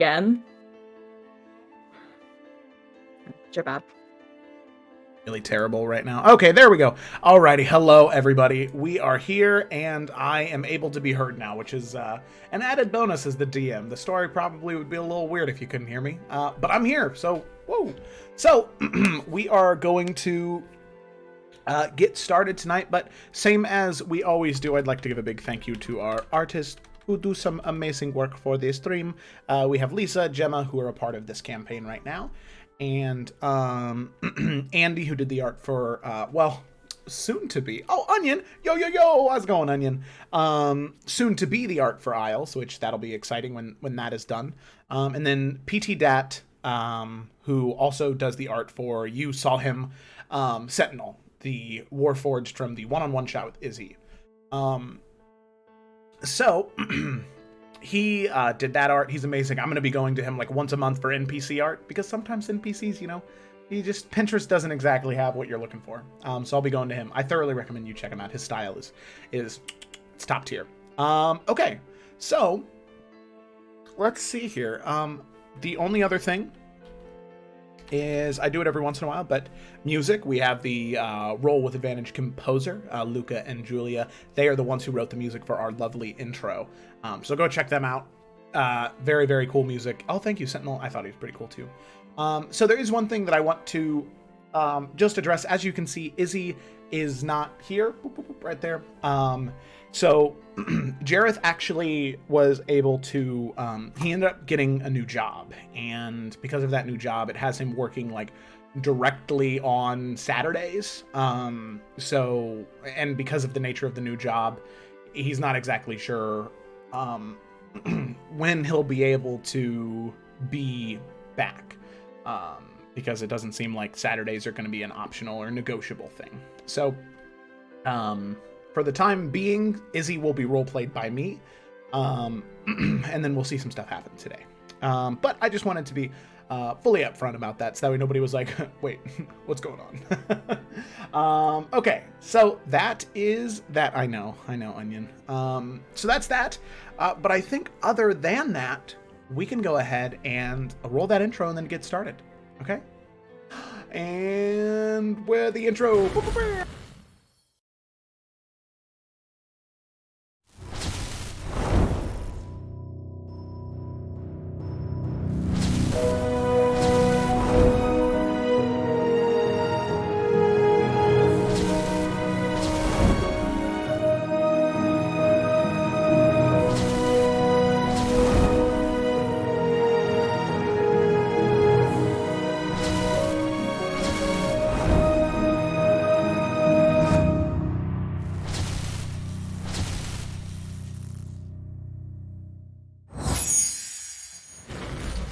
again. Jabab. Really terrible right now. Okay, there we go. Alrighty, hello everybody. We are here, and I am able to be heard now, which is an added bonus as the DM. The story probably would be a little weird if you couldn't hear me, but I'm here, so whoa. So we are going to get started tonight, but same as we always do, I'd like to give a big thank you to our artists who do some amazing work for this stream. We have Lisa, Gemma, who are a part of this campaign right now, and Andy, who did the art for, well, soon to be, Onion, yo, how's it going, Onion? Soon to be the art for Isles, which that'll be exciting when that is done. And then PT Dat, who also does the art for, you saw him, Sentinel, the Warforged from the one-on-one chat with Izzy. So he did that art. He's amazing. I'm going to be going to him like once a month for NPC art, because sometimes NPCs, you know, Pinterest doesn't exactly have what you're looking for. So I'll be going to him. I thoroughly recommend you check him out. His style is it's top tier. Okay, so let's see here. The only other thing is I do it every once in a while, but music, we have the Roll with Advantage composer, Luca and Julia. They are the ones who wrote the music for our lovely intro. So go check them out. Very, very cool music. Oh, thank you, Sentinel. I thought he was pretty cool too. So there is one thing that I want to just address. As you can see, Izzy is not here. Boop, boop, boop, right there. So Jareth actually was able to, he ended up getting a new job, and because of that new job, it has him working like directly on Saturdays. So, and because of the nature of the new job, he's not exactly sure when he'll be able to be back, because it doesn't seem like Saturdays are going to be an optional or negotiable thing. So, for the time being, Izzy will be role-played by me, and then we'll see some stuff happen today. But I just wanted to be fully upfront about that, so that way nobody was like, wait, what's going on? Okay, so that is that. I know, Onion. So that's that, but I think other than that, we can go ahead and roll that intro and then get started, okay? And where the intro...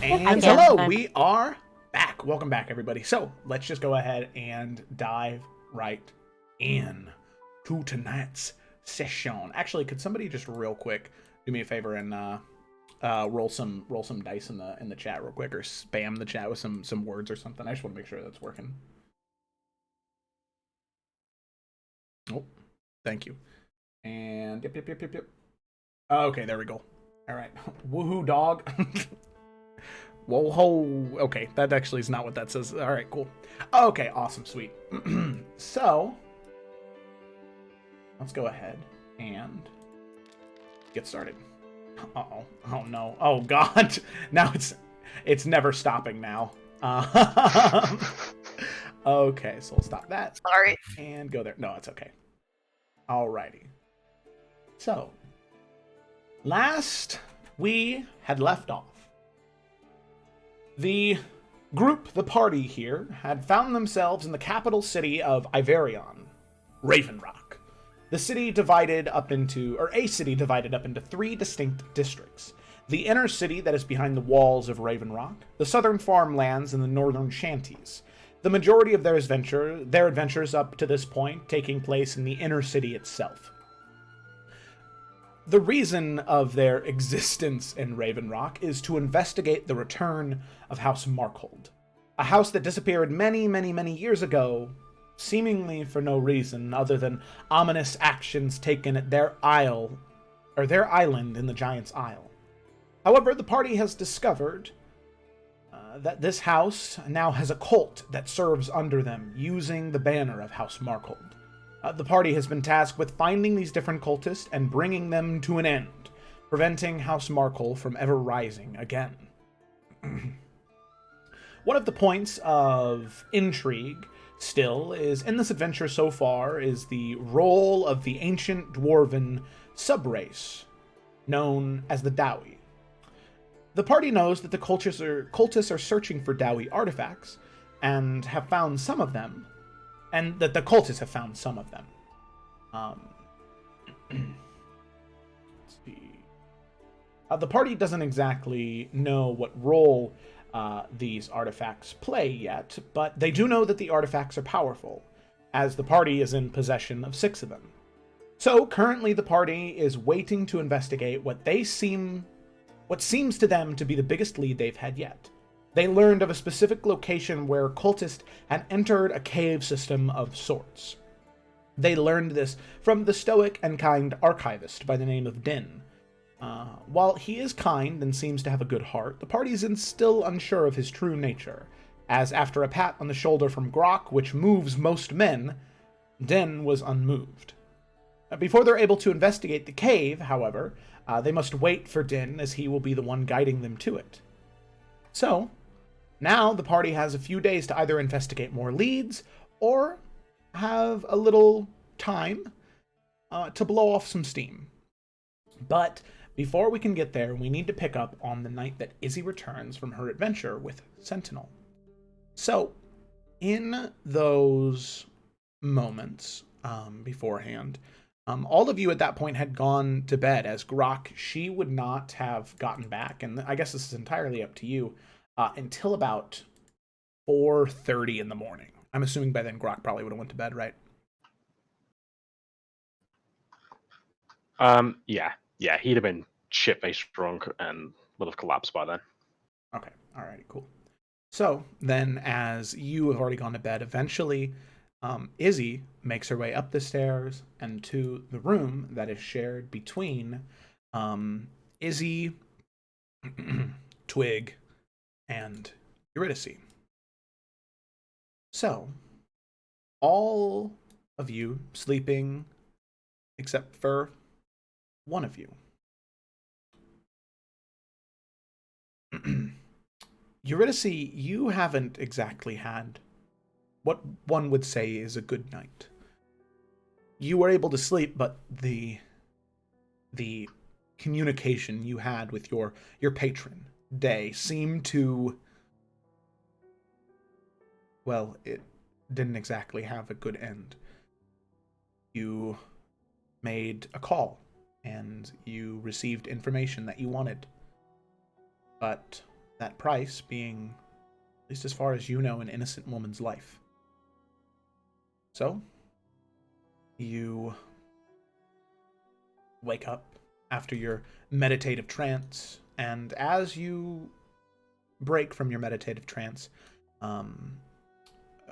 And hello, we are back. Welcome back, everybody. So let's just go ahead and dive right in to tonight's session. Actually, could somebody just real quick do me a favor and roll some dice in the chat real quick, or spam the chat with some words or something? I just want to make sure that's working. Oh, thank you. And yep. Okay, there we go. All right, woohoo, dog. Whoa, ho. Okay, that actually is not what that says. All right, cool. Okay, awesome, sweet. So, let's go ahead and get started. Uh-oh. Oh, no. Oh, God. Now it's never stopping now. Okay, so we'll stop that. Sorry. And go there. No, it's okay. Alrighty. So, last we had left off, the group, the party here, had found themselves in the capital city of Iverion, Raven Rock. The city divided up into, or a city divided up into 3 distinct districts. The inner city that is behind the walls of Raven Rock, the southern farmlands, and the northern shanties. The majority of their adventures up to this point taking place in the inner city itself. The reason of their existence in Raven Rock is to investigate the return of House Markhold, a house that disappeared many, many, many years ago, seemingly for no reason other than ominous actions taken at their island in the Giant's Isle. However, the party has discovered that this house now has a cult that serves under them, using the banner of House Markhold. The party has been tasked with finding these different cultists and bringing them to an end, preventing House Markhold from ever rising again. One of the points of intrigue still is in this adventure so far is the role of the ancient dwarven subrace known as the Dowie. The party knows that the cultists are searching for Dowie artifacts and have found some of them, and that the cultists have found some of them. Let's see. The party doesn't exactly know what role these artifacts play yet, but they do know that the artifacts are powerful, as the party is in possession of 6 of them. So currently the party is waiting to investigate what seems to them to be the biggest lead they've had yet. They learned of a specific location where cultists had entered a cave system of sorts. They learned this from the stoic and kind archivist by the name of Din. While he is kind and seems to have a good heart, the party is still unsure of his true nature, as after a pat on the shoulder from Grok, which moves most men, Din was unmoved. Before they're able to investigate the cave, however, they must wait for Din, as he will be the one guiding them to it. So, now the party has a few days to either investigate more leads, or have a little time to blow off some steam. But before we can get there, we need to pick up on the night that Izzy returns from her adventure with Sentinel. So, in those moments beforehand, all of you at that point had gone to bed, as Grok, she would not have gotten back, and I guess this is entirely up to you, until about 4:30 in the morning. I'm assuming by then Grok probably would have went to bed, right? Yeah, he'd have been shit-faced drunk and would have collapsed by then. Okay, alrighty, cool. So, then as you have already gone to bed, eventually Izzy makes her way up the stairs and to the room that is shared between Izzy, Twig, and Eurydice. So, all of you sleeping except for one of you. Eurydice, you haven't exactly had what one would say is a good night. You were able to sleep, but the communication you had with your patron, Day, seemed to, well, it didn't exactly have a good end. You made a call, and you received information that you wanted. But that price being, at least as far as you know, an innocent woman's life. So, you wake up after your meditative trance, and as you break from your meditative trance,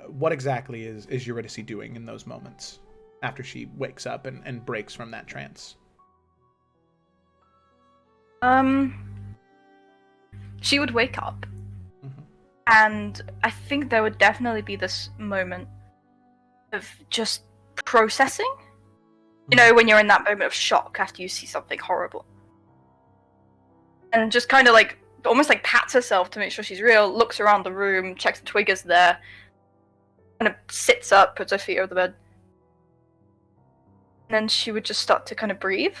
what exactly is Eurydice doing in those moments after she wakes up and breaks from that trance? She would wake up, and I think there would definitely be this moment of just processing. You know, when you're in that moment of shock after you see something horrible. And just kind of like, almost like pats herself to make sure she's real, looks around the room, checks the Twig is there, kind of sits up, puts her feet over the bed. And then she would just start to kind of breathe.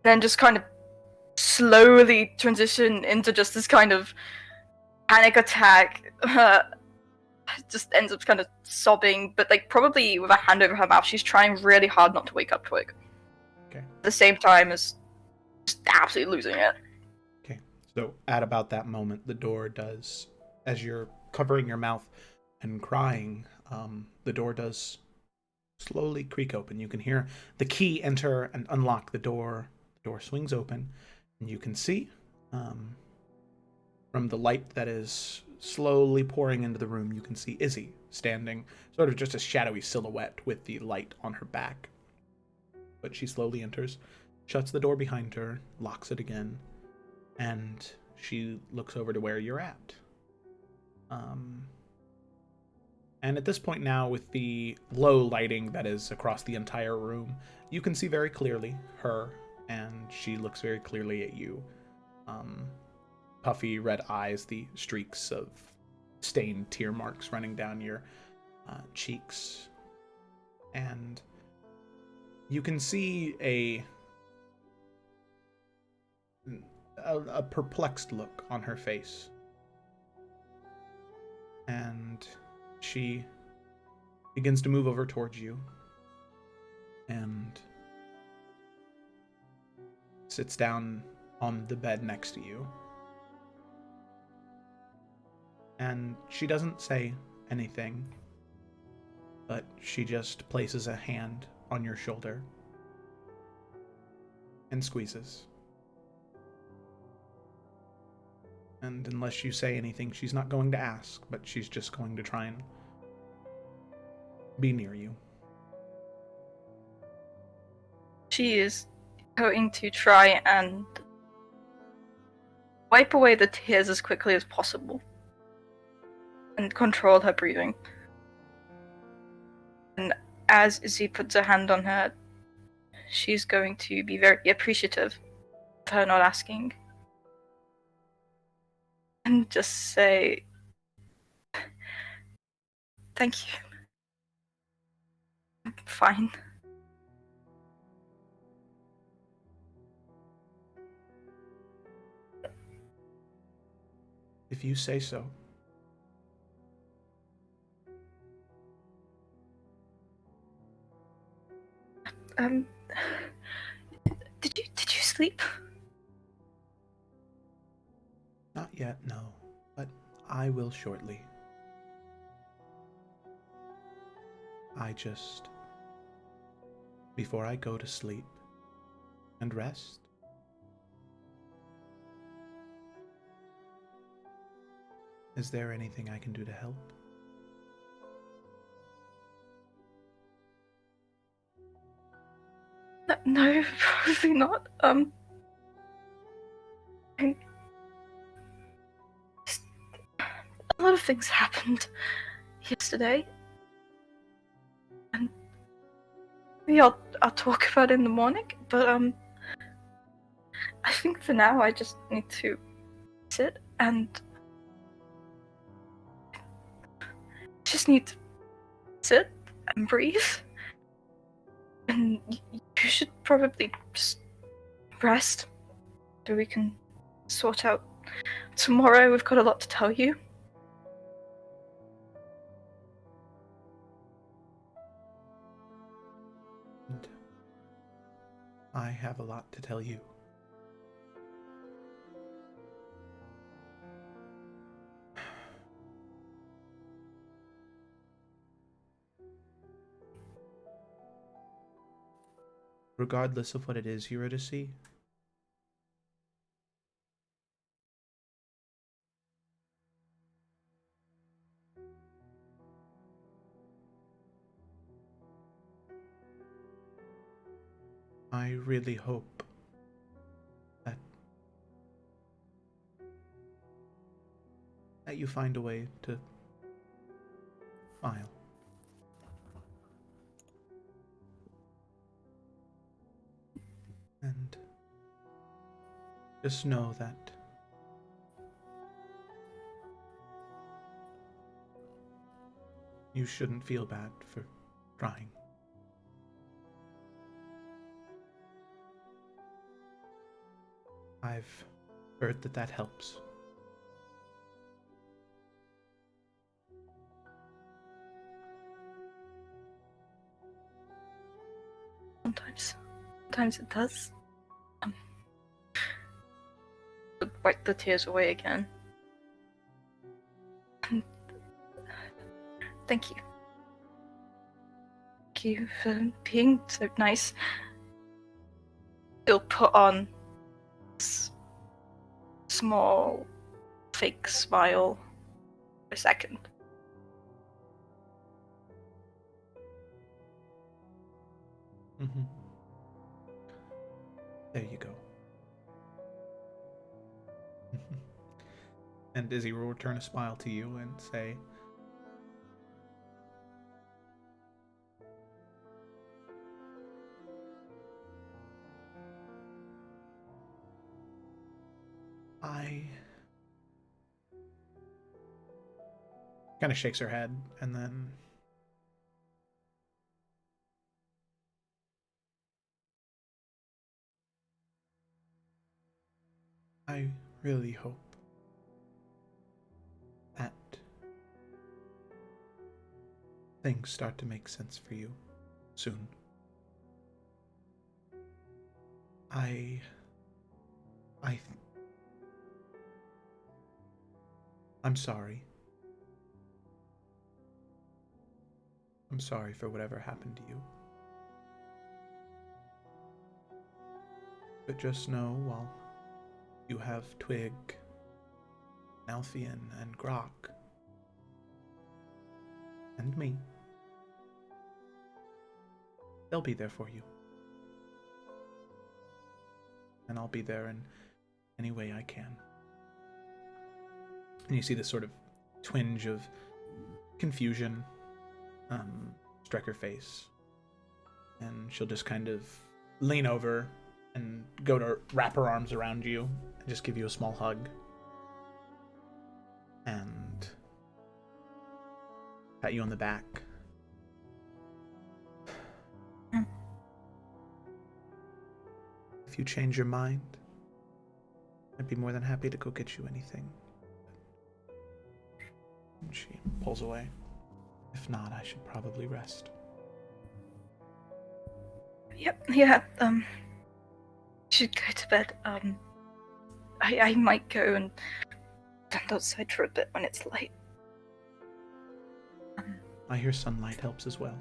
And then just kind of slowly transition into just this kind of panic attack. Just ends up kind of sobbing, but like probably with a hand over her mouth, she's trying really hard not to wake up Twig. Okay. At the same time as just absolutely losing it. Okay. So at about that moment, the door does, as you're covering your mouth and crying, the door does slowly creak open. You can hear the key enter and unlock the door. The door swings open, and you can see from the light that is slowly pouring into the room, you can see Izzy standing, sort of just a shadowy silhouette with the light on her back. But she slowly enters, shuts the door behind her, locks it again, And she looks over to where you're at. And at this point now, with the low lighting that is across the entire room, you can see very clearly her, and she looks very clearly at you. Puffy red eyes, the streaks of stained tear marks running down your cheeks. And you can see a perplexed look on her face. And she begins to move over towards you and sits down on the bed next to you. And she doesn't say anything, but she just places a hand on your shoulder and squeezes. And unless you say anything, she's not going to ask, but she's just going to try and be near you. She is going to try and wipe away the tears as quickly as possible and control her breathing. And as Izzy puts her hand on her, she's going to be very appreciative of her not asking. And just say, thank you. I'm fine. If you say so. Did you sleep? Not yet, no, but I will shortly. Before I go to sleep and rest, is there anything I can do to help? No, probably not. A lot of things happened yesterday, and maybe I'll talk about it in the morning. But I think for now I just need to sit and sit and breathe. And you should probably just rest so we can sort out tomorrow. We've got a lot to tell you. And I have a lot to tell you. Regardless of what it is you are to see, I really hope that you find a way to smile. And just know that you shouldn't feel bad for trying. I've heard that helps. Sometimes it does. Wipe the tears away again. Thank you. Thank you for being so nice. He'll put on this small fake smile for a second. Mm-hmm. There you go. And Izzy will return a smile to you and say, I... Kind of shakes her head, and then... I really hope that things start to make sense for you soon. I'm sorry. I'm sorry for whatever happened to you. But just know, while you have Twig, Alfian, and Grok, and me, they'll be there for you. And I'll be there in any way I can. And you see this sort of twinge of confusion strike her face. And she'll just kind of lean over and go to wrap her arms around you and just give you a small hug. And pat you on the back. If you change your mind, I'd be more than happy to go get you anything. And she pulls away. If not, I should probably rest. Yep, yeah, should go to bed. I might go and stand outside for a bit when it's light. I hear sunlight helps as well.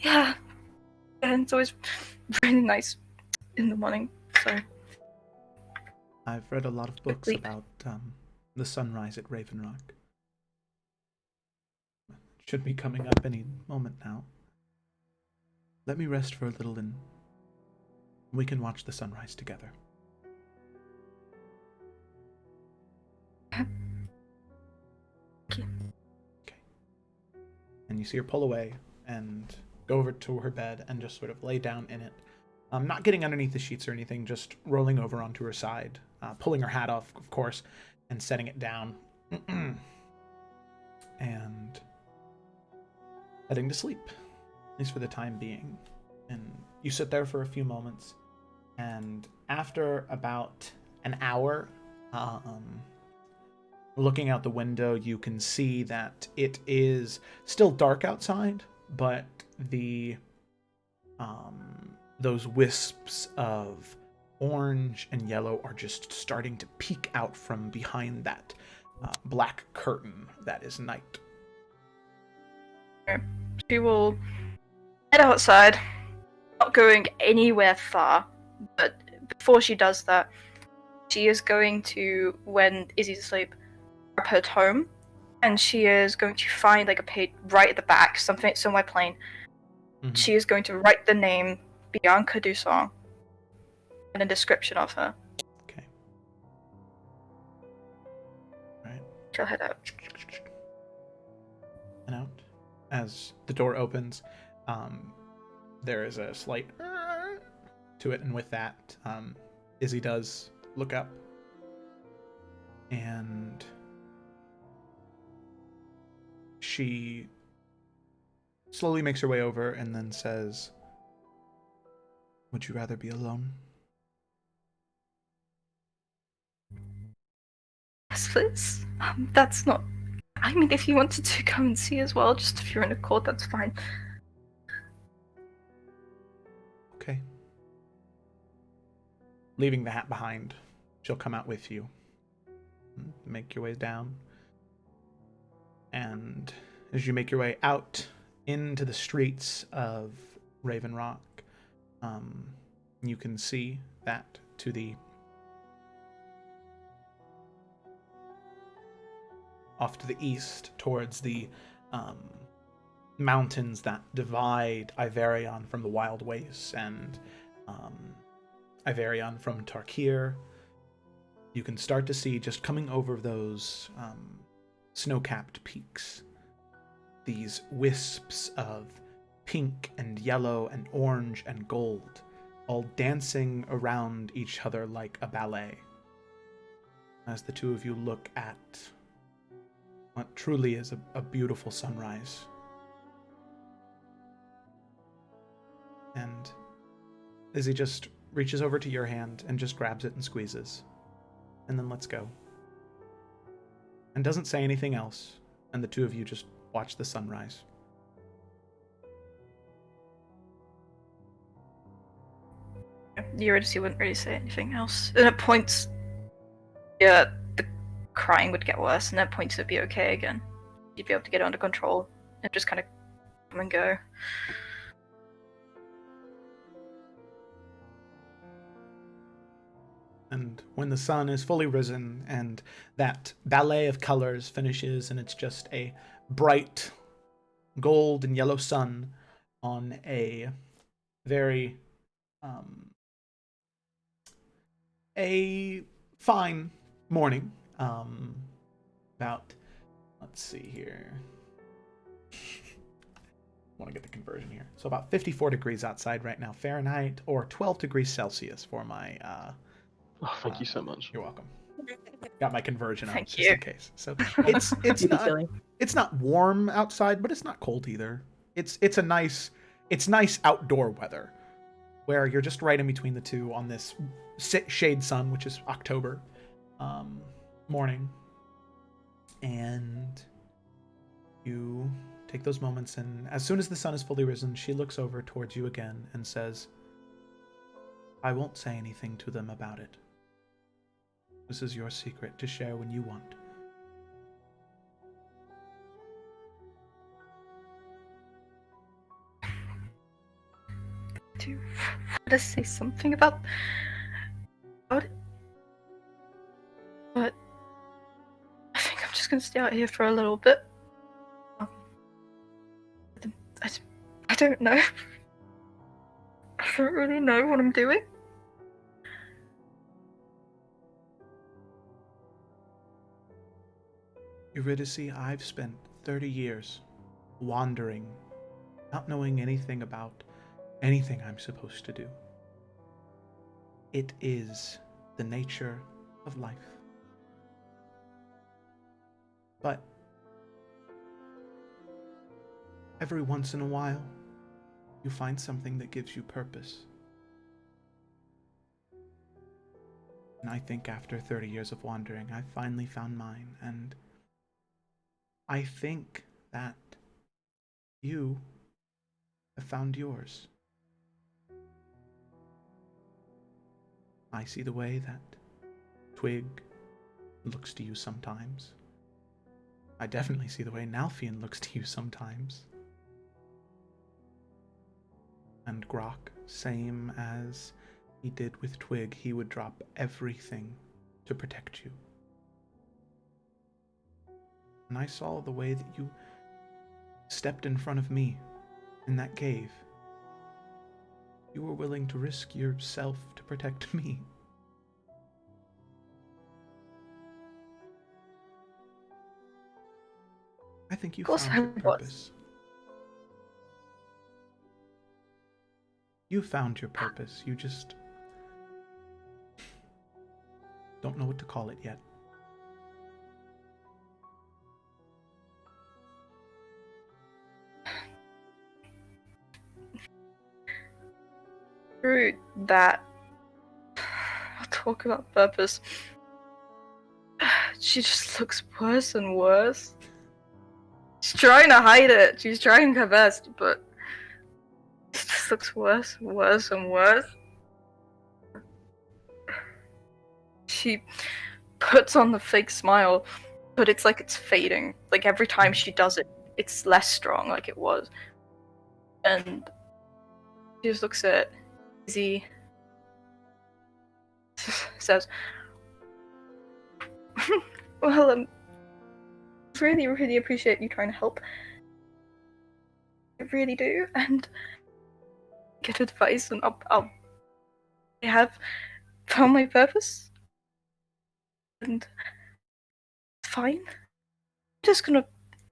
Yeah, and it's always really nice in the morning, so... I've read a lot of books Sleep. about the sunrise at Raven Rock. Should be coming up any moment now. Let me rest for a little and we can watch the sunrise together. Okay. Okay. And you see her pull away and go over to her bed and just sort of lay down in it. Not getting underneath the sheets or anything, just rolling over onto her side, pulling her hat off, of course, and setting it down. And heading to sleep, at least for the time being. And you sit there for a few moments, and after about an hour, looking out the window, you can see that it is still dark outside, but the those wisps of orange and yellow are just starting to peek out from behind that black curtain that is night. She will head outside, not going anywhere far, but before she does that, she is going to, when Izzy's asleep, grab her tome, and she is going to find like a page right at the back, something somewhere plain. Mm-hmm. She is going to write the name Bianca Dusong and a description of her. Okay. Right. She'll head out. And out. As the door opens, there is a slight to it, and with that, Izzy does look up, and she slowly makes her way over and then says, "Would you rather be alone?" Yes, please. That's not... I mean, if you wanted to come and see as well, just if you're in a court, that's fine. Okay. Leaving the hat behind, she'll come out with you. Make your way down. And as you make your way out into the streets of Raven Rock, you can see that to the off to the east, towards the mountains that divide Iverion from the Wild Wastes, and Iverion from Tarkir, you can start to see, just coming over those snow-capped peaks, these wisps of pink and yellow and orange and gold, all dancing around each other like a ballet. As the two of you look at what truly is a beautiful sunrise. And Izzy just reaches over to your hand and just grabs it and squeezes. And then lets go. And doesn't say anything else. And the two of you just watch the sunrise. Eurydice wouldn't really say anything else. And at points, yeah, the crying would get worse, and at points it'd be okay again. You'd be able to get it under control and just kind of come and go. And when the sun is fully risen and that ballet of colors finishes and it's just a bright gold and yellow sun on a very a fine morning, about, let's see here, I want to get the conversion here, so about 54 degrees outside right now Fahrenheit, or 12 degrees Celsius for my Oh, thank you so much. you're welcome. Got my conversion up Thank just you. in case. So it's not warm outside, but it's not cold either. It's nice outdoor weather, where you're just right in between the two on this shade sun, which is October morning, and you take those moments. And as soon as the sun is fully risen, she looks over towards you again and says, "I won't say anything to them about it. This is your secret to share when you want." Do you want to say something about it? But I think I'm just gonna stay out here for a little bit. I don't know. I don't really know what I'm doing. Eurydice, I've spent 30 years wandering, not knowing anything about anything I'm supposed to do. It is the nature of life. But every once in a while, you find something that gives you purpose. And I think after 30 years of wandering, I finally found mine, and I think that you have found yours. I see the way that Twig looks to you sometimes. I definitely see the way Nalfian looks to you sometimes. And Grok, same as he did with Twig, he would drop everything to protect you. And I saw the way that you stepped in front of me in that cave. You were willing to risk yourself to protect me. I think you found your purpose. You found your purpose. You just don't know what to call it yet. Through that, I'll talk about purpose. She just looks worse and worse. She's trying to hide it. She's trying her best, but it just looks worse and worse and worse. She puts on the fake smile, but it's like it's fading. Like every time she does it, it's less strong like it was. And she just looks at Izzy, says, "Well, really, really appreciate you trying to help. I really do, and get advice, and I have found my purpose. and it's fine. I'm just gonna.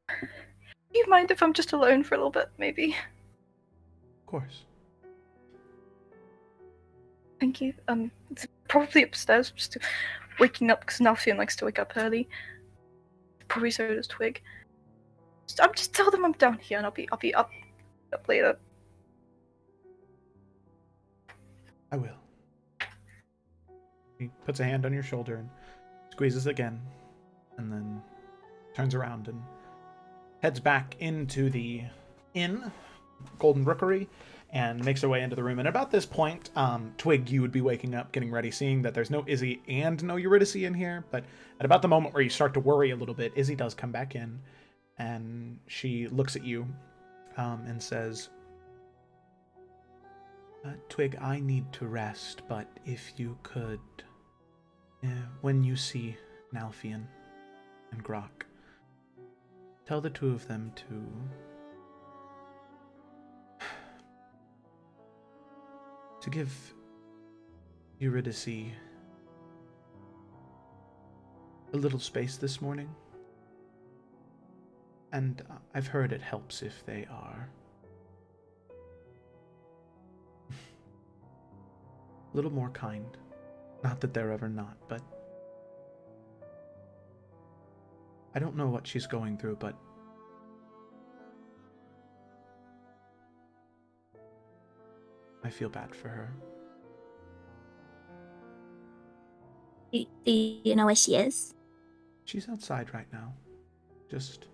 Do you mind if I'm just alone for a little bit, maybe? Of course. Thank you. It's probably upstairs, just waking up because Nalfian likes to wake up early. Probably so does Twig. I'm just tell them I'm down here, and I'll be up later. I will. He puts a hand on your shoulder and squeezes again, and then turns around and heads back into the inn, Golden Rookery, and makes her way into the room. And about this point, Twig, you would be waking up, getting ready, seeing that there's no Izzy and no Eurydice in here. But at about the moment where you start to worry a little bit, Izzy does come back in, and she looks at you and says, Twig, I need to rest, but if you could, when you see Nalfian and Grok, tell the two of them to give Eurydice a little space this morning. And I've heard it helps if they are a little more kind. Not that they're ever not, but I don't know what she's going through, but I feel bad for her. Do you know where she is? She's outside right now, just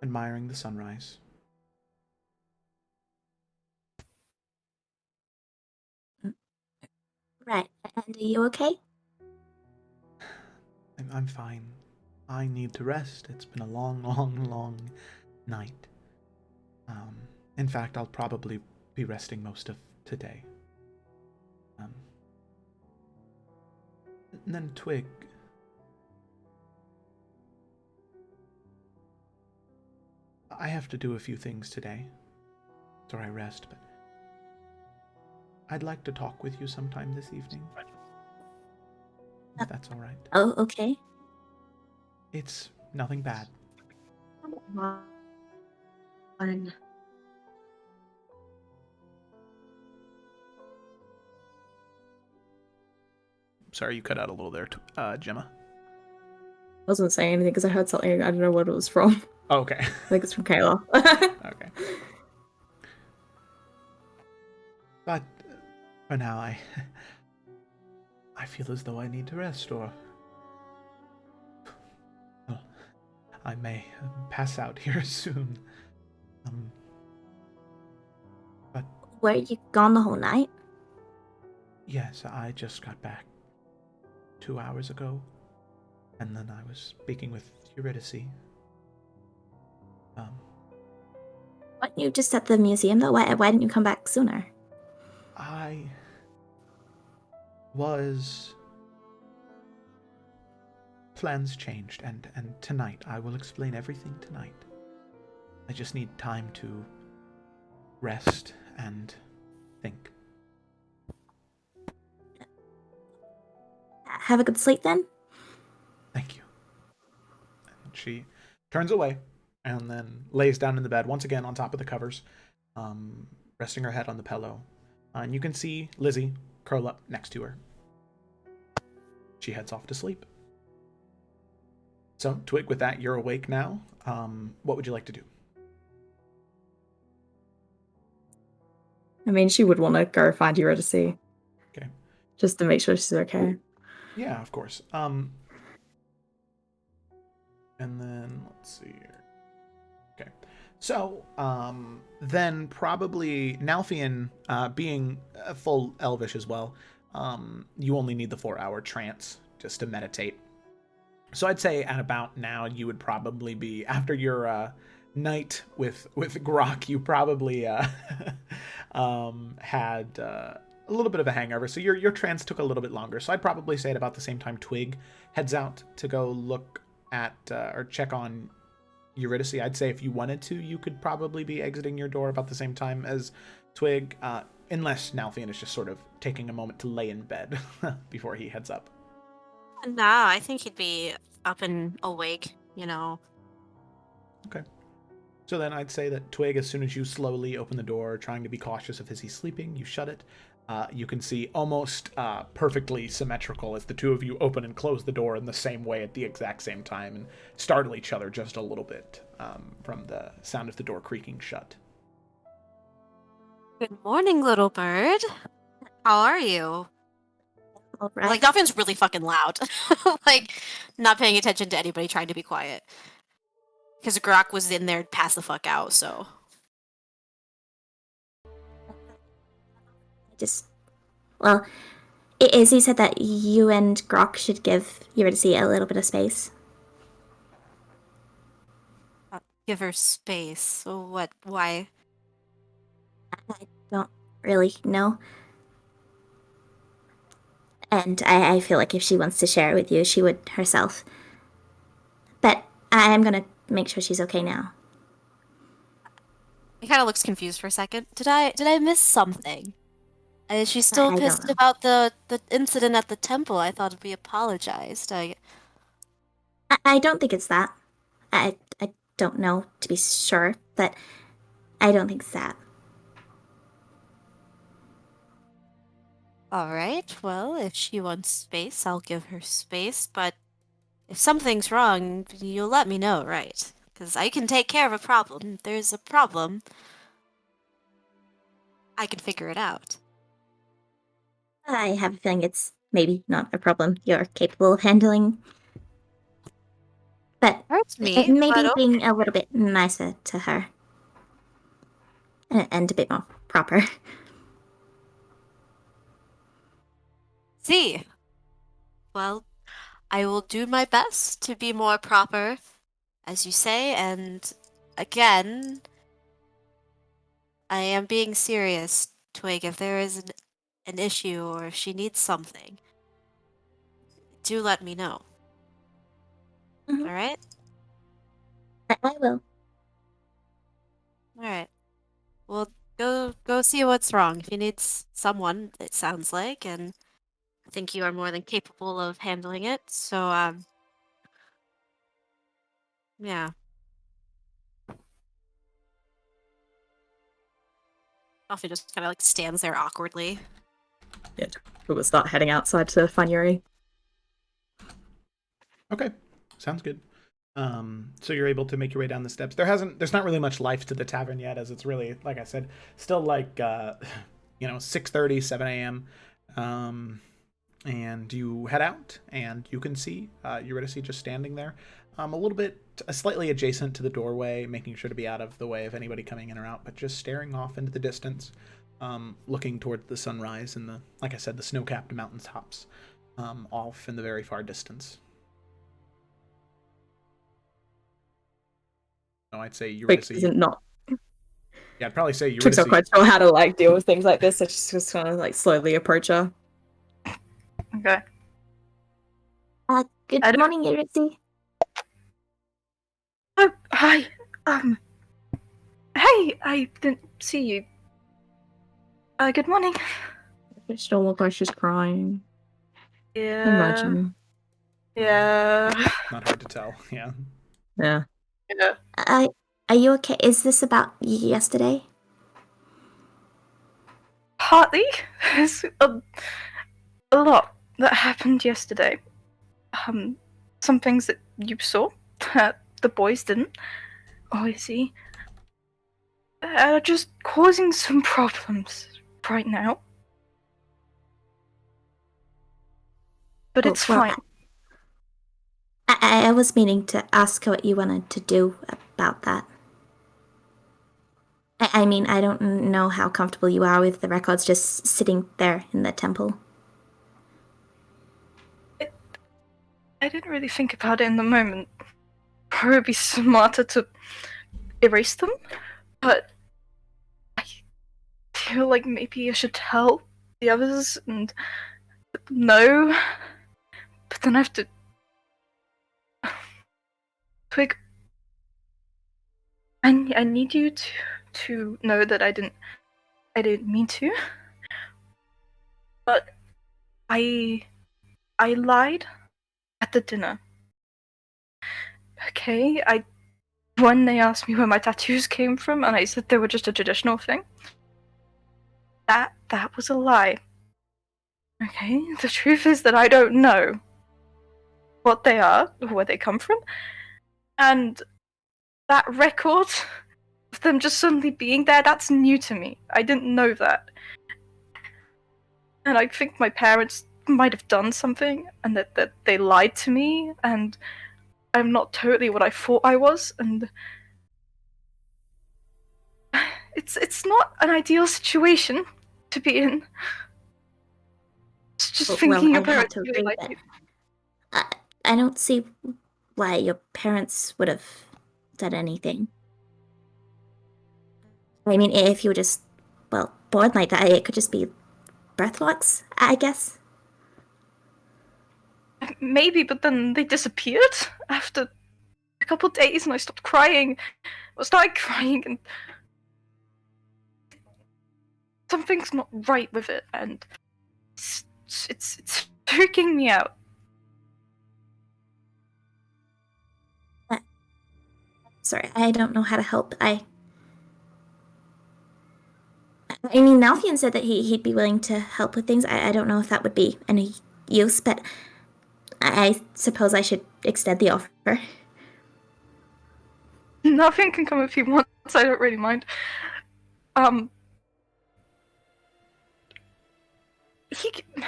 admiring the sunrise. Right, and are you okay? I'm fine. I need to rest. It's been a long, long, long night. In fact, I'll probably be resting most of today. And then Twig. I have to do a few things today, so I rest, but I'd like to talk with you sometime this evening. If that's all right. Oh, okay. It's nothing bad. Sorry, you cut out a little there, Gemma. I wasn't saying anything because I heard something. I don't know what it was from. Oh, okay. I think it's from Kayla. Okay. But for now, I feel as though I need to rest, or well, I may pass out here soon. But Were you gone the whole night? yes, I just got back 2 hours ago, and then I was speaking with Eurydice. Weren't you just at the museum though? Why didn't you come back sooner? I was... Plans changed, and tonight, I will explain everything tonight. I just need time to rest and think. Have a good sleep then? Thank you. And she turns away and then lays down in the bed, once again on top of the covers, resting her head on the pillow. And you can see Lizzie curl up next to her. She heads off to sleep. So, Twig, with that, you're awake now. What would you like to do? I mean, she would want to go find Eurydice. Okay. Just to make sure she's okay. Yeah, of course. And then, let's see here. Okay. So, then probably Nalfian, being full elvish as well, you only need the 4-hour trance just to meditate. So I'd say at about now you would probably be, after your night with Grok, you probably had a little bit of a hangover. So your trance took a little bit longer. So I'd probably say at about the same time Twig heads out to go look at or check on Eurydice. I'd say if you wanted to, you could probably be exiting your door about the same time as Twig, unless Nalfian is just sort of taking a moment to lay in bed before he heads up. No, I think he'd be up and awake, you know. Okay. So then I'd say that Twig, as soon as you slowly open the door, trying to be cautious of as he's sleeping, you shut it. You can see almost perfectly symmetrical as the two of you open and close the door in the same way at the exact same time and startle each other just a little bit from the sound of the door creaking shut. Good morning, little bird. How are you? All right. Like, Dolphin's really fucking loud. Like, not paying attention to anybody, trying to be quiet. Because Grok was in there pass the fuck out, so. Well, Izzy said that you and Grok should give Eurydice a little bit of space. Give her space. So what? Why? I don't really know. And I feel like if she wants to share it with you, she would herself. But I'm gonna make sure she's okay now. He kind of looks confused for a second. Did I miss something? Is she still I don't pissed know. about the incident at the temple? I thought we apologized. I don't think it's that. I don't know to be sure, but I don't think it's that. All right. Well, if she wants space, I'll give her space. But if something's wrong, you'll let me know, right? Because I can take care of a problem. If there's a problem, I can figure it out. I have a feeling it's maybe not a problem you're capable of handling. But Hurts me, maybe but being a little bit nicer to her. And a bit more proper. See. Well, I will do my best to be more proper, as you say, and again, I am being serious, Twig. If there is an issue or if she needs something, do let me know. Mhm. All right? I will. All right. Well, go see what's wrong. If he needs someone, it sounds like, and I think you are more than capable of handling it. So, yeah. Buffy just kind of like stands there awkwardly. Yeah, we will start heading outside to find Yuri. Okay, sounds good. So you're able to make your way down the steps. There's not really much life to the tavern yet, as it's really, like I said, still like 6:30, 7 a.m. And you head out, and you can see Eurydice just standing there, a little bit, slightly adjacent to the doorway, making sure to be out of the way of anybody coming in or out, but just staring off into the distance, looking toward the sunrise and like I said, the snow-capped mountaintops, off in the very far distance. No, I'd say Twix Eurydice. isn't not. Yeah, I'd probably say Twix not Eurydice. quite sure how to like deal with things like this. So just kind of like slowly approach her. Okay. Good I don't- morning, Eurydice. Oh, hi. Hey, I didn't see you. Good morning. She don't look like she's crying. Yeah. Imagine. Yeah. Not hard to tell. Yeah. Yeah. Yeah. Are you okay? Is this about yesterday? Partly. There's a lot that happened yesterday. Some things that you saw that the boys didn't. Oh, you see. Are just causing some problems right now. But it's Well, fine. I was meaning to ask what you wanted to do about that. I mean, I don't know how comfortable you are with the records just sitting there in the temple. I didn't really think about it in the moment. Probably be smarter to erase them, but I feel like maybe I should tell the others and let them know. But then I have to. Twig, I need you to know that I didn't mean to. But I lied after dinner. Okay, when they asked me where my tattoos came from, and I said they were just a traditional thing, that was a lie. Okay, the truth is that I don't know what they are, or where they come from, and that record of them just suddenly being there, that's new to me. I didn't know that. And I think my parents might have done something, and that they lied to me, and I'm not totally what I thought I was, and it's not an ideal situation to be in. It's just thinking your I have parents to really agree like that you. I don't see why your parents would have done anything. I mean, if you were just, well, born like that, it could just be birth marks, I guess. Maybe, but then they disappeared after a couple days, and I stopped crying. I started crying, and something's not right with it, and it's freaking me out. Sorry, I don't know how to help. I mean, Nalfian said that he'd be willing to help with things. I don't know if that would be any use, but I suppose I should extend the offer. Nothing can come if he wants. I don't really mind. He can...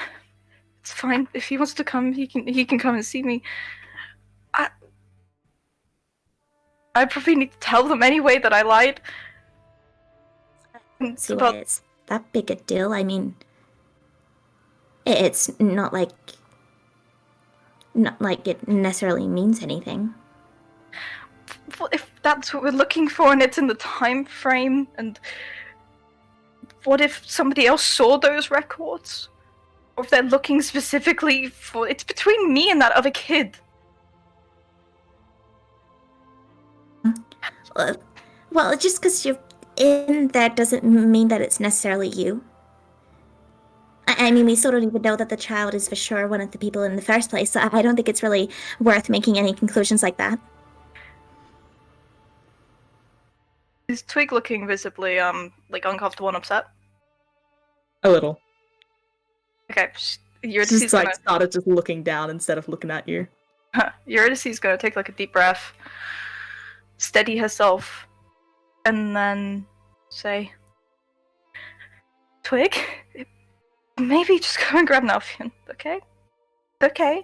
It's fine if he wants to come. He can come and see me. I probably need to tell them anyway that I lied. See why it's that big a deal. I mean, it's not like it necessarily means anything. Well, if that's what we're looking for and it's in the time frame, and what if somebody else saw those records? Or if they're looking specifically for... It's between me and that other kid. Well, just because you're in there doesn't mean that it's necessarily you. I mean, we still don't even know that the child is for sure one of the people in the first place, so I don't think it's really worth making any conclusions like that. Is Twig looking visibly, like, uncomfortable and upset? A little. Okay, She's just like started just looking down instead of looking at you. Eurydice's gonna take like a deep breath, steady herself, and then say, Twig, maybe just go and grab an Alfian, okay? Okay.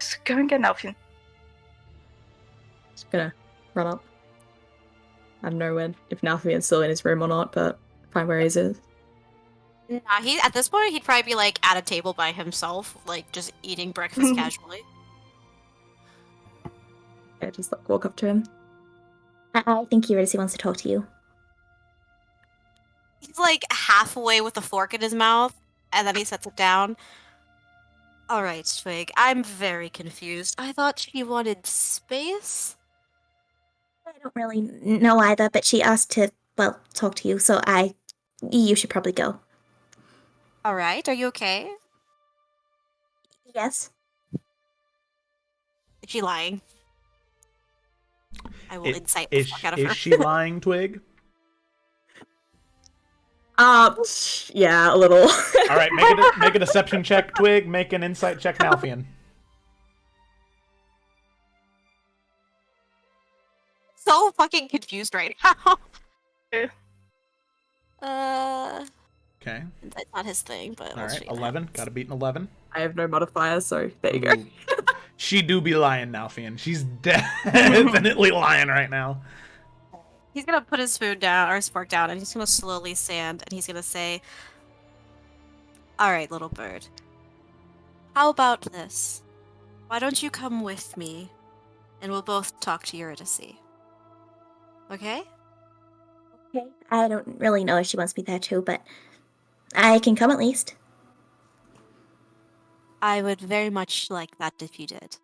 Just go and get an Alfian. Just gonna run up. I don't know if Nalfian's still in his room or not, but find where he is. Nah, at this point he'd probably be like at a table by himself, like just eating breakfast casually. Yeah, just like walk up to him. I think Eurydice wants to talk to you. He's like halfway with the fork in his mouth, and then he sets it down. Alright, Twig, I'm very confused. I thought she wanted space? I don't really know either, but she asked to, well, talk to you, so you should probably go. Alright, are you okay? Yes. Is she lying? I will insight the Is fuck out of her. she lying, Twig? Yeah, a little. All right, make a deception check, Twig. Make an insight check, Nalfian. So fucking confused right now. Okay. That's not his thing, but All right, 11. Got to beat an 11. I have no modifiers, so there you go. Ooh. She do be lying, Nalfian. She's definitely lying right now. He's gonna put his food down, or his fork down, and he's gonna slowly stand, and he's gonna say, Alright, little bird. How about this? Why don't you come with me, and we'll both talk to Eurydice. Okay? Okay. I don't really know if she wants me there too, but I can come at least. I would very much like that if you did.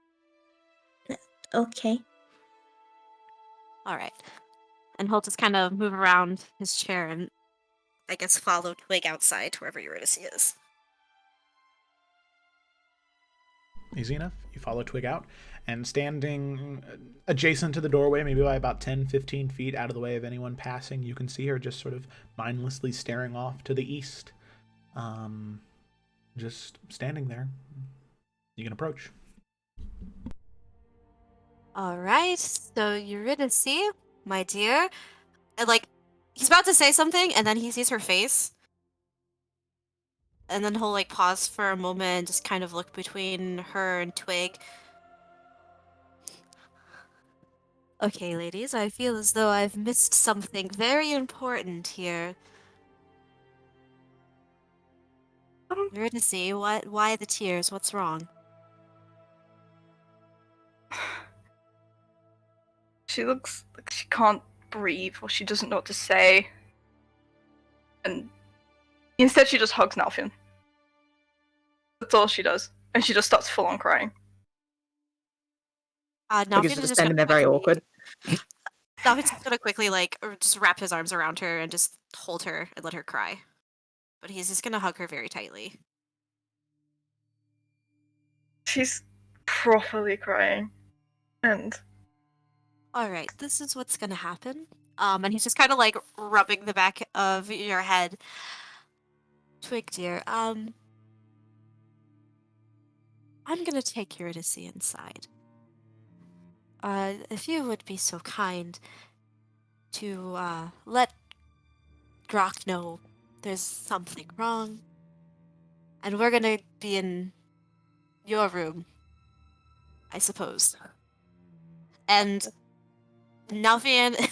Okay. Alright. And he'll just kind of move around his chair and, I guess, follow Twig outside to wherever Eurydice is. Easy enough. You follow Twig out, and standing adjacent to the doorway, maybe by about 10, 15 feet out of the way of anyone passing, you can see her just sort of mindlessly staring off to the east. Just standing there. You can approach. All right, so Eurydice, my dear, and like he's about to say something, and then he sees her face, and then he'll like pause for a moment and just kind of look between her and Twig. Okay, ladies, I feel as though I've missed something very important here. Eurydice, why the tears? What's wrong? She looks like she can't breathe or she doesn't know what to say. And instead she just hugs Nalfion. That's all she does. And she just starts full on crying. Nalfion Because is just just standing there very awkward. Nalfion's just gonna quickly or just wrap his arms around her and just hold her and let her cry. But he's just gonna hug her very tightly. She's properly crying. And Alright, this is what's gonna happen. And he's just kind of like rubbing the back of your head. Twig, dear, I'm gonna take Eurydice inside. If you would be so kind to, let Grok know there's something wrong. And we're gonna be in your room, I suppose. And Nalfion,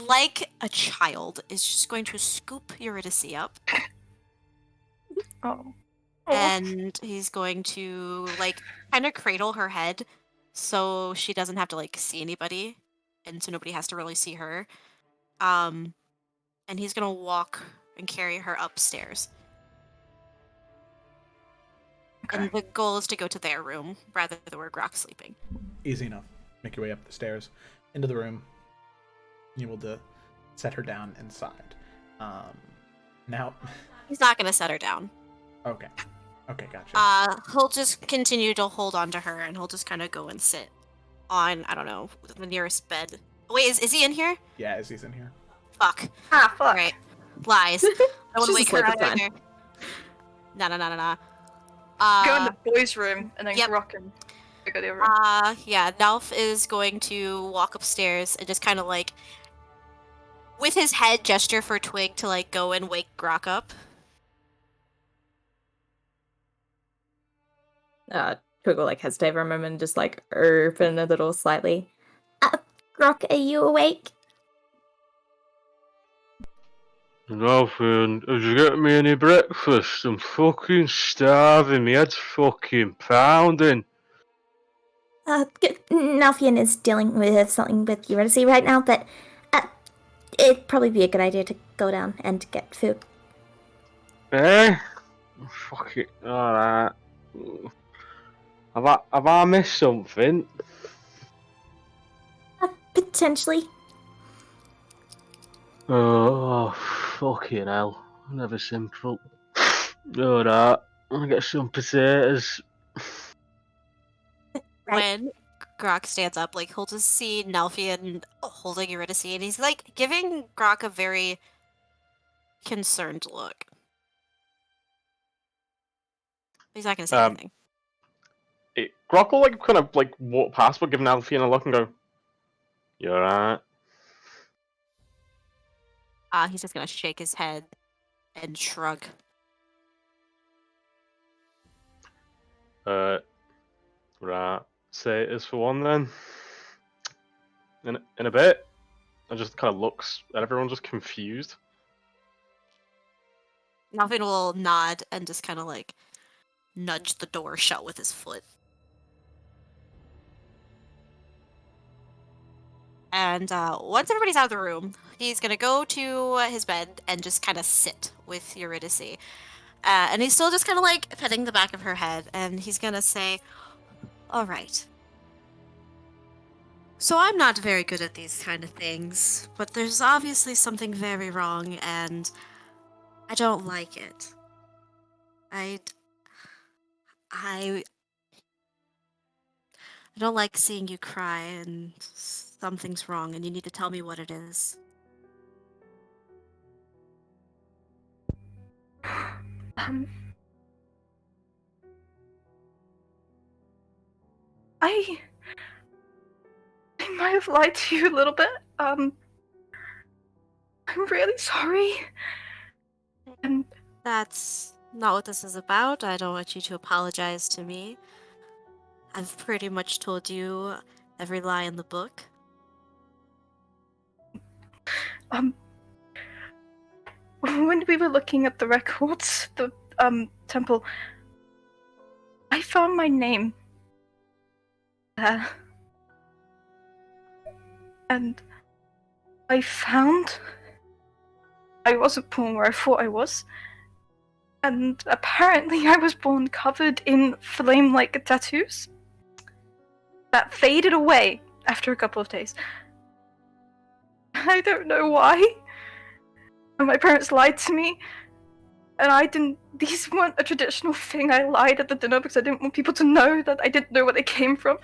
like a child, is just going to scoop Eurydice up. oh. And he's going to like kind of cradle her head so she doesn't have to like see anybody and so nobody has to really see her. And he's gonna walk and carry her upstairs. Okay. And the goal is to go to their room rather than where Grok's sleeping. Easy enough. Make your way up the stairs into the room. You will set her down inside. Now. He's not gonna set her down. Okay. Okay, gotcha. He'll just continue to hold on to her and he'll just kind of go and sit on, I don't know, the nearest bed. Wait, is he in here? Yeah, Izzy's in here. Fuck. Ah, fuck. Right. Lies. I want to She's wake her asleep, up it's either. No. Go in the boys' room and then Yep. Grok and go to the other room. Yeah, Nalf is going to walk upstairs and just kind of like, with his head gesture for Twig to like go and wake Grok up. Twig will like hesitate for a moment and just like open a little slightly. Grok, are you awake? Nothing. Did you get me any breakfast? I'm fucking starving. My head's fucking pounding. Nalfion is dealing with something with Eurydice right now, but it'd probably be a good idea to go down and get food. Eh? Fuck it. Alright. Have I missed something? Potentially. Oh, fucking hell. Never simple. Alright. I'll get some potatoes. Right. When Grok stands up, like he'll just see Nalfion holding Eurydice and he's like giving Grok a very concerned look. He's not gonna say anything. Grok will kind of walk past, but give Nalfion a look and go, "You alright?" He's just gonna shake his head and shrug. Right. Say it is for one then. In a bit. And just kind of looks at everyone, just confused. Nalfion will nod and just kind of like nudge the door shut with his foot. And once everybody's out of the room, he's gonna go to his bed and just kind of sit with Eurydice. And he's still just kind of like petting the back of her head, and he's gonna say, "All right. So I'm not very good at these kind of things, but there's obviously something very wrong, and I don't like it. I don't like seeing you cry and something's wrong and you need to tell me what it is. Um, I might have lied to you a little bit. I'm really sorry. And That's not what this is about. I don't want you to apologize to me. I've pretty much told you every lie in the book. when we were looking at the records, the temple, I found my name there. And I found I wasn't born where I thought I was. And apparently I was born covered in flame-like tattoos that faded away after a couple of days. I don't know why. And my parents lied to me. And I didn't. These weren't a traditional thing. I lied at the dinner because I didn't want people to know that I didn't know where they came from.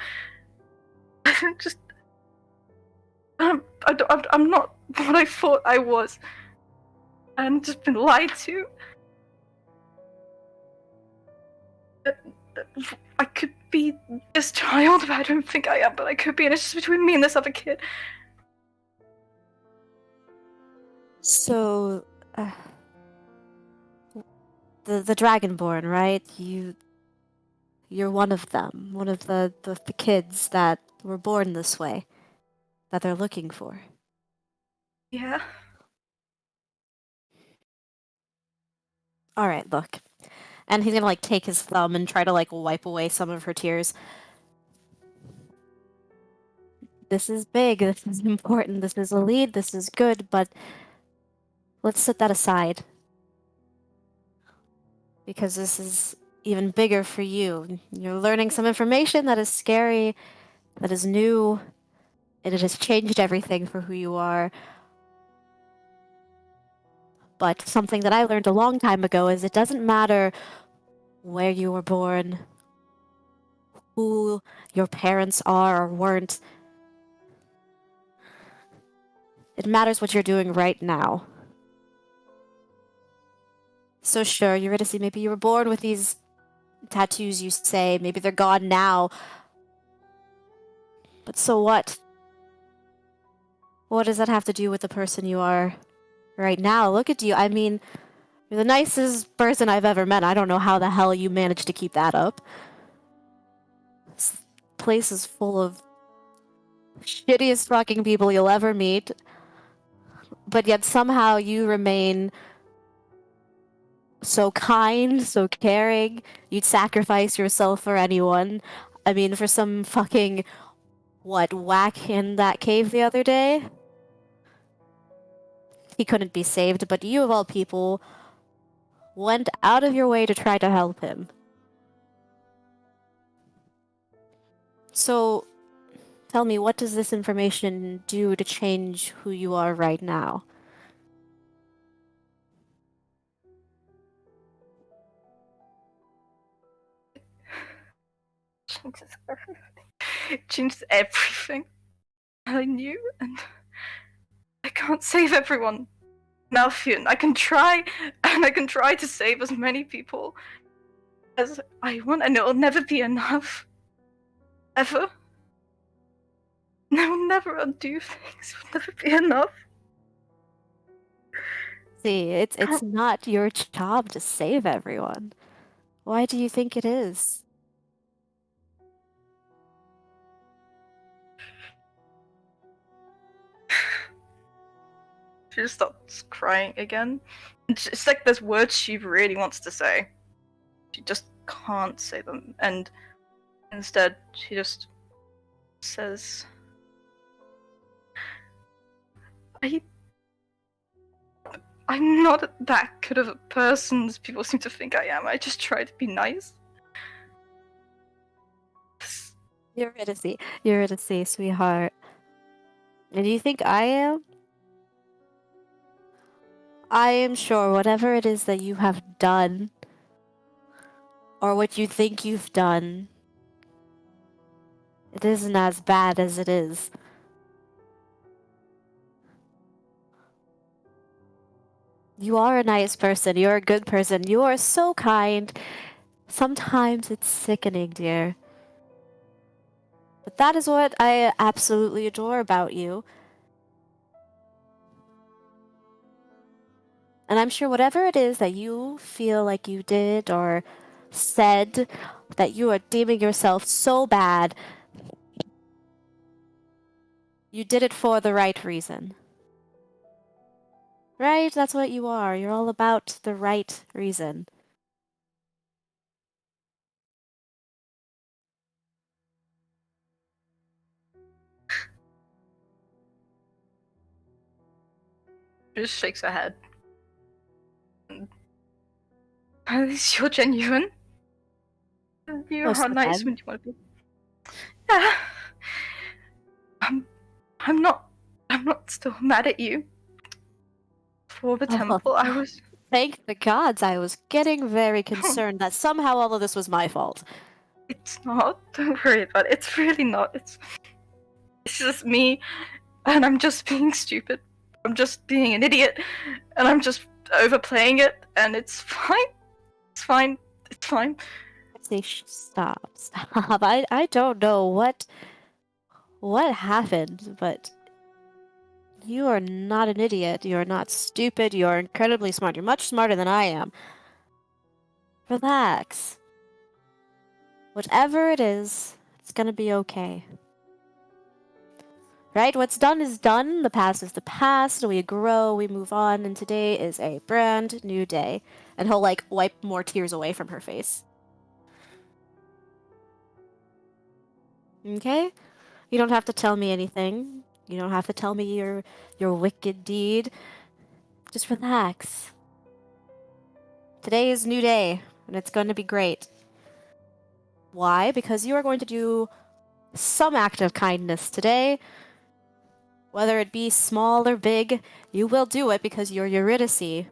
Just. I'm not what I thought I was. I've just been lied to. I could be this child, but I don't think I am, but I could be, and it's just between me and this other kid. So, the Dragonborn, right? You're one of them, one of the kids that were born this way, that they're looking for. Yeah. All right, look. And he's gonna like take his thumb and try to like wipe away some of her tears. This is big, this is important, this is a lead, this is good, but let's set that aside. Because this is even bigger for you. You're learning some information that is scary, that is new, and it has changed everything for who you are. But something that I learned a long time ago is it doesn't matter where you were born, who your parents are or weren't. It matters what you're doing right now. So sure, Eurydice, maybe you were born with these tattoos, you say. Maybe they're gone now. But so what? What does that have to do with the person you are right now? Look at you. I mean, you're the nicest person I've ever met. I don't know how the hell you managed to keep that up. This place is full of shittiest fucking people you'll ever meet. But yet somehow you remain so kind, so caring. You'd sacrifice yourself for anyone. I mean, for some fucking, whack in that cave the other day? He couldn't be saved, but you of all people went out of your way to try to help him. So, tell me, what does this information do to change who you are right now? Changed everything I knew, and I can't save everyone. Malfian, I can try, and I can try to save as many people as I want, and it'll never be enough. Ever. And I will never undo things. It will never be enough. See, it's not your job to save everyone. Why do you think it is? She just stops crying again. It's like there's words she really wants to say. She just can't say them. And instead, she just says, I'm not that good of a person as people seem to think I am. I just try to be nice. Eurydice, sweetheart. And do you think I am? I am sure whatever it is that you have done, or what you think you've done, It isn't as bad as it is. You are a nice person. You're a good person. You are so kind. Sometimes it's sickening, dear. But that is what I absolutely adore about you. And I'm sure whatever it is that you feel like you did or said, that you are deeming yourself so bad, you did it for the right reason. Right? That's what you are. You're all about the right reason. She just shakes her head. At least you're genuine. You Most are of the nice time. when you want to be. Yeah. I'm not still mad at you. For the temple, I was. Thank the gods, I was getting very concerned that somehow all of this was my fault. It's not. Don't worry about it. It's really not. It's just me, and I'm just being stupid. I'm just being an idiot, and I'm just overplaying it, and it's fine. It's fine. It's fine. Say, stop. I don't know what happened, but you are not an idiot. You are not stupid. You are incredibly smart. You're much smarter than I am. Relax. Whatever it is, it's gonna be okay. Right? What's done is done. The past is the past. We grow, we move on, and today is a brand new day. And he'll, like, wipe more tears away from her face. Okay? You don't have to tell me anything. You don't have to tell me your wicked deed. Just relax. Today is a new day, and it's going to be great. Why? Because you are going to do some act of kindness today. Whether it be small or big, you will do it because you're Eurydice.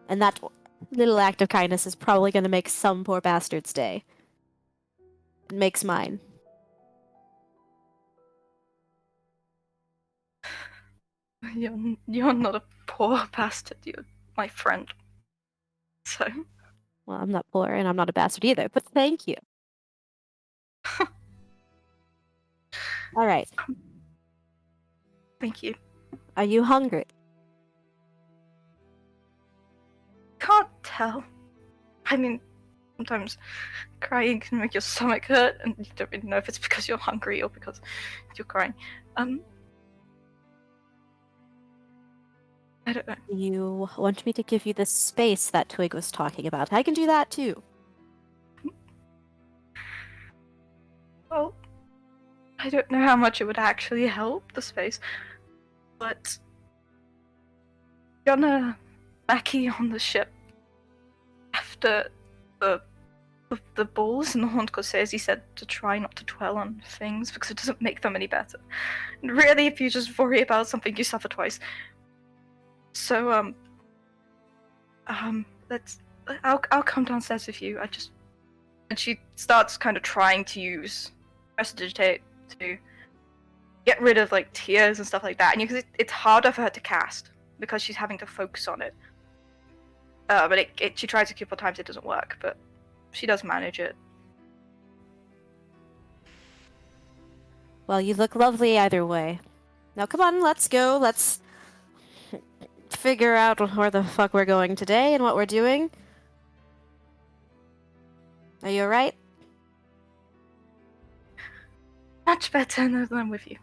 And that little act of kindness is probably going to make some poor bastard's day. It makes mine. You're not a poor bastard. You're my friend. So. Well, I'm not poor, and I'm not a bastard either, but thank you. All right. Thank you. Are you hungry? Can't tell. I mean, sometimes crying can make your stomach hurt, and you don't really know if it's because you're hungry or because you're crying. I don't know. You want me to give you the space that Twig was talking about? I can do that too. Well, I don't know how much it would actually help, the space, but Yona Mackie on the ship after the balls in the Haunt Corsairs, he said to try not to dwell on things because it doesn't make them any better. And really, if you just worry about something, you suffer twice. So, I'll come downstairs with you. And she starts kind of trying to use prestidigitate to get rid of like tears and stuff like that. And because it's harder for her to cast because she's having to focus on it. But she tries a couple times, it doesn't work, but she does manage it. Well, you look lovely either way. Now come on, let's go. Let's figure out where the fuck we're going today and what we're doing. Are you alright? Much better now that I'm with you.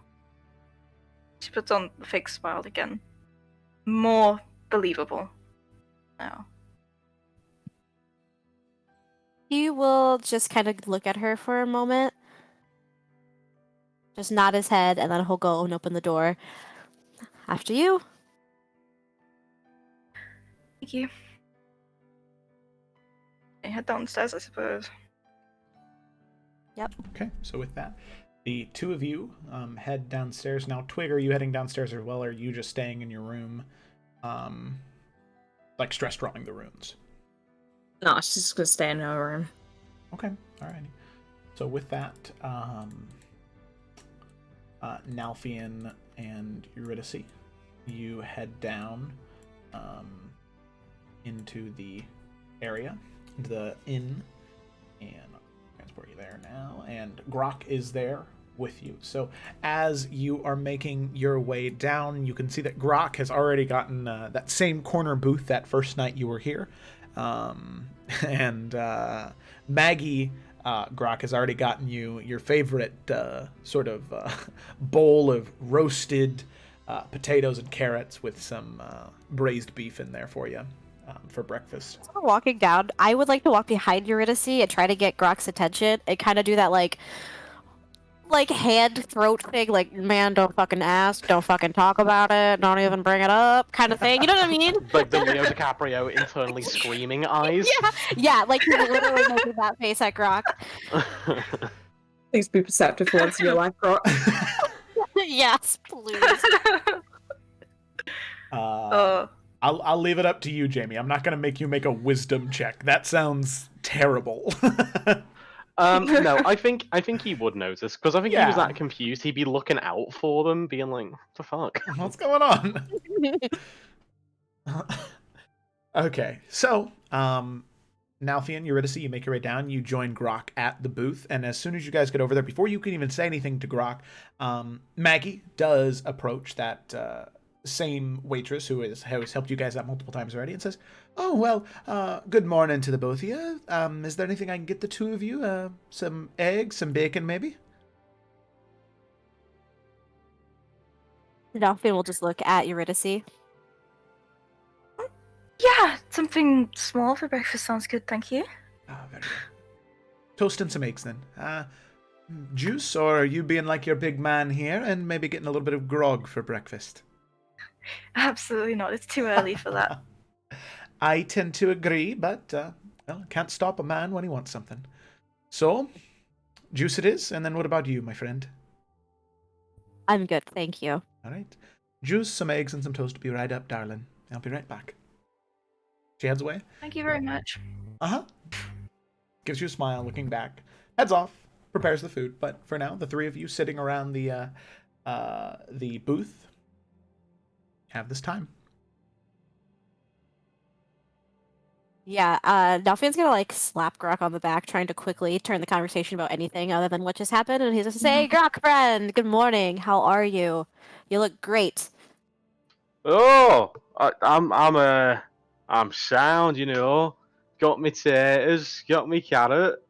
She puts on the fake smile again. More believable now. He will just kind of look at her for a moment. Just nod his head, and then he'll go and open the door. After you. Thank you. I head downstairs, I suppose. Yep. Okay, so with that, the two of you head downstairs. Now, Twig, are you heading downstairs as well, or are you just staying in your room, like stress drawing the runes? No, she's just gonna stay in her room. Okay, alrighty. So with that, Nalfian and Eurydice, you head down into the area, into the inn, and I'll transport you there now. And Grok is there with you. So as you are making your way down, you can see that Grok has already gotten that same corner booth that first night you were here. And Maggie, Grok has already gotten you your favorite sort of bowl of roasted potatoes and carrots with some braised beef in there for you for breakfast. So walking down, I would like to walk behind Eurydice and try to get Grok's attention and kind of do that like hand throat thing, like, man, don't fucking ask, don't fucking talk about it, don't even bring it up, kind of thing. You know what I mean? Like the Leo DiCaprio internally screaming eyes. Yeah, like he's literally making that face at Grok. Please be perceptive for once in your life, Grok. Yes, please. I'll leave it up to you, Jamie. I'm not gonna make you make a wisdom check. That sounds terrible. No, I think he would notice because I think if he was Yeah. that confused, he'd be looking out for them, being like, "What the fuck?" What's going on? Okay, so Nalfian, Eurydice, you make your way down. You join Grok at the booth, and as soon as you guys get over there, before you can even say anything to Grok, Maggie does approach that same waitress who has helped you guys out multiple times already, and says, "Oh well, good morning to the both of you. Is there anything I can get the two of you? Some eggs, some bacon, maybe?" Nalfian will just look at Eurydice. Yeah, something small for breakfast sounds good, thank you. Ah, very well. Toast and some eggs then. Juice, or are you being like your big man here and maybe getting a little bit of grog for breakfast? Absolutely not. It's too early for that. I tend to agree, but well, can't stop a man when he wants something. So, juice it is, and then what about you, my friend? I'm good, thank you. All right. Juice, some eggs, and some toast. Be right up, darling. I'll be right back. She heads away. Thank you very much. Uh-huh. Gives you a smile, looking back. Heads off. Prepares the food. But for now, the three of you sitting around the booth have this time. Yeah, Nalfian's gonna like slap Grok on the back, trying to quickly turn the conversation about anything other than what just happened, and he's just say, "Grok friend, good morning. How are you? You look great." Oh, I'm sound, you know. Got me taters, got me carrot.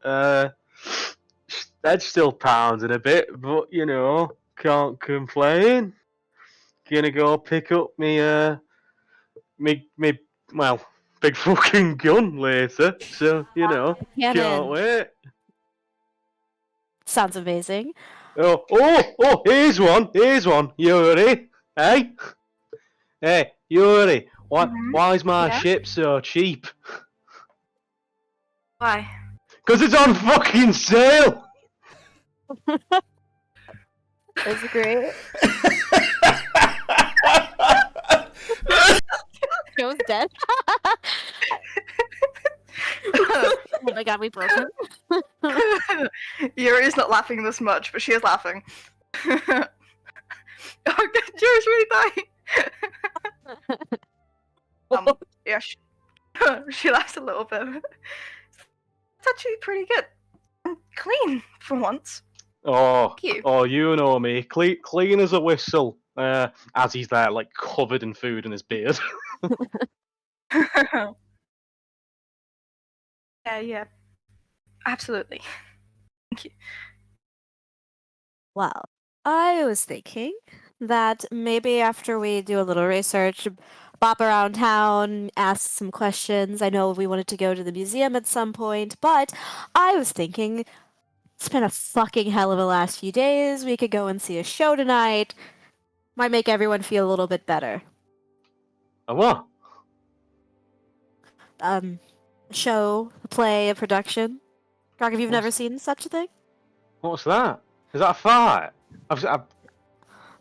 That's still pounding a bit, but you know, can't complain. Gonna go pick up me well, big fucking gun later. So you know, can't Cannon. wait. Sounds amazing. Oh! Here's one. Yuri, hey, Yuri. Why is my Yeah? ship so cheap? Why? 'Cause it's on fucking sale. That's great. Joe's dead. Oh my god, we broke him. Yuri's not laughing this much, but she is laughing. Oh, Yuri's really dying. Yeah, she laughs a little bit. It's actually pretty good. And clean for once. Oh, Thank you. oh, you know me, clean as a whistle. As he's there, like covered in food in his beard. Yeah. Absolutely. Thank you. Well, I was thinking that maybe after we do a little research, bop around town, ask some questions. I know we wanted to go to the museum at some point, but I was thinking it's been a fucking hell of a last few days. We could go and see a show tonight. Might make everyone feel a little bit better. A what? A show, a play, a production. Grog, have you never What's- seen such a thing? What's that? Is that a fight?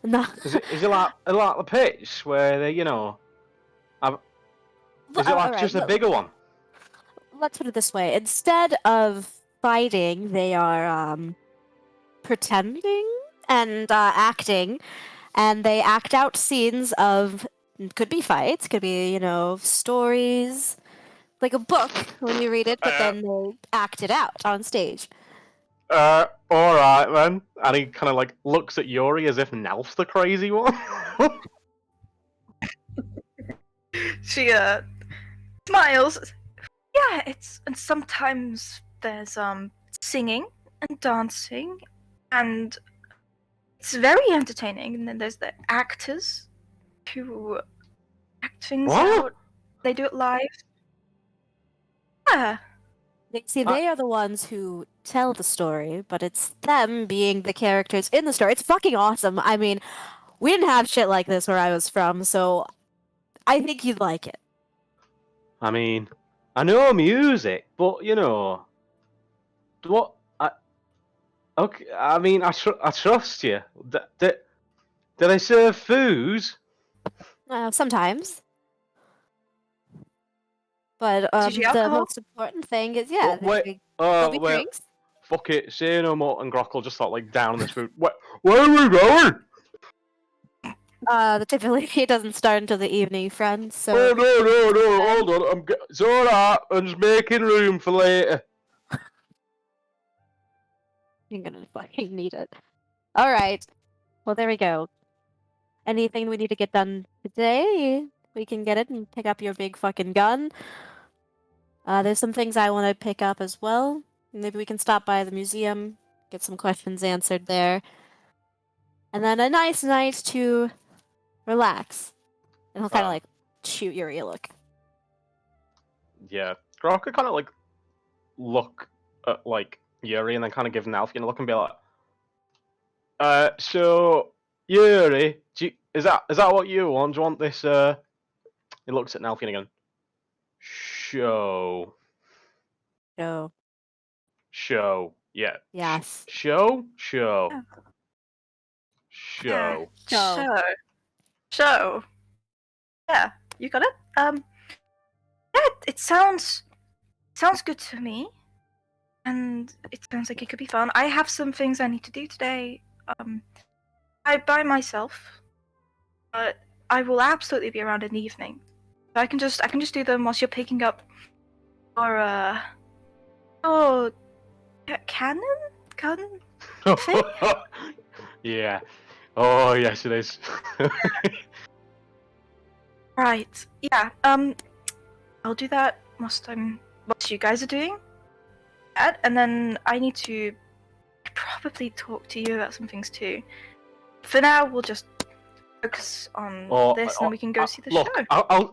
No. Is it like the pitch where they, you know? Is it like Alright, just a look, bigger one? let's put it this way. Instead of fighting, they are pretending and acting, and they act out scenes of, could be fights, could be, stories, like a book when you read it, but then they act it out on stage. Alright then. And he kind of like looks at Yuri as if Nelf's the crazy one. She smiles. Yeah, and sometimes there's singing and dancing, and it's very entertaining. And then there's the actors who act things What? out. They do it live. Yeah. See, they are the ones who tell the story, but it's them being the characters in the story. It's fucking awesome. I mean, we didn't have shit like this where I was from, so I think you'd like it. I mean, I know music, but what? Okay, I mean, I trust you. Do they serve food? Sometimes. But Did you the alcohol? most important thing is, yeah, Wait, there'll be wait. drinks. Fuck it, say no more, and Grockle just start like down this food. Where are we going? Typically it doesn't start until the evening, friends. So. Oh no! Hold on, it's alright. I'm just making room for later. You're gonna fucking need it. Alright. Well, there we go. Anything we need to get done today, we can get it and pick up your big fucking gun. There's some things I want to pick up as well. Maybe we can stop by the museum, get some questions answered there. And then a nice night to relax. And he'll kind of like shoot Yuri a look. Yeah, Grockle kind of like look at like Yuri and then kind of give Nalfian a look and be like, so Yuri, is that what you want? Do you want this? He looks at Nalfian again. Show. Yeah. Yes. Show. Yeah. Show. Yeah, you got it. Yeah, it sounds good to me, and it sounds like it could be fun. I have some things I need to do today. I by myself, but I will absolutely be around in the evening. So I can just do them whilst you're picking up your cannon. Thing? Yeah. Oh yes, it is. Right. Yeah. I'll do that whilst you guys are doing that, and then I need to probably talk to you about some things too. For now, we'll just focus on this, and then we can go see the look, show.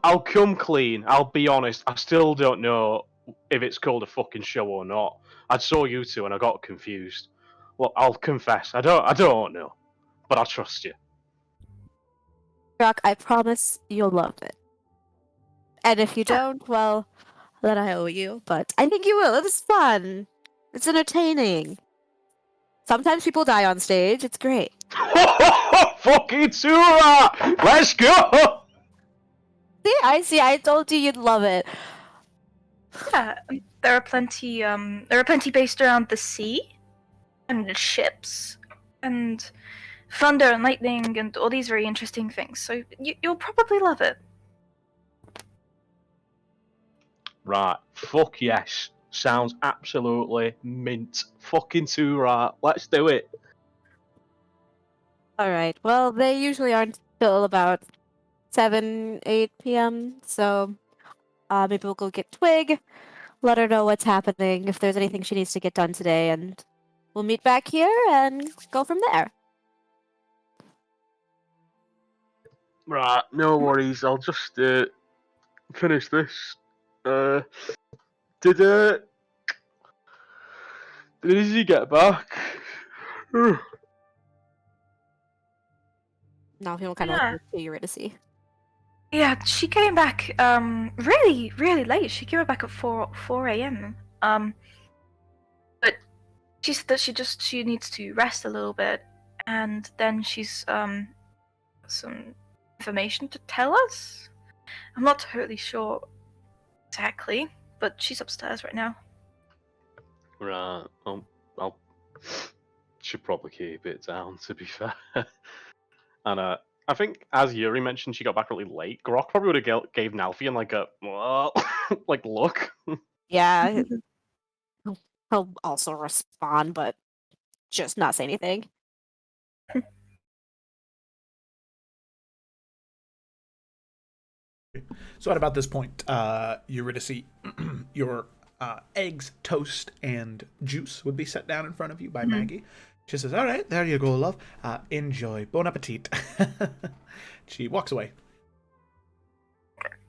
I'll come clean. I'll be honest. I still don't know if it's called a fucking show or not. I saw you two and I got confused. Well, I'll confess. I don't know, but I trust you. Rock, I promise you'll love it. And if you don't, well, then I owe you. But I think you will. It's fun. It's entertaining. Sometimes people die on stage. It's great. Fucking Tura! Let's go! See, I told you you'd love it. Yeah, there are plenty based around the sea, and ships, and thunder and lightning, and all these very interesting things. So you'll probably love it. Right. Fuck yes. Sounds absolutely mint. Fucking Tura. Let's do it. Alright, well, they usually aren't till about 7, 8 p.m., so maybe we'll go get Twig, let her know what's happening, if there's anything she needs to get done today, and we'll meet back here and go from there. Right, no worries. I'll just finish this. Did he get back? Now he'll kind of look to Eurydice. Yeah, she came back really, really late. She came back at 4 a.m. But she said that she needs to rest a little bit, and then she's some information to tell us. I'm not totally sure exactly, but she's upstairs right now. Right. I'll should probably keep it down, to be fair. And I think, as Yuri mentioned, she got back really late. Grok probably would have gave Nalfian like a like look. Yeah, he'll also respond, but just not say anything. So at about this point, Eurydice, your eggs, toast, and juice would be set down in front of you by Maggie. She says, "All right, there you go, love. Enjoy. Bon appetit." She walks away.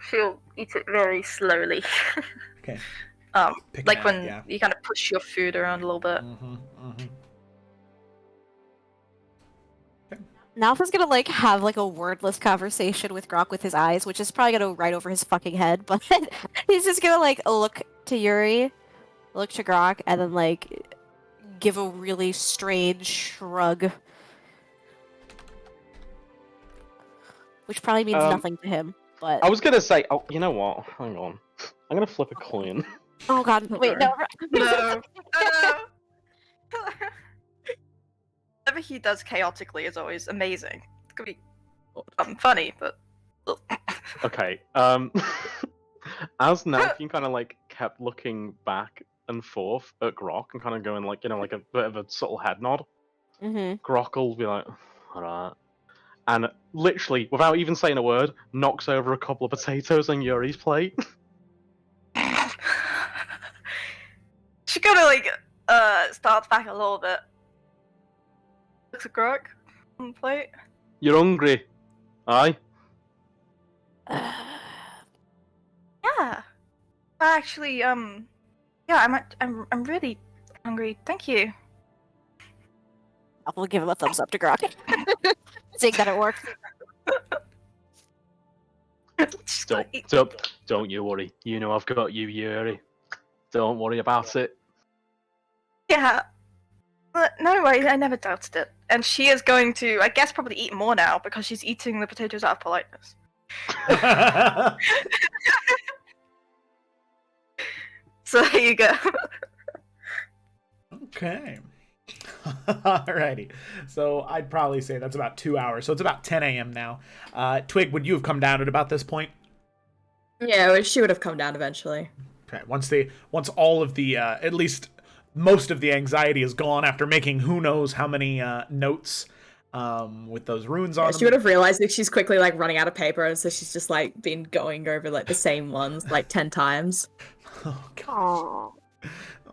She'll eat it very slowly. Okay. Picking Like at when it, yeah. you kind of push your food around a little bit. Nalfa's gonna like have like a wordless conversation with Grok with his eyes, which is probably gonna go right over his fucking head, but he's just gonna like look to Yuri, look to Grok, and then like give a really strange shrug. Which probably means nothing to him, but I was gonna say, oh, you know what? Hang on. I'm gonna flip a coin. oh god, wait, no. No. Whatever he does chaotically is always amazing. It could be funny, but Okay. As Nalfian kind of like kept looking back and forth at Grok and kind of going like, you know, like a bit of a subtle head nod, Grok will be like, alright. And literally, without even saying a word, knocks over a couple of potatoes on Yuri's plate. she kind of like starts back a little bit. Looks at Grok on the plate. You're hungry, aye? Yeah. Actually, yeah, I'm really hungry. Thank you. I will give him a thumbs up to Grok. Saying that it worked. Don't you worry. You know I've got you, Yuri. Don't worry about it. Yeah. But no, I never doubted it. And she is going to, I guess, probably eat more now because she's eating the potatoes out of politeness. So there you go. Okay. Alrighty. So I'd probably say that's about 2 hours. So it's about 10 a.m. now. Twig, would you have come down at about this point? Yeah, she would have come down eventually. Okay. Once all of the at least most of the anxiety is gone after making who knows how many notes with those runes on them. She would have realized that she's quickly like running out of paper, and so she's just like been going over like the same ones like 10 times. Oh, God.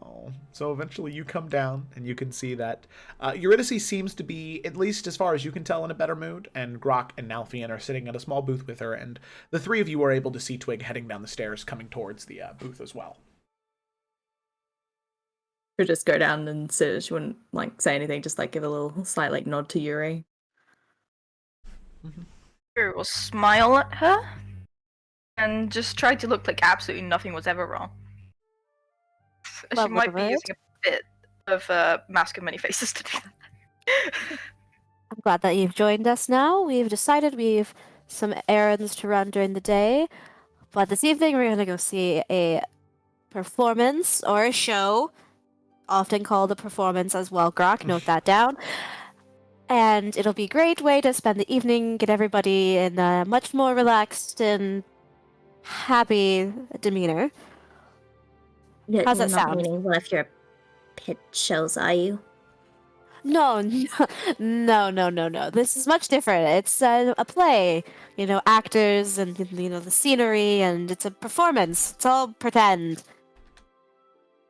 Oh. So eventually you come down and you can see that Eurydice seems to be, at least as far as you can tell, in a better mood, and Grok and Nalfian are sitting at a small booth with her, and the three of you are able to see Twig heading down the stairs coming towards the booth as well. She'd just go down and sit. She wouldn't like say anything, just like give a little slight like nod to Yuri. Yuri will smile at her and just try to look like absolutely nothing was ever wrong. She might be using a bit of Mask of Many Faces to do that. I'm glad that you've joined us now. We've decided we've some errands to run during the day, but this evening we're going to go see a performance or a show, often called a performance as well, Grok, note that down. And it'll be a great way to spend the evening, get everybody in a much more relaxed and happy demeanor. How's that sound? Meaning one of your pit shows, are you? No. This is much different. It's a play, you know, actors and, you know, the scenery, and it's a performance. It's all pretend.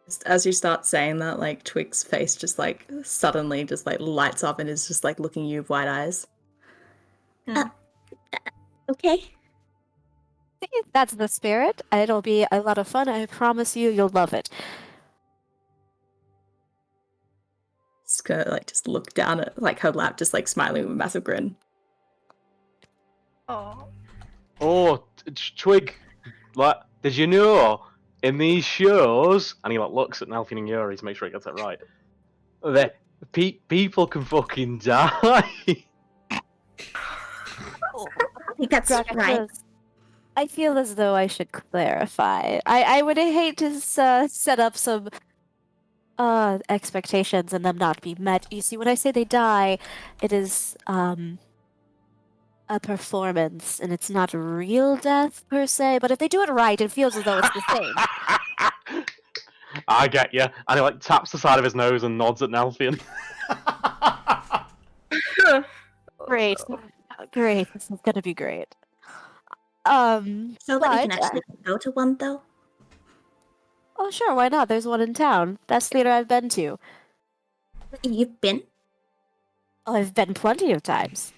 Just as you start saying that, like Twig's face just like suddenly just like lights up and is just like looking at you with wide eyes. Okay. That's the spirit. It'll be a lot of fun. I promise you, you'll love it. Just gonna like just look down at like her lap, just like smiling with a massive grin. Oh, Twig, like, did you know in these shows, and he like looks at Nalfian and Yuri to make sure he gets it right, that people can fucking die. I think that's right. I feel as though I should clarify. I would hate to set up some expectations and them not be met. You see, when I say they die, it is a performance, and it's not real death per se. But if they do it right, it feels as though it's the same. I get you. And he like taps the side of his nose and nods at Nelfian. Great, great. This is gonna be great. So that we can but, actually go to one, though? oh sure, why not? There's one in town. Best theater I've been to. You've been? Oh, I've been plenty of times.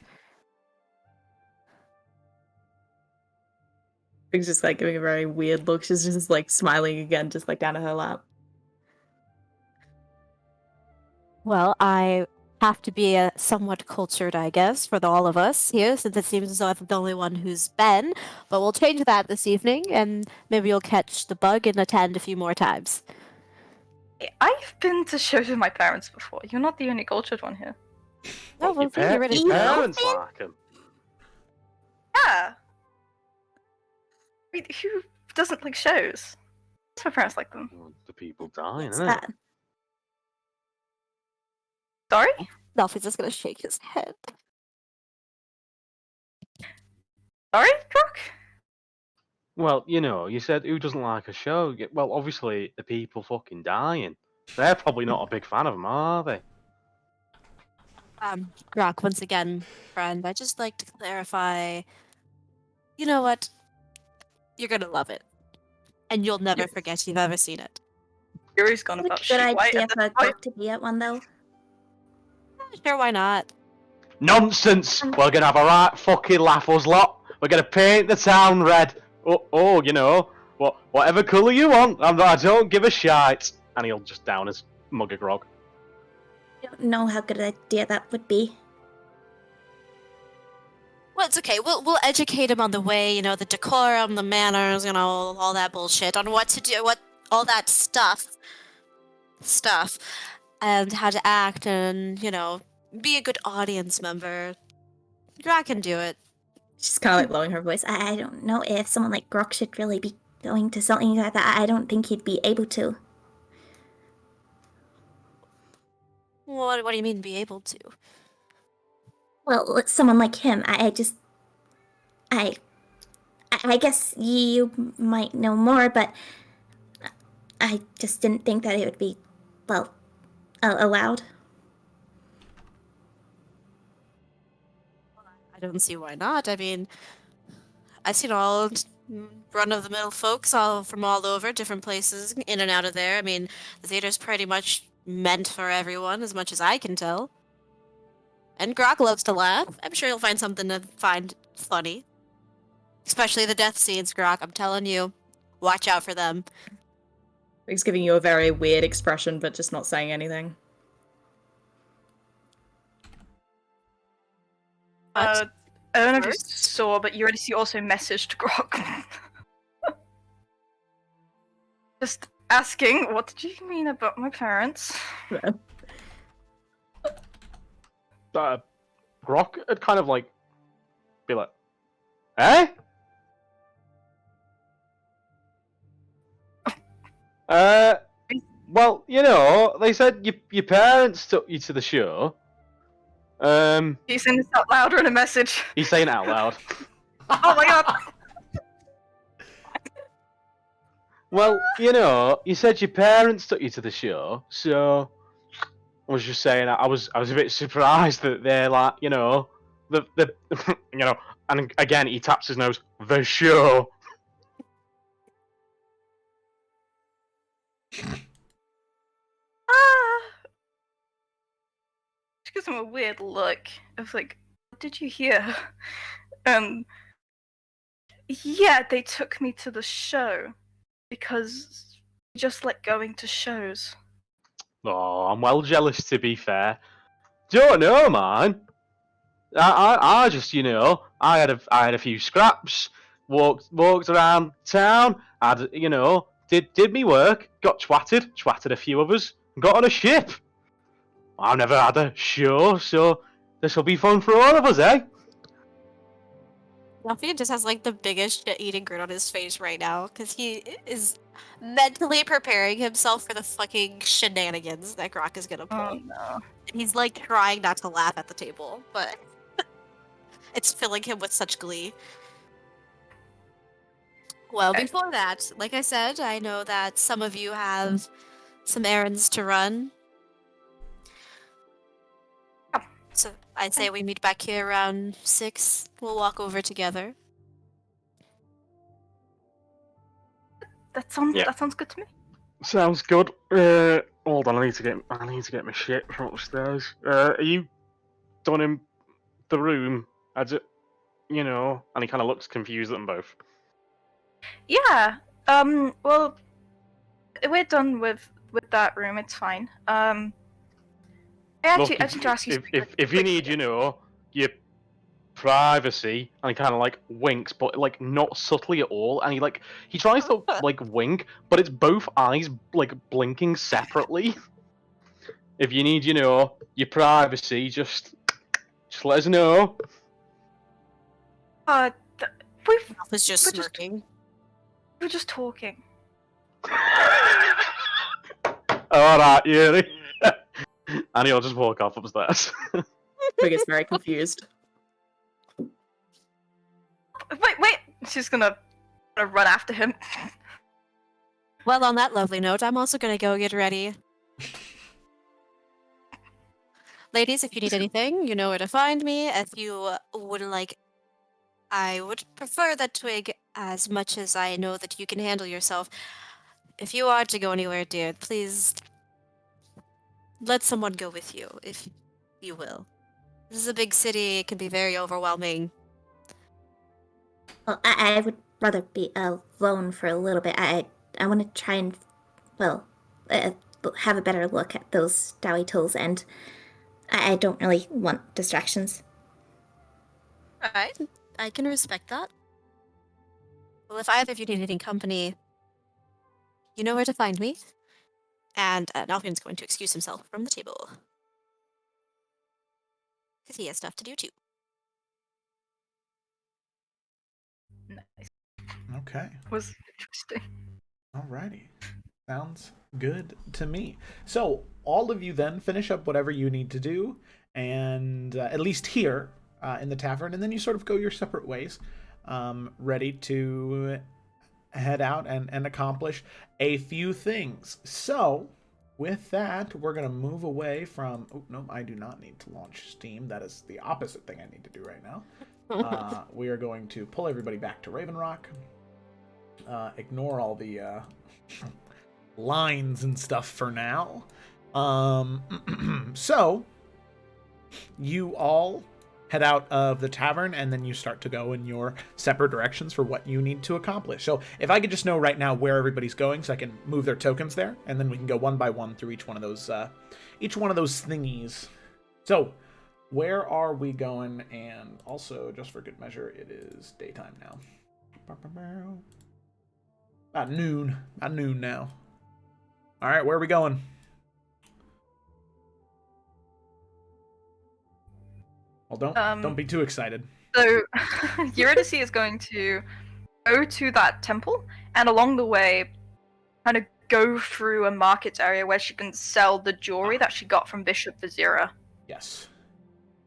She's just like giving a very weird look. She's just like smiling again, just like down at her lap. Well, I have to be somewhat cultured, I guess, for all of us here, since it seems as though I'm the only one who's been. But we'll change that this evening, and maybe you'll catch the bug and attend a few more times. I've been to shows with my parents before. You're not the only cultured one here. Oh, well, Your thank you, really. your parents like him. Yeah. I mean, who doesn't like shows? My parents like them. Well, the people dying, What's isn't it? that? Sorry? Nelphy's just gonna shake his head. Sorry, Brock? Well, you know, you said who doesn't like a show? Well, obviously the people fucking dying. They're probably not a big fan of them, are they? Grok, once again, friend, I'd just like to clarify. You know what? You're gonna love it. And you'll never forget you've ever seen it. Yuri's gone It's about a shit good white idea at this for point. Grok to be at one, though. Sure, why not? Nonsense! We're gonna have a right fucking laugh, us lot. We're gonna paint the town red. Oh, you know, whatever colour you want. I don't give a shite. And he'll just down his mug of grog. I don't know how good an idea that would be. Well, it's okay. We'll educate him on the way, you know, the decorum, the manners, you know, all that bullshit, on what to do, all that stuff, and how to act, and you know, be a good audience member. I can do it. She's kind of like lowering her voice. I don't know if someone like Grok should really be going to something like that. I don't think he'd be able to. What do you mean, be able to? Well, with someone like him, I guess you might know more, but I just didn't think that it would be, well, allowed. I don't see why not. I mean, I've seen all run-of-the-mill folks all from all over, different places, in and out of there. I mean, the theater's pretty much meant for everyone, as much as I can tell. And Grok loves to laugh. I'm sure you'll find something to find funny. Especially the death scenes, Grok. I'm telling you. Watch out for them. He's giving you a very weird expression, but just not saying anything. I don't know if you saw, but Eurydice also messaged Grok. Just asking, what did you mean about my parents? Grok would kind of like be like, eh? Well, you know, they said your parents took you to the show. He's saying this out louder in a message. He's saying it out loud. Oh my god! Well, you know, you said your parents took you to the show, so I was just saying I was a bit surprised that they're like, you know, the you know, and again he taps his nose, the show. She gives him a weird look of like, what did you hear? Yeah, they took me to the show because we just like going to shows. Oh, I'm well jealous to be fair. Don't know, man. I just, you know, I had a few scraps, walked around town, you know, did me work, got twatted a few of us, got on a ship. I've never had a show, so this will be fun for all of us, eh? Duffy just has like the biggest shit-eating grin on his face right now because he is mentally preparing himself for the fucking shenanigans that Grok is gonna pull. Oh no. And he's like trying not to laugh at the table, but it's filling him with such glee. Well, Okay. before that, like I said, I know that some of you have some errands to run. So I'd say we meet back here around 6. We'll walk over together. That sounds Yeah. that sounds good to me. Sounds good. Hold on, I need to get my shit from upstairs. Are you done in the room? And he kind of looks confused at them both. Yeah. Well, we're done with that room. It's fine. I Look, actually to ask you. if you need, your privacy, and he kind of like winks, but like not subtly at all, and he tries to like wink, but it's both eyes like blinking separately. If you need, your privacy, just let us know. We've Was just We're just- smirking. we're just talking. Alright, Yuri. And he'll just walk off upstairs. Twig is very confused. Wait! She's gonna run after him. Well, on that lovely note, I'm also gonna go get ready. Ladies, if you need anything, you know where to find me. If you would like, I would prefer that Twig, as much as I know that you can handle yourself. If you are to go anywhere, dear, please let someone go with you, if you will. This is a big city, it can be very overwhelming. Well, I would rather be alone for a little bit. I want to try and, have a better look at those Dowie tools, and I don't really want distractions. Alright, I can respect that. Well, if either of you need any company, you know where to find me. And Nalfian's going to excuse himself from the table. Because he has stuff to do too. Nice. Okay. Was interesting. Alrighty. Sounds good to me. So, all of you then finish up whatever you need to do, and at least here in the tavern, and then you sort of go your separate ways, ready to head out and accomplish a few things. So, with that, we're going to move away from... Oh, no, I do not need to launch Steam. That is the opposite thing I need to do right now. We are going to pull everybody back to Raven Rock. Ignore all the lines and stuff for now. So, you all head out of the tavern, and then you start to go in your separate directions for what you need to accomplish. So if I could just know right now where everybody's going, so I can move their tokens there, and then we can go one by one through each one of those thingies. So where are we going? And also, just for good measure, it is daytime now. About noon now. All right, where are we going? Well, don't be too excited. So, Eurydice is going to go to that temple, and along the way, kind of go through a market area where she can sell the jewelry that she got from Bishop Vizira. Yes.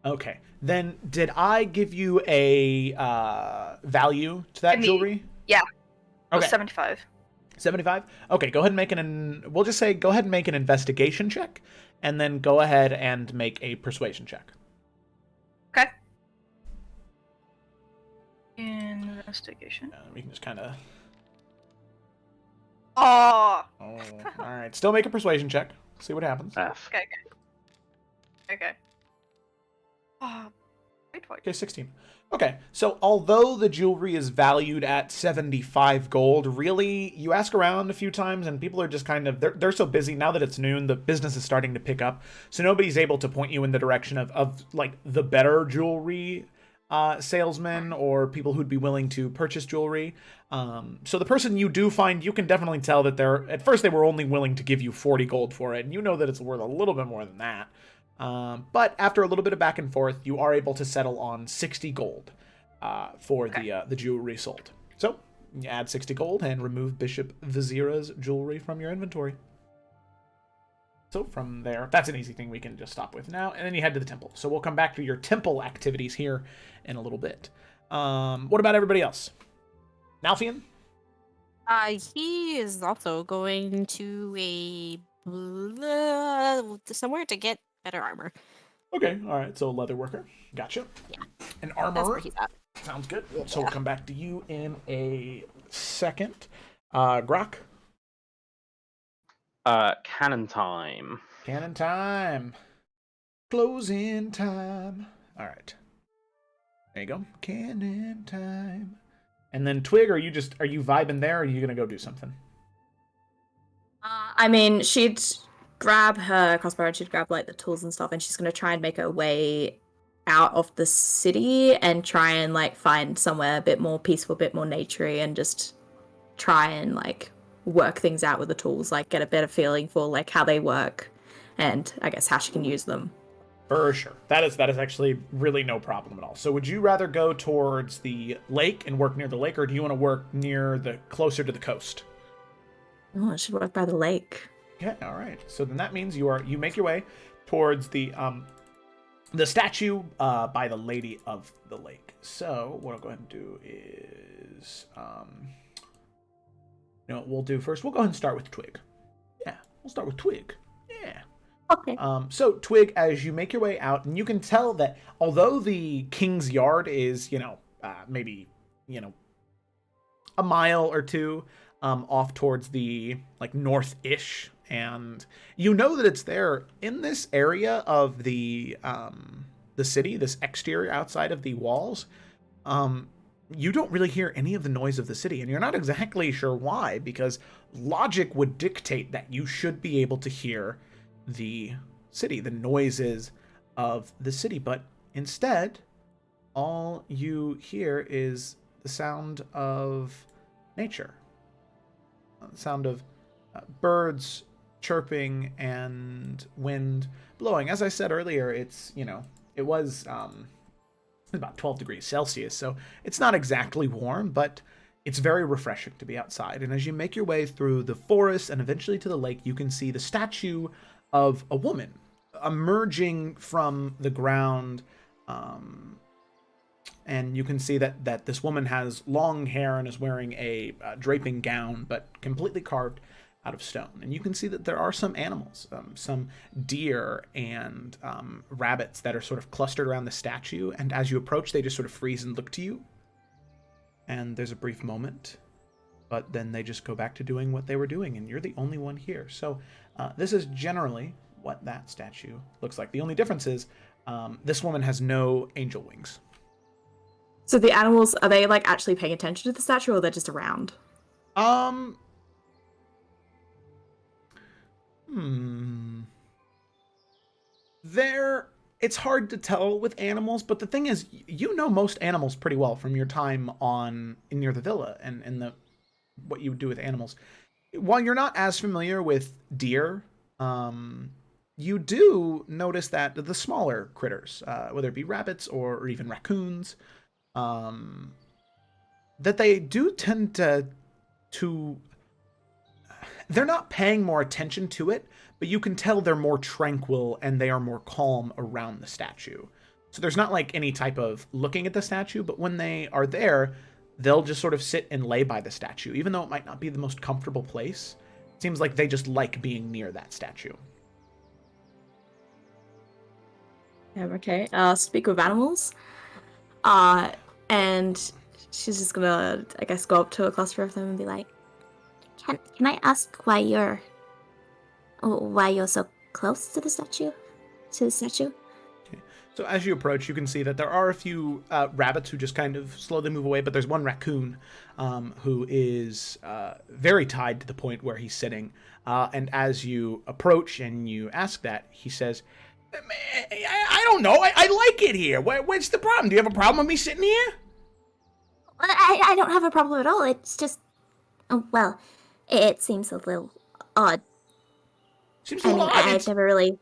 Okay. Then, did I give you a value to that jewelry? Yeah. It was Okay. 75. 75? Okay, go ahead and make we'll just say go ahead and make an investigation check, and then go ahead and make a persuasion check. Okay. Investigation. We can just kind of... Oh! Oh, alright. Still make a persuasion check. See what happens. F. Okay. Oh, wait for it. Okay, 16. Okay, so although the jewelry is valued at 75 gold, really, you ask around a few times and people are just kind of, they're so busy now that it's noon, the business is starting to pick up, so nobody's able to point you in the direction of like, the better jewelry salesmen or people who'd be willing to purchase jewelry. So the person you do find, you can definitely tell that at first they were only willing to give you 40 gold for it, and you know that it's worth a little bit more than that. But after a little bit of back and forth, you are able to settle on 60 gold. for the jewelry sold. So you add 60 gold and remove Bishop Vizira's jewelry from your inventory. So from there, that's an easy thing we can just stop with now. And then you head to the temple. So we'll come back to your temple activities here in a little bit. What about everybody else? Nalfian? He is also going to somewhere to get better armor. Okay, all right. So leather worker. Gotcha. Yeah. An That's armorer. where he's at. Sounds good. So we'll come back to you in a second. Grok? Cannon time. Cannon time. Closing time. All right. There you go. Cannon time. And then Twig, are you vibing there, or are you gonna go do something? I mean, she'd grab her crossbow and she'd grab like the tools and stuff, and she's gonna try and make her way out of the city and try and like find somewhere a bit more peaceful, a bit more naturey, and just try and like work things out with the tools, like get a better feeling for like how they work and I guess how she can use them. For sure. That is actually really no problem at all. So would you rather go towards the lake and work near the lake, or do you want to work closer to the coast? Oh, I should work by the lake. Okay, all right. So then that means you make your way towards the statue by the Lady of the Lake. So what I'll go ahead and do is what we'll do first, we'll go ahead and start with Twig. Yeah, we'll start with Twig. Yeah. Okay. So Twig, as you make your way out, and you can tell that although the King's Yard is, maybe, a mile or two off towards the like north-ish, and you know that it's there in this area of the city, this exterior outside of the walls. You don't really hear any of the noise of the city, and you're not exactly sure why, because logic would dictate that you should be able to hear the city, the noises of the city, but instead, all you hear is the sound of nature, the sound of birds chirping and wind blowing. As I said earlier, it was about 12 degrees Celsius, so it's not exactly warm, but it's very refreshing to be outside. And as you make your way through the forest and eventually to the lake, you can see the statue of a woman emerging from the ground, and you can see that this woman has long hair and is wearing a draping gown, but completely carved out of stone. And you can see that there are some animals, some deer and rabbits that are sort of clustered around the statue, and as you approach, they just sort of freeze and look to you. And there's a brief moment, but then they just go back to doing what they were doing, and you're the only one here. So this is generally what that statue looks like. The only difference is this woman has no angel wings. So the animals, are they like actually paying attention to the statue, or they're just around? It's hard to tell with animals, but the thing is, you know most animals pretty well from your time near the villa and what you would do with animals. While you're not as familiar with deer, you do notice that the smaller critters, whether it be rabbits or even raccoons, that they do tend to they're not paying more attention to it, but you can tell they're more tranquil and they are more calm around the statue. So there's not like any type of looking at the statue, but when they are there, they'll just sort of sit and lay by the statue, even though it might not be the most comfortable place. It seems like they just like being near that statue. Yeah, okay. Speak of animals. And she's just gonna, I guess, go up to a cluster of them and be like, Can I ask why you're so close to the statue? So as you approach, you can see that there are a few rabbits who just kind of slowly move away, but there's one raccoon who is very tied to the point where he's sitting. And as you approach and you ask that, he says, I don't know. I like it here. What's the problem? Do you have a problem with me sitting here? I don't have a problem at all. It's just, it seems a little odd. Seems a little odd. I've never really...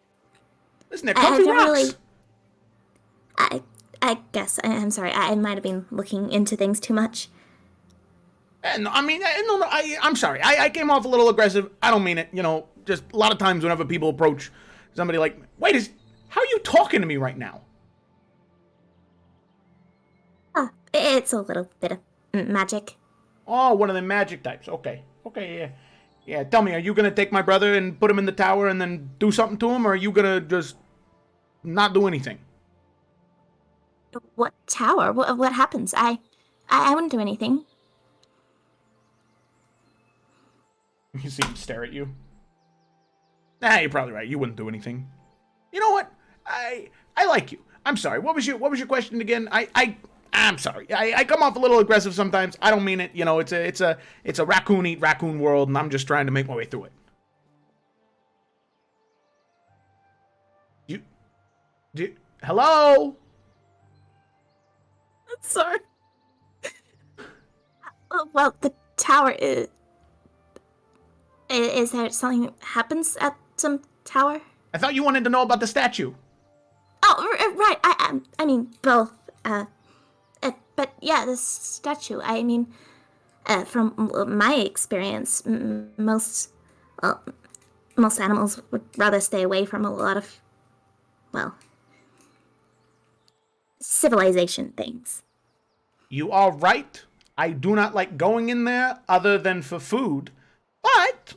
Isn't it comfy rocks? I guess. I'm sorry. I might have been looking into things too much. And I mean, no, I'm sorry. I came off a little aggressive. I don't mean it. Just a lot of times whenever people approach somebody like, wait, how are you talking to me right now? It's a little bit of magic. Oh, one of the magic types. Okay, yeah. Yeah, tell me, are you gonna take my brother and put him in the tower and then do something to him, or are you gonna just not do anything? What tower? What happens? I wouldn't do anything. You see him stare at you. Nah, you're probably right. You wouldn't do anything. You know what? I like you. I'm sorry. What was your question again? I'm sorry. I come off a little aggressive sometimes. I don't mean it. It's a raccoon eat raccoon world, and I'm just trying to make my way through it. Hello? Sorry. Well, the tower is. Is there something that happens at some tower? I thought you wanted to know about the statue. Oh, right. I mean both. But yeah, the statue. I mean, from my experience, most animals would rather stay away from a lot of, well, civilization things. You are right. I do not like going in there other than for food. But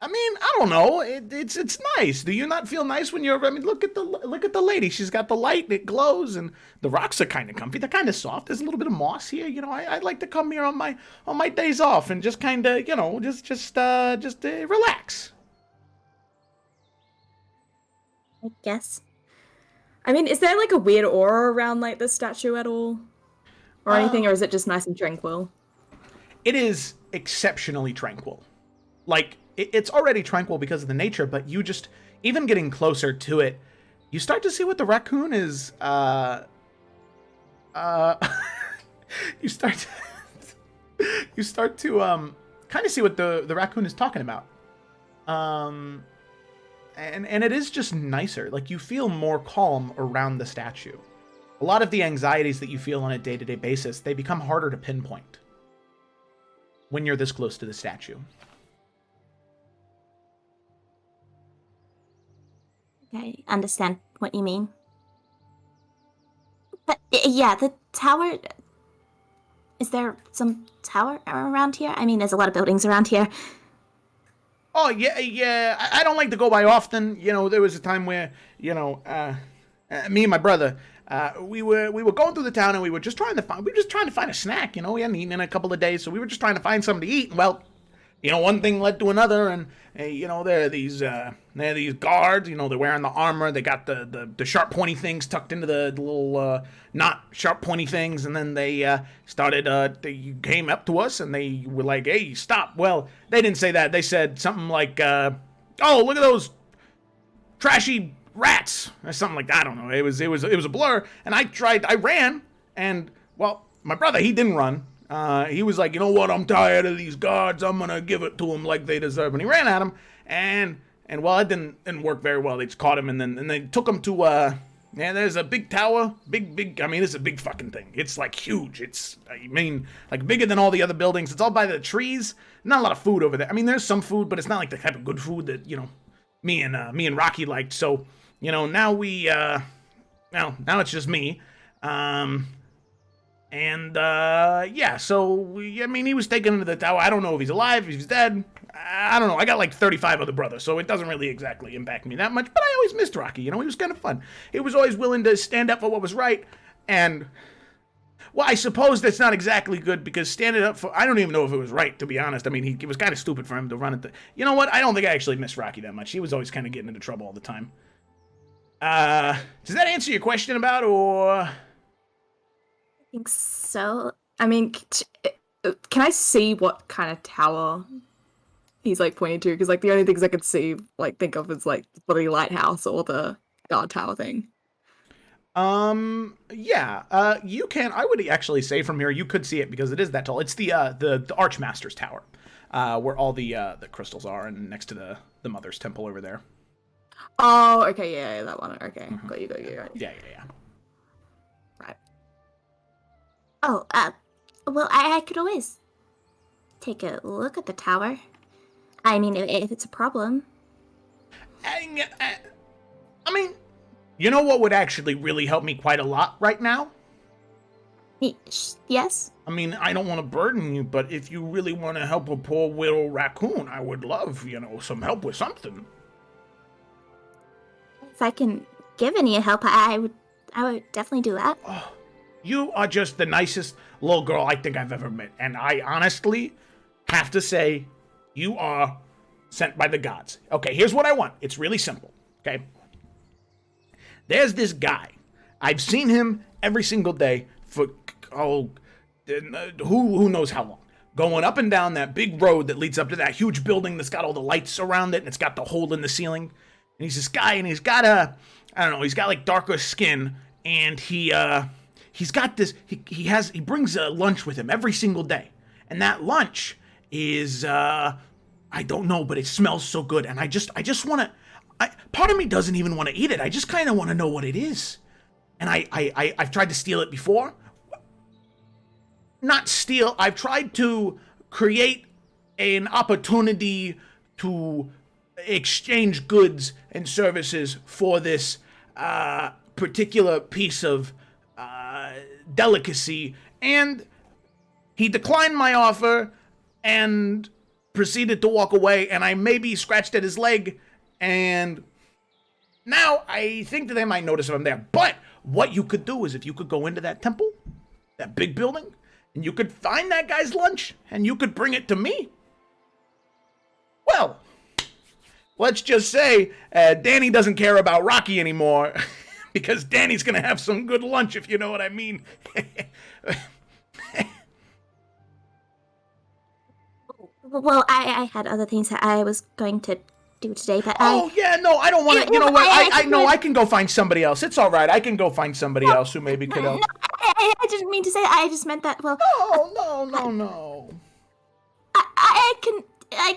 I mean, I don't know. It's nice. Do you not feel nice when you're? I mean, look at the lady. She's got the light. It glows, and the rocks are kind of comfy. They're kind of soft. There's a little bit of moss here. I like to come here on my days off and just kind of just relax. I guess. I mean, is there like a weird aura around like the statue at all? Or anything, or is it just nice and tranquil? It is exceptionally tranquil. Like, it's already tranquil because of the nature, but you just, even getting closer to it, you start to see what the raccoon is, you start to kind of see what the raccoon is talking about. And it is just nicer. Like, you feel more calm around the statue. A lot of the anxieties that you feel on a day-to-day basis, they become harder to pinpoint when you're this close to the statue. I understand what you mean. But yeah, the tower. Is there some tower around here? I mean, there's a lot of buildings around here. Oh yeah. I don't like to go by often. There was a time where me and my brother, we were going through the town and we were just trying to find a snack. We hadn't eaten in a couple of days, so we were just trying to find something to eat. Well, one thing led to another, and there are these guards. They're wearing the armor. They got the sharp pointy things tucked into the little not sharp pointy things, and then they they came up to us and they were like, "Hey, stop!" Well, they didn't say that. They said something like, "Oh, look at those trashy rats," or something like that. I don't know. It was a blur, and I ran, and well, my brother, he didn't run. He was like, "You know what? I'm tired of these guards. I'm gonna give it to them like they deserve." And he ran at him, and well, it didn't work very well. They just caught him, and they took him to there's a big tower, big. I mean, it's a big fucking thing. It's like huge. Like bigger than all the other buildings. It's all by the trees. Not a lot of food over there. I mean, there's some food, but it's not like the type of good food that me and Rocky liked. So now now it's just me. So he was taken into the tower. I don't know if he's alive, if he's dead. I don't know. I got like 35 other brothers, so it doesn't really exactly impact me that much. But I always missed Rocky. He was kind of fun. He was always willing to stand up for what was right. And, well, I suppose that's not exactly good because standing up for, I don't even know if it was right, to be honest. I mean, it was kind of stupid for him to run at you know what? I don't think I actually missed Rocky that much. He was always kind of getting into trouble all the time. Does that answer your question about, or? I think so. I mean, can I see what kind of tower he's like pointing to? Because like the only things I could think of is like the bloody lighthouse or the guard tower thing. You can. I would actually say from here you could see it because it is that tall. It's the Archmaster's Tower, where all the crystals are, and next to the Mother's Temple over there. Oh, okay, yeah, that one. Okay, Mm-hmm. got you. Right. Yeah. Right. Oh, well, I could always take a look at the tower. I mean, if it's a problem. I mean, you know what would actually really help me quite a lot right now? Yes? I mean, I don't want to burden you, but if you really want to help a poor little raccoon, I would love, some help with something. If I can give any help, I would definitely do that. Oh, you are just the nicest little girl I think I've ever met. And I honestly have to say, you are sent by the gods. Okay, here's what I want. It's really simple, okay? There's this guy. I've seen him every single day for, who knows how long. Going up and down that big road that leads up to that huge building that's got all the lights around it, and it's got the hole in the ceiling. And he's this guy, and he's got he's got like darker skin, and he's got this, he brings a lunch with him every single day. And that lunch is, I don't know, but it smells so good, and I just want to, part of me doesn't even want to eat it. I just kind of want to know what it is. And I've tried to steal it before. Not steal, I've tried to create an opportunity to exchange goods and services for this particular piece of delicacy, and he declined my offer and proceeded to walk away, and I maybe scratched at his leg, and now I think that they might notice if I'm there. But what you could do is if you could go into that temple, that big building, and you could find that guy's lunch, and you could bring it to me. Well, let's just say Danny doesn't care about Rocky anymore, because Danny's gonna have some good lunch, if you know what I mean. Well, I had other things that I was going to do today, but yeah, no, I don't want to, you know what, I know I can go find somebody else. It's all right, I can go find somebody else who maybe could help. No, I didn't mean to say that. I just meant that, well... No. I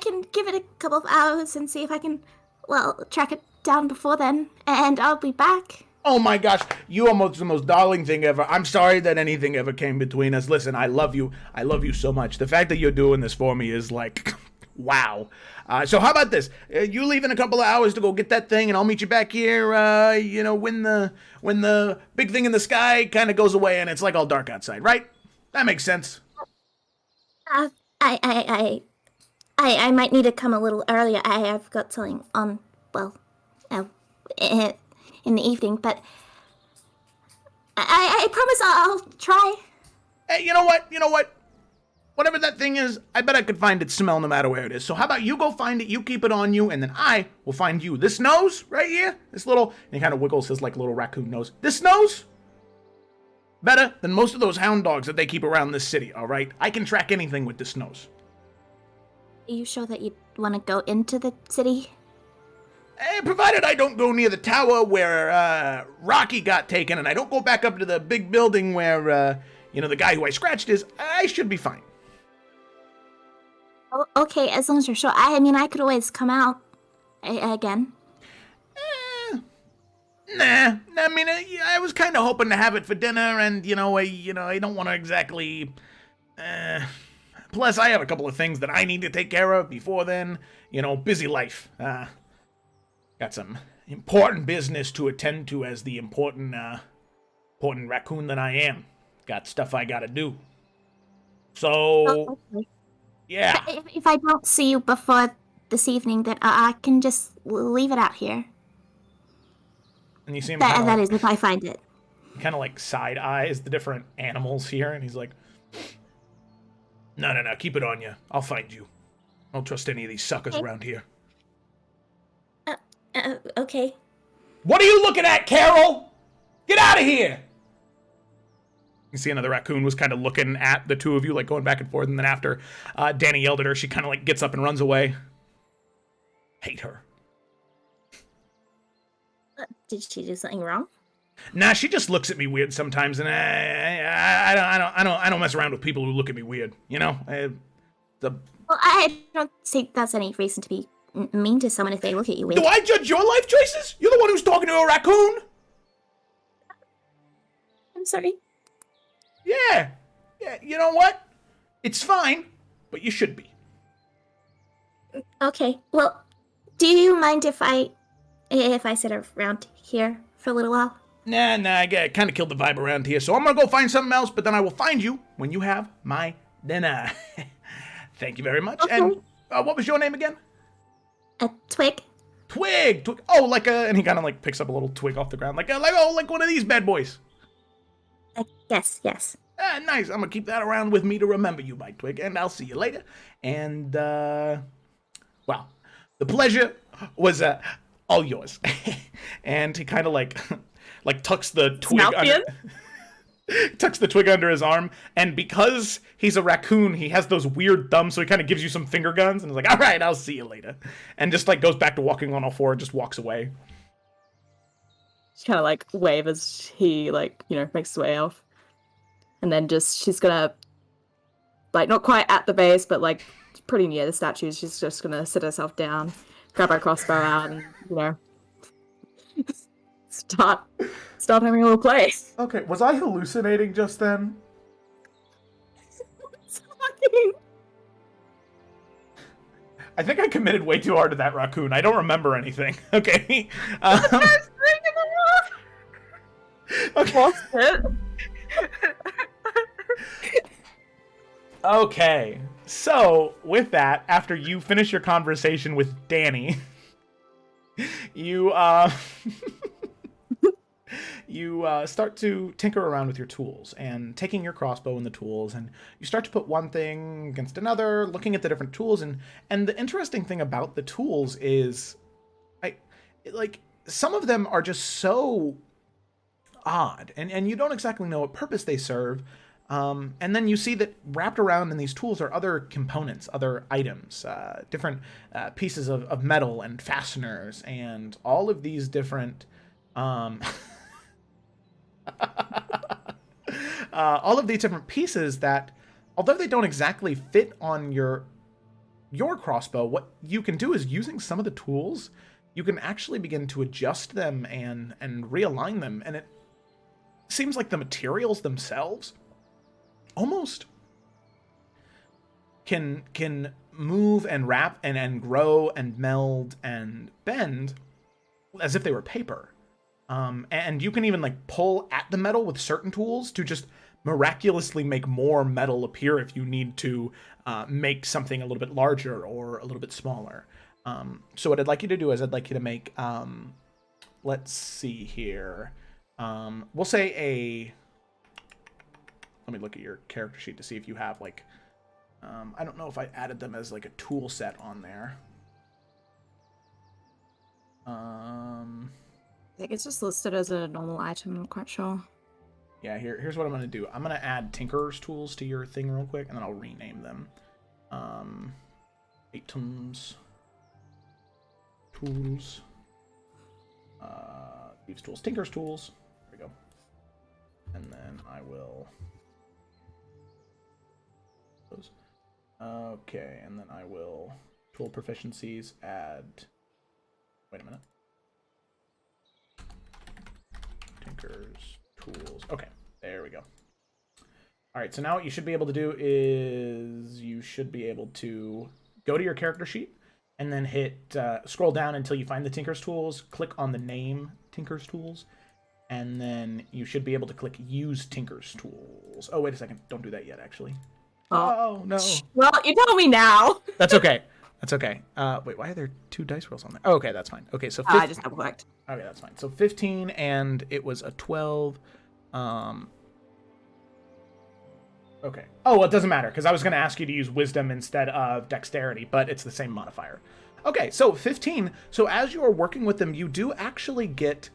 can give it a couple of hours and see if I can, well, track it down before then, and I'll be back. Oh my gosh, you are the most darling thing ever. I'm sorry that anything ever came between us. Listen, I love you. I love you so much. The fact that you're doing this for me is like, wow. So how about this? You leave in a couple of hours to go get that thing, and I'll meet you back here, when the big thing in the sky kind of goes away and it's like all dark outside, right? That makes sense. I might need to come a little earlier. I have got something on, in the evening, but I promise I'll try. Hey, you know what? Whatever that thing is, I bet I could find its smell no matter where it is. So how about you go find it, you keep it on you, and then I will find you. This nose right here, this little, and he kind of wiggles his like little raccoon nose. This nose, better than most of those hound dogs that they keep around this city, all right? I can track anything with this nose. Are you sure that you want to go into the city? Provided I don't go near the tower where Rocky got taken, and I don't go back up to the big building where, the guy who I scratched is, I should be fine. Oh, okay, as long as you're sure. I mean, I could always come out again. Nah. I mean, I was kind of hoping to have it for dinner, and, I don't want to exactly... Plus, I have a couple of things that I need to take care of before then. Busy life. Got some important business to attend to as the important raccoon that I am. Got stuff I gotta do. So, okay. Yeah. If I don't see you before this evening, then I can just leave it out here. And you see him that is, if I find it. Kind of like side eyes the different animals here, and he's like, No, keep it on you. I'll find you. I don't trust any of these suckers around here. Okay. What are you looking at, Carol? Get out of here! You see another raccoon was kind of looking at the two of you, like going back and forth, and then after Danny yelled at her, she kind of like gets up and runs away. Hate her. Did she do something wrong? Nah, she just looks at me weird sometimes, and I don't mess around with people who look at me weird. Well, I don't think that's any reason to be mean to someone if they look at you weird. Do I judge your life choices? You're the one who's talking to a raccoon. I'm sorry. Yeah, Yeah, you know what? It's fine, but you should be. Okay. Well, do you mind if I sit around here for a little while? Nah, I kind of killed the vibe around here, so I'm gonna go find something else, but then I will find you when you have my dinner. Thank you very much. Okay. And what was your name again? Twig. Twig. Oh, like and he kind of like picks up a little twig off the ground, like one of these bad boys. Yes. Ah, nice. I'm gonna keep that around with me to remember you by Twig, and I'll see you later. And well, the pleasure was all yours. And he kind of like tucks the twig under, tucks the twig under his arm, and because he's a raccoon, he has those weird thumbs, so he kind of gives you some finger guns, and he's like, all right, I'll see you later. And just like goes back to walking on all four and just walks away. She kind of like wave as he like, makes his way off. And then she's gonna, like, not quite at the base, but like pretty near the statue. She's just gonna sit herself down, grab her crossbow out, and start having a little play. Okay, was I hallucinating just then? I think I committed way too hard to that raccoon. I don't remember anything. Okay. Okay. Okay, so with that, after you finish your conversation with Danny, you start to tinker around with your tools and taking your crossbow and the tools, and you start to put one thing against another, looking at the different tools, and the interesting thing about the tools is, some of them are just so odd, and you don't exactly know what purpose they serve. And then you see that wrapped around in these tools are other components, other items, different pieces of metal and fasteners, and all of these different, all of these different pieces that, although they don't exactly fit on your crossbow, what you can do is, using some of the tools, you can actually begin to adjust them and realign them, and it seems like the materials themselves almost can move and wrap and grow and meld and bend as if they were paper. And you can even like pull at the metal with certain tools to just miraculously make more metal appear if you need to make something a little bit larger or a little bit smaller. So what I'd like you to do is I'd like you to make, let's see here. We'll say let me look at your character sheet to see if you have like, I don't know if I added them as like a tool set on there. I think it's just listed as a normal item, I'm not quite sure. Yeah, here's what I'm going to do. I'm going to add Tinker's tools to your thing real quick, and then I'll rename them. Items. Tools. Thieves tools. Tinker's tools. There we go. And then I will... Okay, and then I will tool proficiencies add... Wait a minute. Tinker's tools. Okay, there we go. All right, so now what you should be able to do is you should be able to go to your character sheet and then hit scroll down until you find the Tinker's tools. Click on the name Tinker's tools, and then you should be able to click use Tinker's tools. Oh, wait a second. Don't do that yet, actually. Oh, no. Well, you tell me now. That's okay. That's okay. Wait, why are there 2 dice rolls on there? Oh, okay, that's fine. Okay, so I just double clicked. Okay, that's fine. So 15, and it was a 12. Okay. Oh, well, it doesn't matter, because I was going to ask you to use wisdom instead of dexterity, but it's the same modifier. Okay, so 15. So as you are working with them, you do actually get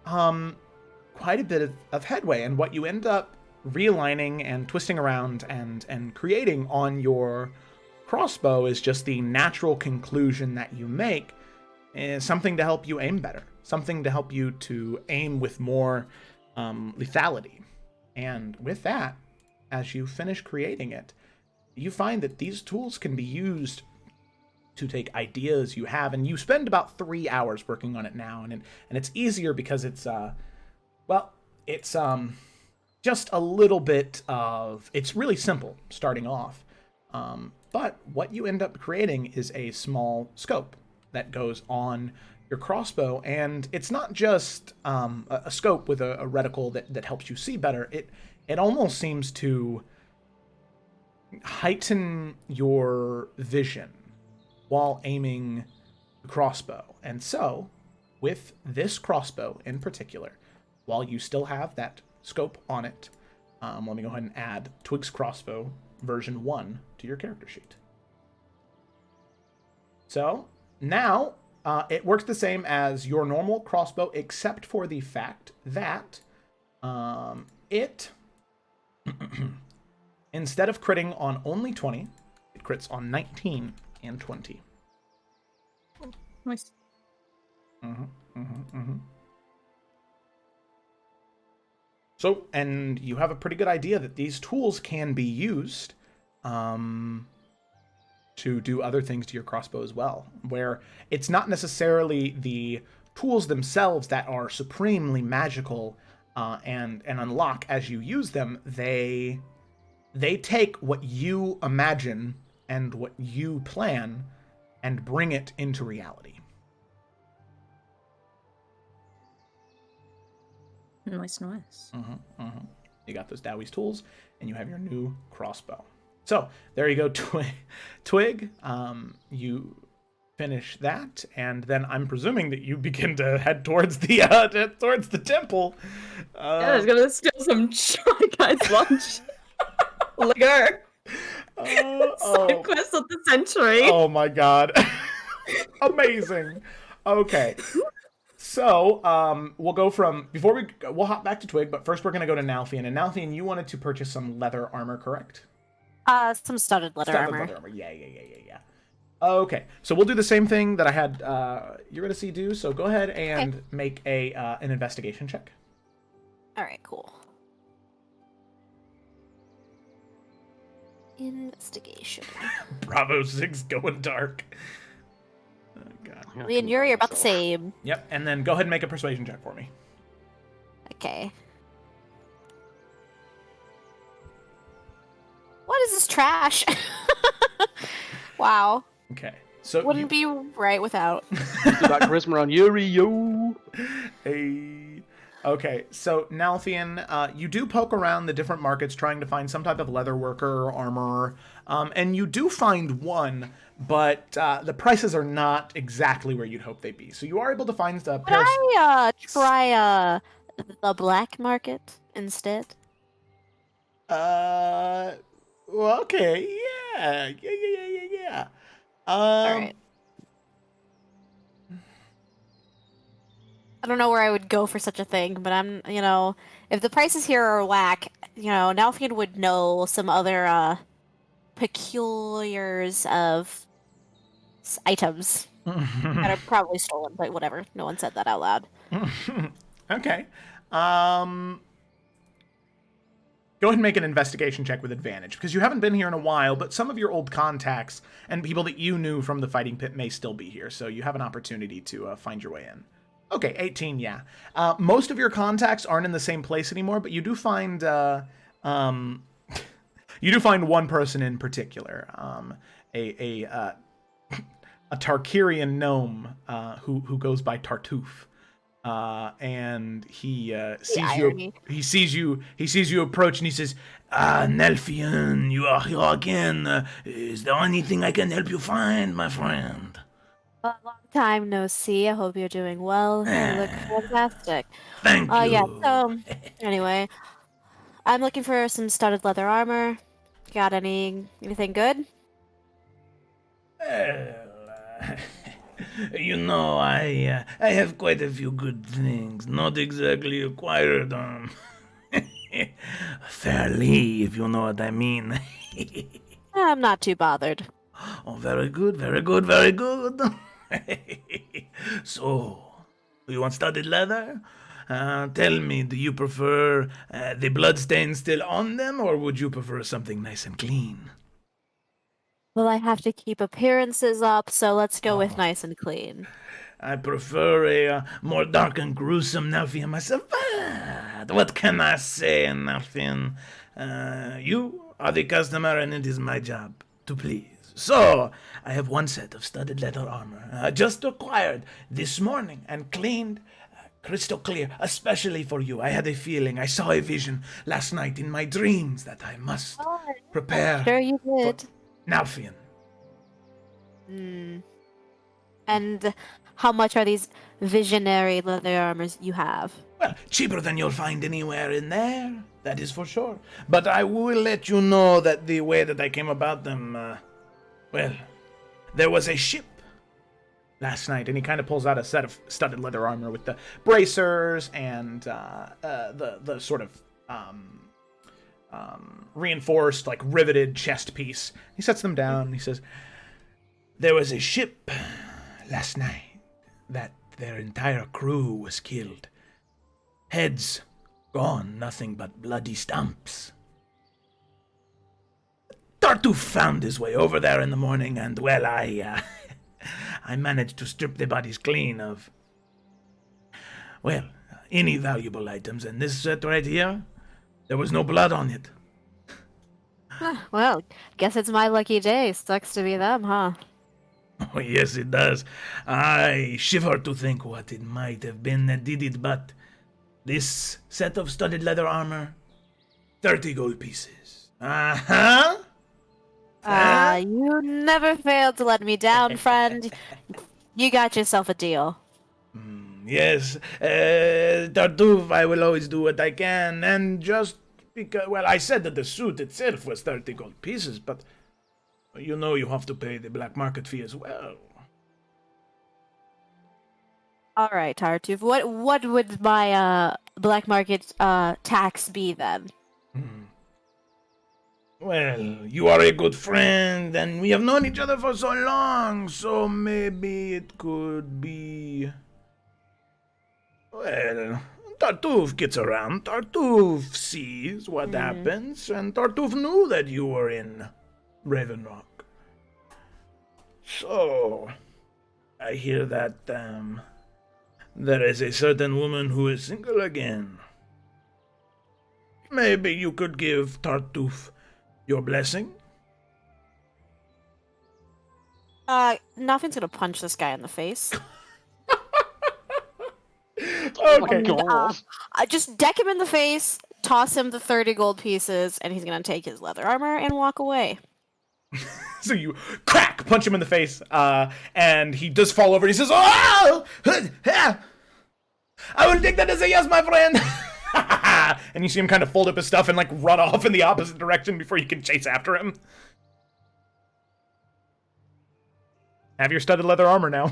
quite a bit of headway, and what you end up realigning and twisting around and creating on your crossbow is just the natural conclusion that you make, is something to help you aim better, something to help you to aim with more lethality. And with that, as you finish creating it, you find that these tools can be used to take ideas you have, and you spend about 3 hours working on it now, and it's easier because it's just a little bit of... It's really simple starting off. But what you end up creating is a small scope that goes on your crossbow, and it's not just a scope with a reticle that helps you see better. It almost seems to heighten your vision while aiming the crossbow. And so, with this crossbow in particular, while you still have that scope on it, let me go ahead and add Twig's crossbow version 1 to your character sheet. So, now, it works the same as your normal crossbow, except for the fact that it, instead of critting on only 20, it crits on 19 and 20. Nice. So, and you have a pretty good idea that these tools can be used to do other things to your crossbow as well, where it's not necessarily the tools themselves that are supremely magical and unlock as you use them. They take what you imagine and what you plan and bring it into reality. Nice. You got those Dowie's tools, and you have your new crossbow. So there you go, Twig. You finish that, and then I'm presuming that you begin to head towards the temple. I was gonna steal some guy's lunch. Liquor. Side quest of the century. Oh my god. Amazing. Okay. So, we'll go from, we'll hop back to Twig, but first we're going to go to Nalfian. And Nalfian, you wanted to purchase some leather armor, correct? Some studded leather armor. Leather armor. Yeah. Okay, so we'll do the same thing that I had Eurydice do. So go ahead and make an investigation check. All right, cool. Investigation. Bravo 6 going dark. Oh, God. Me and Yuri are about the same. Yep, and then go ahead and make a persuasion check for me. Okay. What is this trash? Wow. Okay, so wouldn't be right without. Do that charisma on Yuri, yo. Hey. Okay, so Nalfian, you do poke around the different markets trying to find some type of leather worker or armorer, and you do find one, but the prices are not exactly where you'd hope they'd be. So you are able to find a pair. Could I try the black market instead? Well, okay, yeah. All right. I don't know where I would go for such a thing, but I'm, if the prices here are whack, Nalfian would know some other peculiars of items that are probably stolen, but whatever. No one said that out loud. Okay. Go ahead and make an investigation check with advantage, because you haven't been here in a while, but some of your old contacts and people that you knew from the fighting pit may still be here, so you have an opportunity to find your way in. Okay, 18, yeah. Most of your contacts aren't in the same place anymore, but you do find one person in particular, a Tarkirian gnome who goes by Tartuffe. And he sees you. He sees you approach, and he says, "Nelfian, you are here again. Is there anything I can help you find, my friend?" A long time no see. I hope you're doing well. You look fantastic. Thank you. Yeah. So, anyway, I'm looking for some studded leather armor. Got anything good? Well, I have quite a few good things. Not exactly acquired fairly, if you know what I mean. I'm not too bothered. Oh, very good, very good, very good. So, you want studded leather? Tell me, do you prefer the bloodstains still on them, or would you prefer something nice and clean? Well, I have to keep appearances up, so let's go with nice and clean. I prefer a more dark and gruesome Nelfian myself. But what can I say, Nelfian? You are the customer, and it is my job to please. So, I have one set of studded leather armor, just acquired this morning and cleaned crystal clear, especially for you. I had a feeling, I saw a vision last night in my dreams that I must prepare. Sure you did. Nalfian. And how much are these visionary leather armors you have? Well, cheaper than you'll find anywhere in there, that is for sure. But I will let you know that the way that I came about them, well, there was a ship last night, and he kind of pulls out a set of studded leather armor with the bracers and the sort of reinforced, like riveted chest piece. He sets them down, and he says, there was a ship last night that their entire crew was killed. Heads gone, nothing but bloody stumps. Tartuffe found his way over there in the morning, and, well, I managed to strip the bodies clean of, well, any valuable items, and this set right here, there was no blood on it. Well, guess it's my lucky day. Sucks to be them, huh? Oh, yes, it does. I shiver to think what it might have been that did it, but this set of studded leather armor, 30 gold pieces. Uh-huh. You never failed to let me down, friend. You got yourself a deal. Yes, Tartuffe, I will always do what I can, and just because, well, I said that the suit itself was 30 gold pieces, but you know you have to pay the black market fee as well. All right, Tartuffe. What would my black market tax be then? Well, you are a good friend, and we have known each other for so long, so maybe it could be... Well, Tartuffe gets around. Tartuffe sees what happens, and Tartuffe knew that you were in Raven Rock. So, I hear that there is a certain woman who is single again. Maybe you could give Tartuffe your blessing? Nothing's gonna punch this guy in the face. Okay. Just deck him in the face, toss him the 30 gold pieces, and he's gonna take his leather armor and walk away. So you crack, punch him in the face, and he does fall over. And he says, "Oh, I will take that as a yes, my friend." And you see him kind of fold up his stuff and like run off in the opposite direction before you can chase after him. Have your studded leather armor now.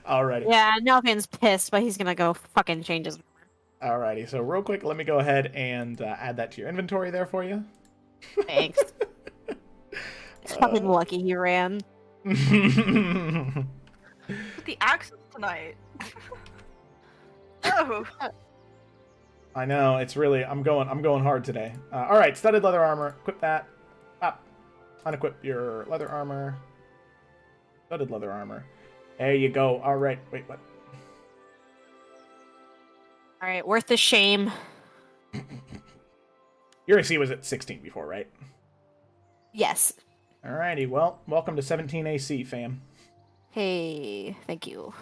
Alrighty. Yeah, Nelfian's pissed, but he's gonna go fucking change his. Alrighty, so real quick, let me go ahead and add that to your inventory there for you. Thanks. It's fucking lucky he ran. The accents tonight. Oh. I know, it's really, I'm going hard today. Alright, studded leather armor, equip that. Up. Unequip your leather armor. Studded leather armor. There you go. Alright, wait, what? Alright, worth the shame. Your AC was at 16 before, right? Yes. Alrighty, well, welcome to 17 AC, fam. Hey, thank you.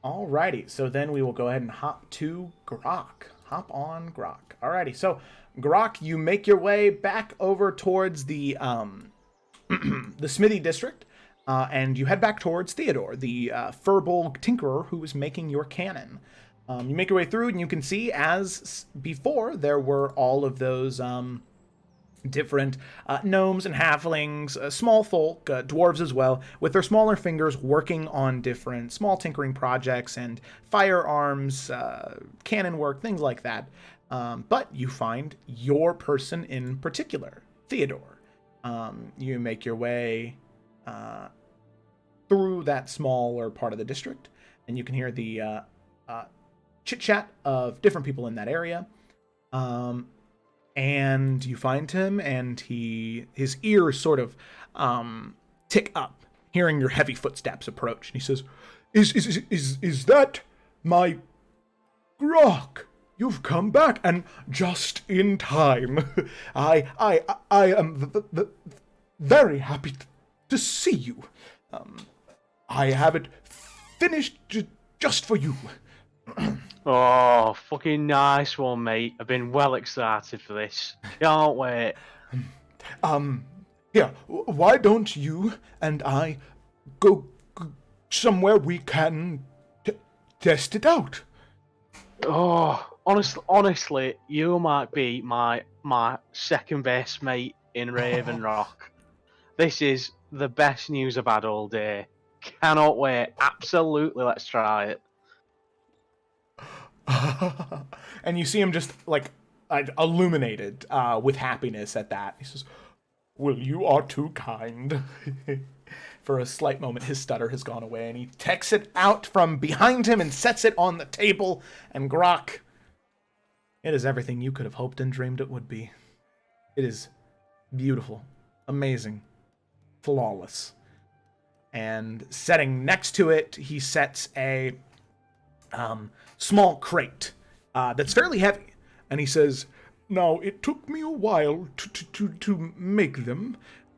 Alrighty, so then we will go ahead and hop to Grok. Hop on Grok. Alrighty, so Grok, you make your way back over towards the the Smithy district, and you head back towards Theodore, the furball tinkerer who is making your cannon. You make your way through, and you can see, as before, there were all of those different gnomes and halflings, small folk, dwarves as well, with their smaller fingers working on different small tinkering projects and firearms, cannon work, things like that. But you find your person in particular, Theodore. You make your way through that smaller part of the district, and you can hear the chit-chat of different people in that area. And you find him, and his ears sort of tick up, hearing your heavy footsteps approach. And he says, Is that my Grok? You've come back, and just in time. I am very happy to see you. I have it finished just for you. Oh, fucking nice one, mate. I've been well excited for this. Can't wait. Here, why don't you and I go somewhere we can test it out? Oh, honestly, you might be my second best mate in Raven Rock. This is the best news I've had all day. Cannot wait. Absolutely, let's try it. And you see him just, like, illuminated with happiness at that. He says, well, you are too kind. For a slight moment, his stutter has gone away, and he takes it out from behind him and sets it on the table. And Grok, it is everything you could have hoped and dreamed it would be. It is beautiful, amazing, flawless. And setting next to it, he sets a small crate that's fairly heavy. And he says, now, it took me a while to make them,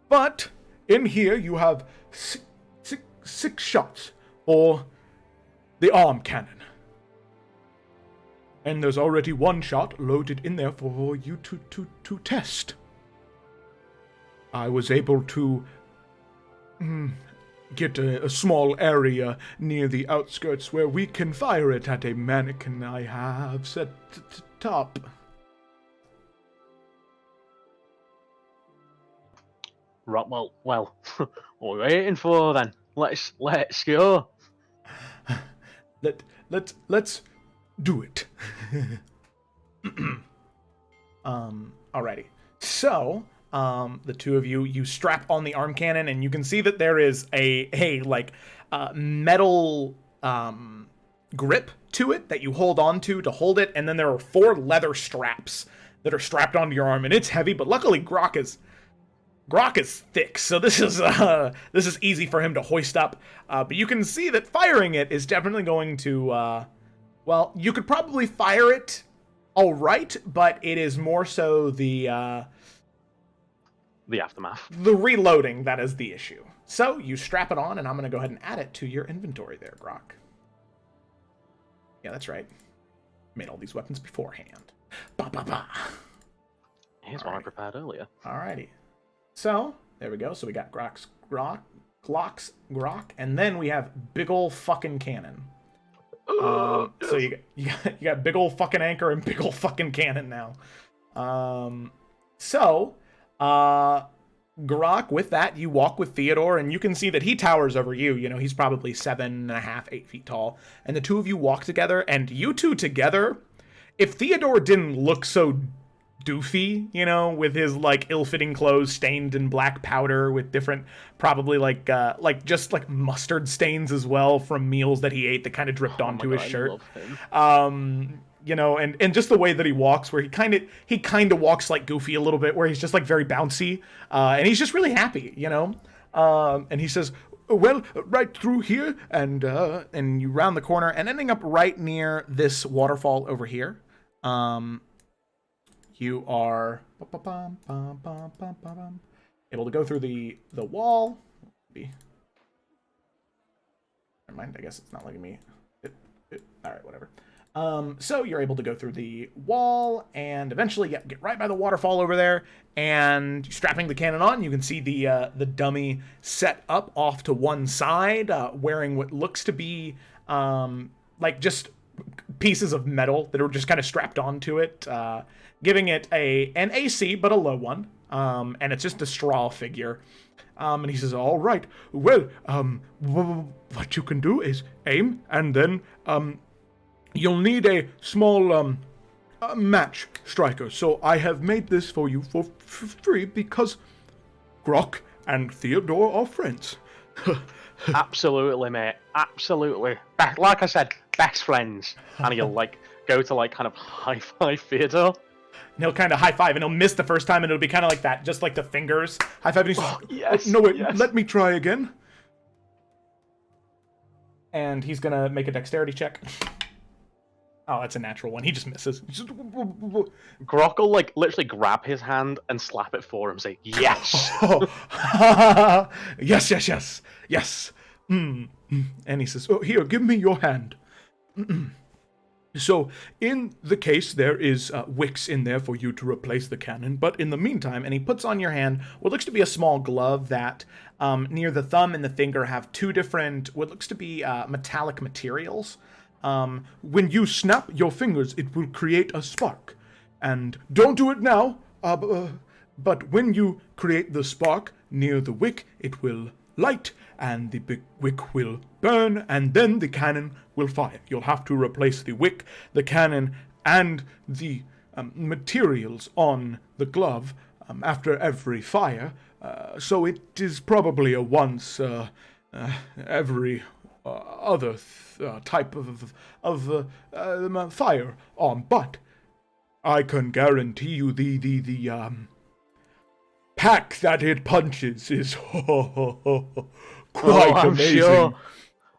but in here you have six shots for the arm cannon. And there's already one shot loaded in there for you to test. I was able to get a small area near the outskirts where we can fire it at a mannequin I have set up. Right, well, what are we waiting for then? Let's go. Let's do it. Alrighty. So, the two of you strap on the arm cannon, and you can see that there is a metal grip to it that you hold on to hold it, and then there are 4 leather straps that are strapped onto your arm, and it's heavy, but luckily Grok is thick, so this is easy for him to hoist up. But you can see that firing it is definitely going to, well, you could probably fire it all right, but it is more so the aftermath. The reloading that is the issue. So you strap it on, and I'm going to go ahead and add it to your inventory there, Grok. Yeah, that's right. Made all these weapons beforehand. Ba ba ba. Here's one I prepared earlier. Alrighty. So, there we go. So we got Glock's Grok, and then we have big ol' fucking cannon. So you got big ol' fucking anchor and big ol' fucking cannon now. Grok, with that, you walk with Theodore, and you can see that he towers over you. You know, he's probably 7.5, 8 feet tall. And the two of you walk together, and you two together, if Theodore didn't look so doofy, you know, with his, like, ill-fitting clothes stained in black powder with different, probably, like mustard stains as well from meals that he ate that kind of dripped onto his shirt. I love him. You know, and just the way that he walks, where he kind of walks like Goofy a little bit, where he's just like very bouncy, and he's just really happy, you know. And he says, "Well, right through here, and you round the corner, and ending up right near this waterfall over here. You are able to go through the wall. Never mind. I guess it's not letting me. All right, whatever." So you're able to go through the wall and eventually get right by the waterfall over there, and strapping the cannon on, you can see the dummy set up off to one side, wearing what looks to be like just pieces of metal that are just kind of strapped onto it, giving it an AC, but a low one, and it's just a straw figure. And he says, "All right, well, what you can do is aim, and then you'll need a small match striker. So I have made this for you for free because Grok and Theodore are friends." Absolutely, mate. Absolutely. Like I said, best friends. And he'll like go to like kind of high five Theodore. And he'll kind of high five, and he'll miss the first time, and it'll be kind of like that, just like the fingers high five. And he says, yes, "No, wait, yes. Let me try again." and he's gonna make a dexterity check. Oh, that's a natural one. He just misses. Grok will like literally grab his hand and slap it for him, say yes. Yes, yes, yes, yes. And he says, "Oh, here, give me your hand." So, in the case, there is wicks in there for you to replace the cannon, but in the meantime, and he puts on your hand what looks to be a small glove that near the thumb and the finger have two different, what looks to be metallic materials. When you snap your fingers, it will create a spark. And don't do it now, but when you create the spark near the wick, it will light, and the big wick will burn, and then the cannon will fire. You'll have to replace the wick, the cannon, and the materials on the glove after every fire. So it is probably a once every other type of fire on, but I can guarantee you the pack that it punches is quite amazing.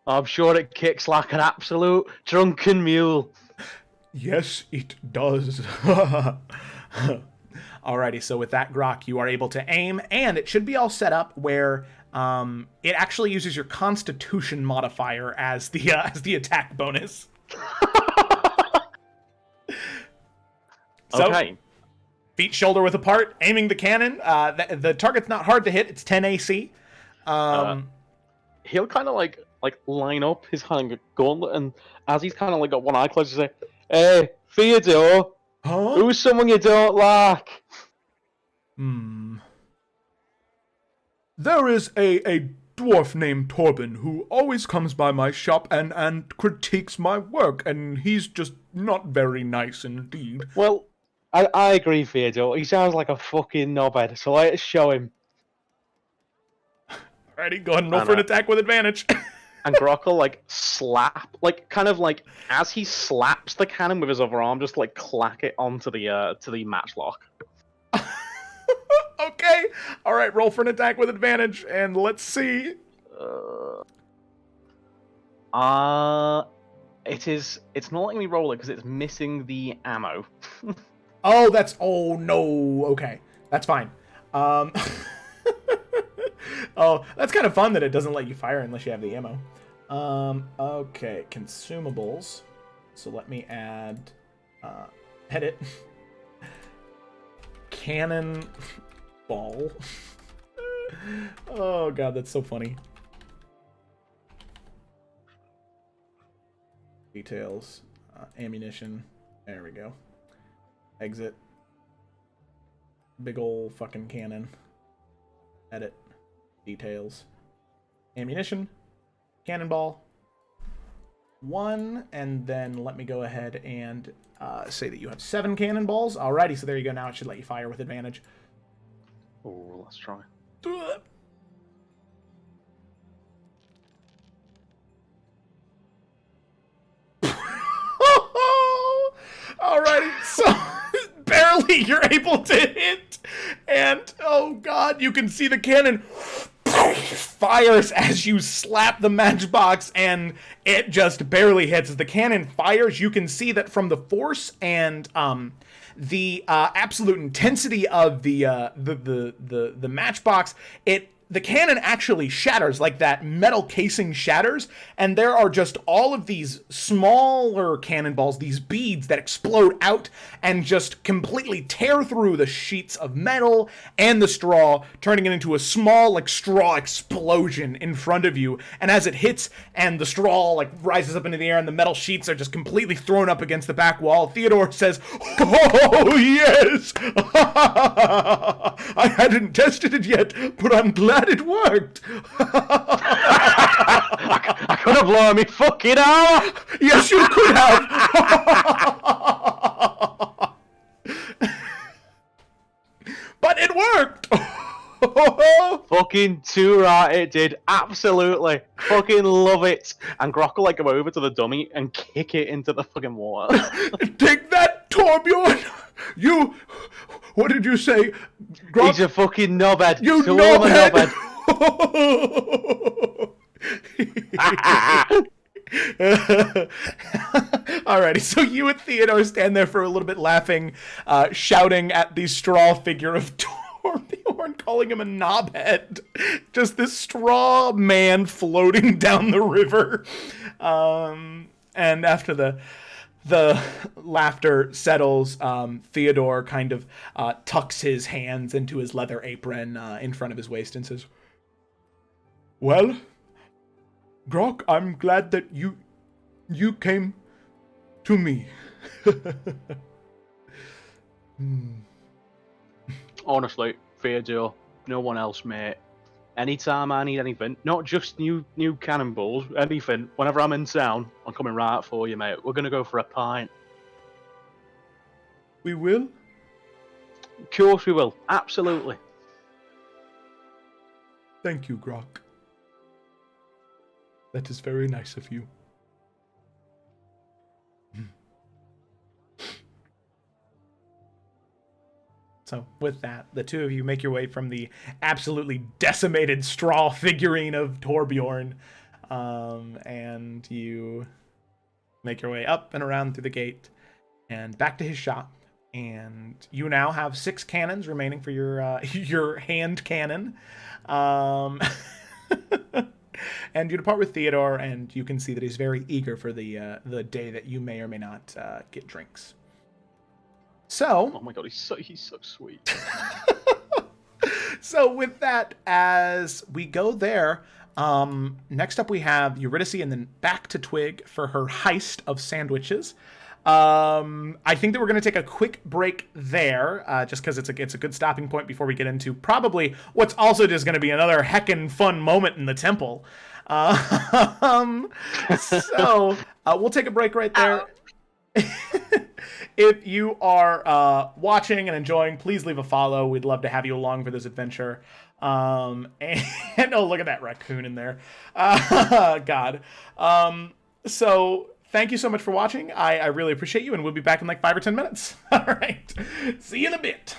I'm sure it kicks like an absolute drunken mule. Yes, it does. Alrighty, so with that, Grok, you are able to aim, and it should be all set up where it actually uses your Constitution modifier as the attack bonus. Okay. Feet shoulder width apart, aiming the cannon. The target's not hard to hit. It's 10 AC. He'll kind of like line up his hand gauntlet, and as he's kind of like got one eye closed, he'll say, "Hey, Theodore, who's someone you don't like?" There is a dwarf named Torben who always comes by my shop and critiques my work, and he's just not very nice indeed. Well, I agree, Theodore. He sounds like a fucking knobhead, so let's show him. Alrighty, go ahead and roll for an attack with advantage. And Grok will like slap, like kind of like as he slaps the cannon with his other arm, just like clack it onto the matchlock. Okay. Alright, roll for an attack with advantage, and let's see. It's not letting me roll it because it's missing the ammo. Oh no. Okay. That's fine. Oh, that's kind of fun that it doesn't let you fire unless you have the ammo. Okay, consumables. So let me add edit. Cannon ball. Oh god, that's so funny. Details. Ammunition. There we go. Exit. Big ol' fucking cannon. Edit. Details. Ammunition. Cannonball. 1, and then let me go ahead and say that you have 7 cannonballs. Alrighty, so there you go. Now it should let you fire with advantage. Oh, let's try. Alrighty, so barely you're able to hit, and oh god, you can see the cannon fires as you slap the matchbox, and it just barely hits. As the cannon fires, you can see that from the force and the absolute intensity of the matchbox, the cannon actually shatters, like that metal casing shatters, and there are just all of these smaller cannonballs, these beads that explode out and just completely tear through the sheets of metal and the straw, turning it into a small, like, straw explosion in front of you. And as it hits and the straw, like, rises up into the air and the metal sheets are just completely thrown up against the back wall, Theodore says, "Oh, yes! I hadn't tested it yet, but I'm glad it worked." I could have blown me fucking out. Yes, you could have. But it worked. Fucking too right, it did. Absolutely. Fucking love it. And Grok will like go over to the dummy and kick it into the fucking water. Take that, Torbjorn. You... What did you say? Grok? He's a fucking knobhead. You knobhead. Alrighty, so you and Theodore stand there for a little bit laughing, shouting at the straw figure of Torbjorn, calling him a knobhead. Just this straw man floating down the river. And after the laughter settles, Theodore kind of tucks his hands into his leather apron in front of his waist and says, "Well, Grok, I'm glad that you came to me." Honestly, Theodore, no one else, mate. Anytime I need anything, not just new cannonballs, anything, whenever I'm in town, I'm coming right for you, mate. We're gonna go for a pint. We will? Of course we will, absolutely. Thank you, Grok. That is very nice of you. So with that, the two of you make your way from the absolutely decimated straw figurine of Torbjorn, and you make your way up and around through the gate and back to his shop. And you now have 6 cannons remaining for your your hand cannon. And you depart with Theodore, and you can see that he's very eager for the day that you may or may not get drinks. So, oh my god, he's so sweet. So with that, as we go there, next up we have Eurydice, and then back to Twig for her heist of sandwiches. I think that we're going to take a quick break there, just because it's a good stopping point before we get into probably what's also just going to be another heckin' fun moment in the temple. So we'll take a break right there. If you are watching and enjoying, please leave a follow. We'd love to have you along for this adventure. And oh, look at that raccoon in there. God. So thank you so much for watching. I really appreciate you, and we'll be back in like 5 or 10 minutes. All right. See you in a bit.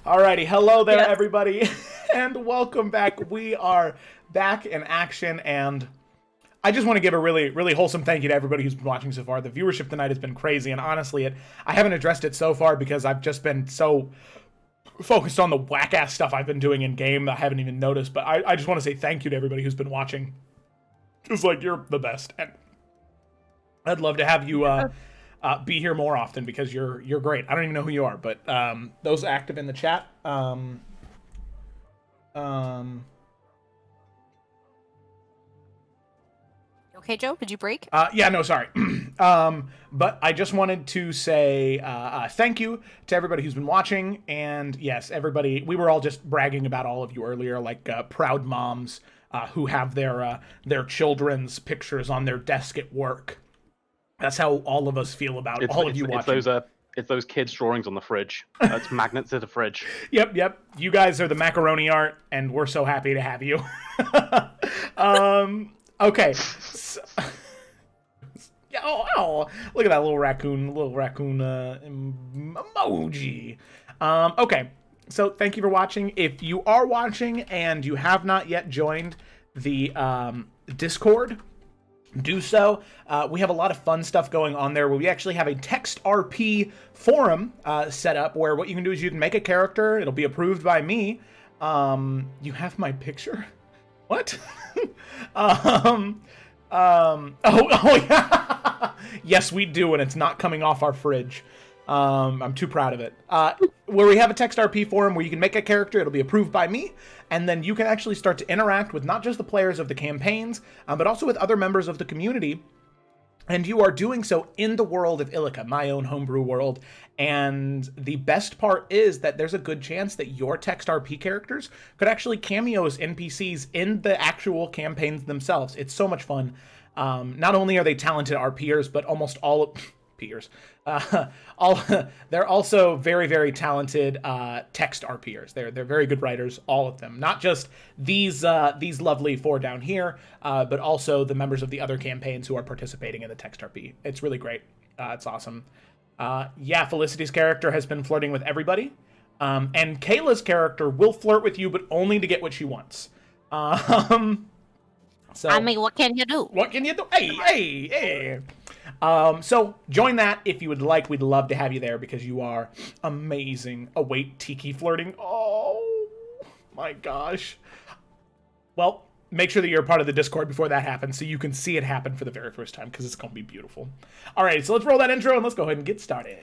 Alrighty, hello there, Yes. everybody, and welcome back. We are back in action, and I just want to give a really, really wholesome thank you to everybody who's been watching so far. The viewership tonight has been crazy, and honestly, I haven't addressed it so far because I've just been so focused on the whack-ass stuff I've been doing in-game that I haven't even noticed, but I just want to say thank you to everybody who's been watching. Just like, you're the best, and I'd love to have you be here more often because you're great. I don't even know who you are, but those active in the chat. Okay, Joe, did you break? Yeah, no, sorry. But I just wanted to say thank you to everybody who's been watching, and yes, everybody. We were all just bragging about all of you earlier, like proud moms who have their children's pictures on their desk at work. That's how all of us feel about all of you watching. It's those kids' drawings on the fridge. It's magnets to the fridge. Yep. You guys are the macaroni art, and we're so happy to have you. Okay. So, oh, look at that little raccoon emoji. Okay. So thank you for watching. If you are watching and you have not yet joined the Discord, do so. We have a lot of fun stuff going on there where we actually have a text RP forum set up where what you can do is you can make a character. It'll be approved by me. You have my picture? What? Yeah. Yes, we do, and it's not coming off our fridge. I'm too proud of it. Where we have a text RP forum where you can make a character, it'll be approved by me, and then you can actually start to interact with not just the players of the campaigns, but also with other members of the community. And you are doing so in the world of Illica, my own homebrew world. And the best part is that there's a good chance that your text RP characters could actually cameo as NPCs in the actual campaigns themselves. It's so much fun. Not only are they talented RPers, but almost all of... Peers. They're also very, very talented text RPers. They're very good writers, all of them. Not just these lovely four down here, but also the members of the other campaigns who are participating in the text RP. It's really great. It's awesome. Yeah, Felicity's character has been flirting with everybody. And Kayla's character will flirt with you, but only to get what she wants. So, I mean, what can you do? What can you do? Hey. So join that if you would like. We'd love to have you there because you are amazing. Oh, wait, Tiki flirting. Oh, my gosh. Well, make sure that you're a part of the Discord before that happens so you can see it happen for the very first time because it's going to be beautiful. All right, so let's roll that intro and let's go ahead and get started.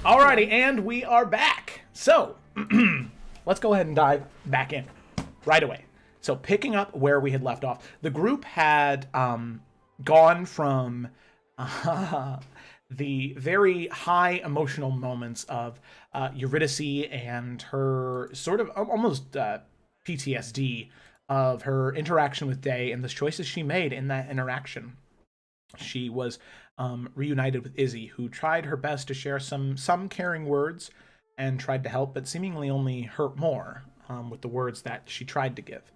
Alrighty, and we are back. So, let's go ahead and dive back in right away. So, picking up where we had left off, the group had gone from the very high emotional moments of Eurydice and her sort of almost PTSD of her interaction with Day and the choices she made in that interaction. She was reunited with Izzy, who tried her best to share some caring words and tried to help, but seemingly only hurt more with the words that she tried to give.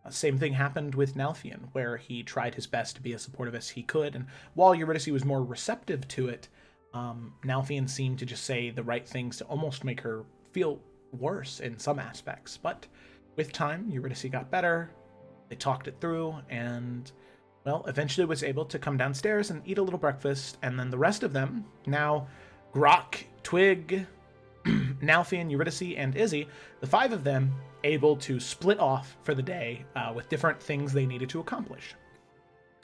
Same thing happened with Nalfion, where he tried his best to be as supportive as he could, and while Eurydice was more receptive to it, Nalfion seemed to just say the right things to almost make her feel worse in some aspects. But with time, Eurydice got better, they talked it through, and... well, eventually was able to come downstairs and eat a little breakfast, and then the rest of them, now Grok, Twig, Nalfion, Eurydice, and Izzy, the five of them able to split off for the day with different things they needed to accomplish.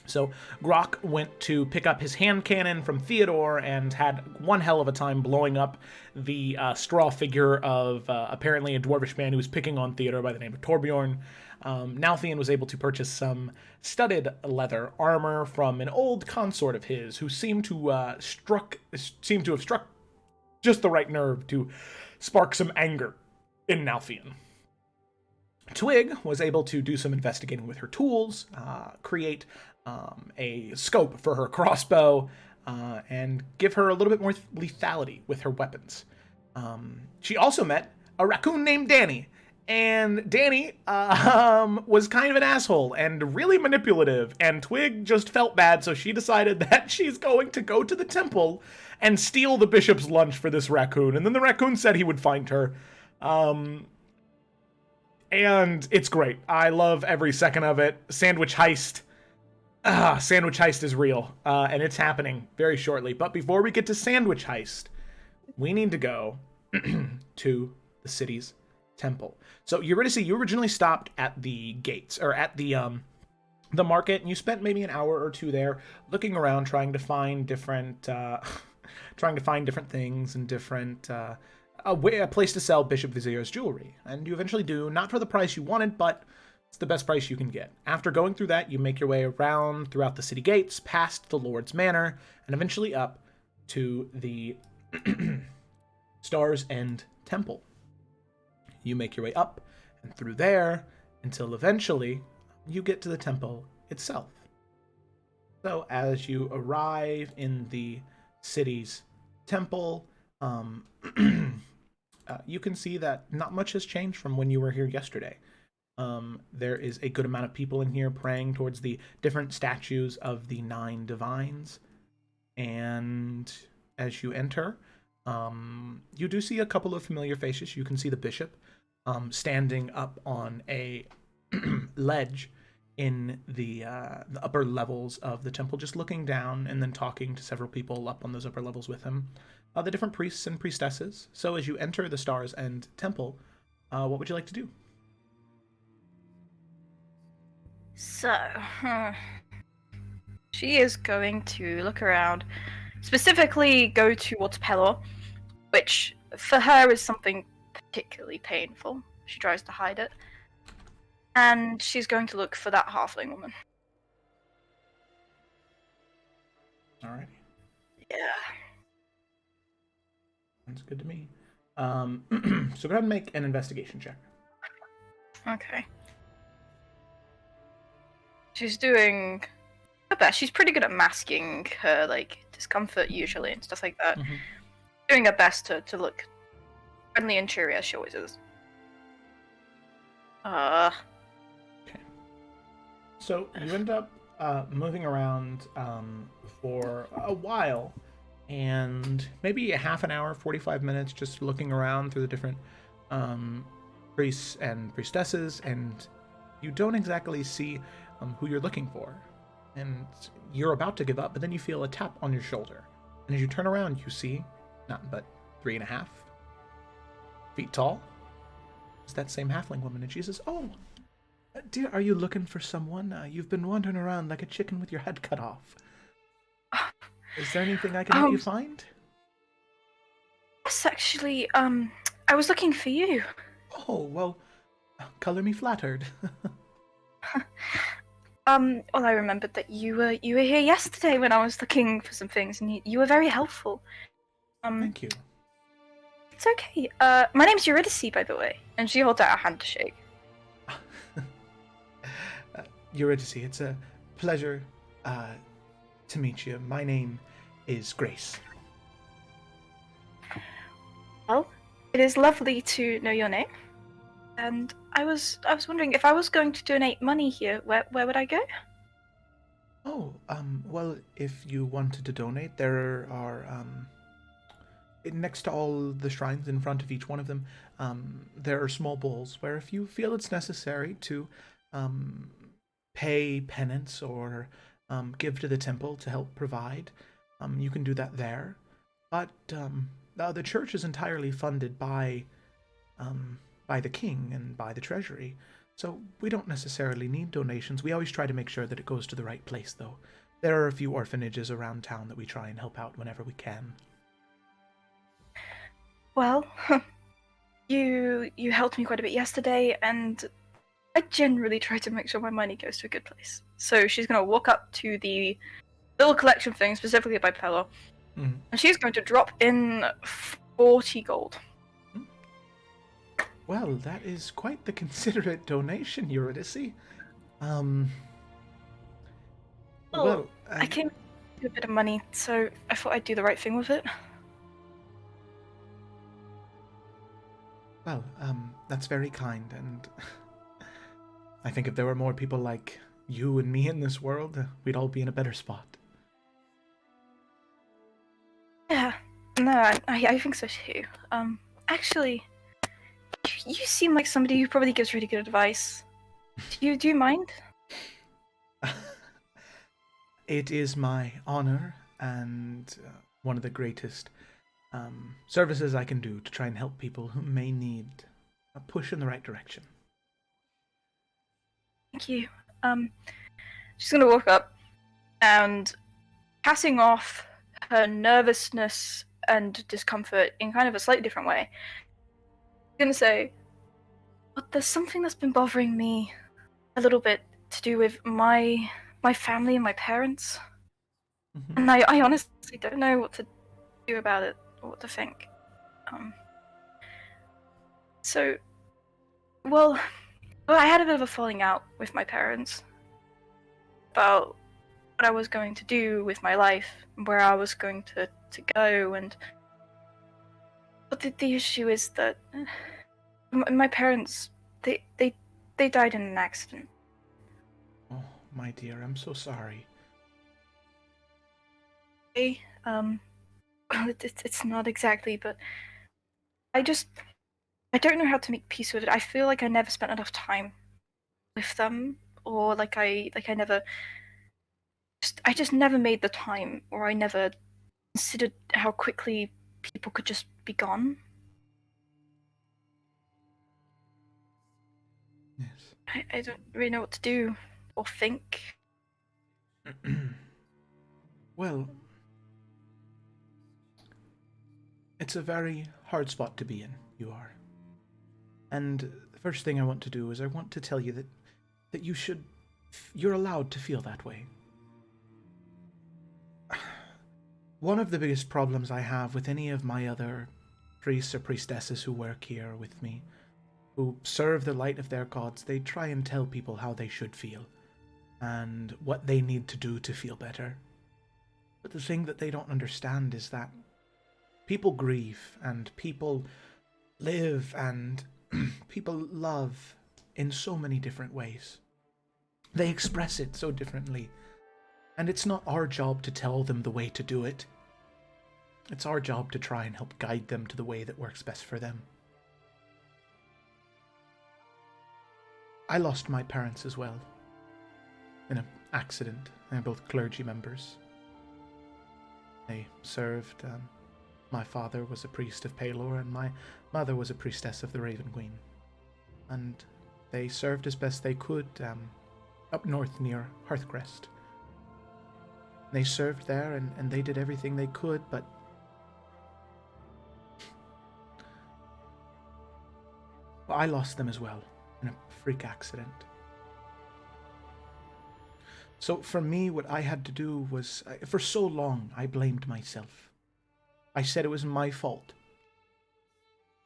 So Grok went to pick up his hand cannon from Theodore and had one hell of a time blowing up the straw figure of apparently a dwarvish man who was picking on Theodore by the name of Torbjorn. Nalthian was able to purchase some studded leather armor from an old consort of his who seemed to have struck just the right nerve to spark some anger in Nalthian. Twig was able to do some investigating with her tools, create a scope for her crossbow, and give her a little bit more lethality with her weapons. She also met a raccoon named Danny, and Danny was kind of an asshole and really manipulative, and Twig just felt bad, so she decided that she's going to go to the temple and steal the bishop's lunch for this raccoon, and then the raccoon said he would find her. And it's great. I love every second of it. Sandwich Heist. Sandwich Heist is real, and it's happening very shortly. But before we get to Sandwich Heist, we need to go to the city's temple. So Eurydice, you originally stopped at the gates, or at the market, and you spent maybe an hour or two there looking around, trying to find different things and different a place to sell Bishop Vizier's jewelry. And you eventually do, not for the price you wanted, but it's the best price you can get. After going through that, you make your way around throughout the city gates, past the Lord's Manor, and eventually up to the Star's End Temple. You make your way up and through there until eventually you get to the temple itself. So as you arrive in the city's temple, you can see that not much has changed from when you were here yesterday. There is a good amount of people in here praying towards the different statues of the 9 divines. And as you enter, you do see a couple of familiar faces. You can see the bishop standing up on a ledge in the upper levels of the temple, just looking down and then talking to several people up on those upper levels with him. The different priests and priestesses. So as you enter the Star's End Temple, what would you like to do? So, she is going to look around, specifically go towards Pelor, which for her is something particularly painful. She tries to hide it. And she's going to look for that halfling woman. Alrighty. Yeah. Sounds good to me. So go ahead and make an investigation check. Okay. She's doing her best. She's pretty good at masking her, like, discomfort usually and stuff like that. Mm-hmm. Doing her best to look friendly and cheery as she always is. Okay. So you end up moving around for a while, and maybe a half an hour, 45 minutes, just looking around through the different priests and priestesses, and you don't exactly see who you're looking for. And you're about to give up, but then you feel a tap on your shoulder. And as you turn around, you see nothing but 3.5 feet tall. It's that same halfling woman, and she says, "Oh, dear, are you looking for someone? You've been wandering around like a chicken with your head cut off. Is there anything I can help you find?" Yes, actually, I was looking for you. Oh, well, color me flattered. Well, I remembered that you were here yesterday when I was looking for some things, and you were very helpful. Thank you. It's okay. My name's Eurydice, by the way, and she holds out a hand to shake. Eurydice, it's a pleasure to meet you. My name is Grace. Well, it is lovely to know your name. And I was wondering, if I was going to donate money here, where would I go? Oh, well, if you wanted to donate, there are, next to all the shrines, in front of each one of them, there are small bowls where if you feel it's necessary to pay penance or give to the temple to help provide, you can do that there. But the church is entirely funded by the king and by the treasury, So we don't necessarily need donations. We always try to make sure that it goes to the right place, though. There are a few orphanages around town that we try and help out whenever we can. Well, you helped me quite a bit yesterday, and I generally try to make sure my money goes to a good place. So she's going to walk up to the little collection thing, specifically by Pello, and she's going to drop in 40 gold. Well, that is quite the considerate donation, Eurydice. Well, I came with a bit of money, so I thought I'd do the right thing with it. Well, that's very kind, and I think if there were more people like you and me in this world, we'd all be in a better spot. Yeah, no, I think so too. Actually, you seem like somebody who probably gives really good advice. Do you mind? It is my honor and one of the greatest services I can do to try and help people who may need a push in the right direction. Thank you. She's gonna walk up and, passing off her nervousness and discomfort in kind of a slightly different way, she's gonna say, "But there's something that's been bothering me a little bit to do with my family and my parents, and I honestly don't know what to do about it or what to think. So, well, I had a bit of a falling out with my parents about what I was going to do with my life, where I was going to go, but the issue is that my parents, they died in an accident." Oh, my dear, I'm so sorry. It's not exactly, but I don't know how to make peace with it. I feel like I never spent enough time with them, or like I never, I just never made the time, or I never considered how quickly people could just be gone. Yes. I don't really know what to do or think. Well, it's a very hard spot to be in, you are. And the first thing I want to do is I want to tell you that you're allowed to feel that way. One of the biggest problems I have with any of my other priests or priestesses who work here with me, who serve the light of their gods, they try and tell people how they should feel and what they need to do to feel better. But the thing that they don't understand is that people grieve and people live and people love in so many different ways. They express it so differently. And it's not our job to tell them the way to do it. It's our job to try and help guide them to the way that works best for them. I lost my parents as well, in an accident. They're both clergy members. They served. My father was a priest of Palor, and my mother was a priestess of the Raven Queen. And they served as best they could up north near Hearthcrest. They served there, and they did everything they could, but well, I lost them as well in a freak accident. So for me, what I had to do was, for so long, I blamed myself. I said it was my fault.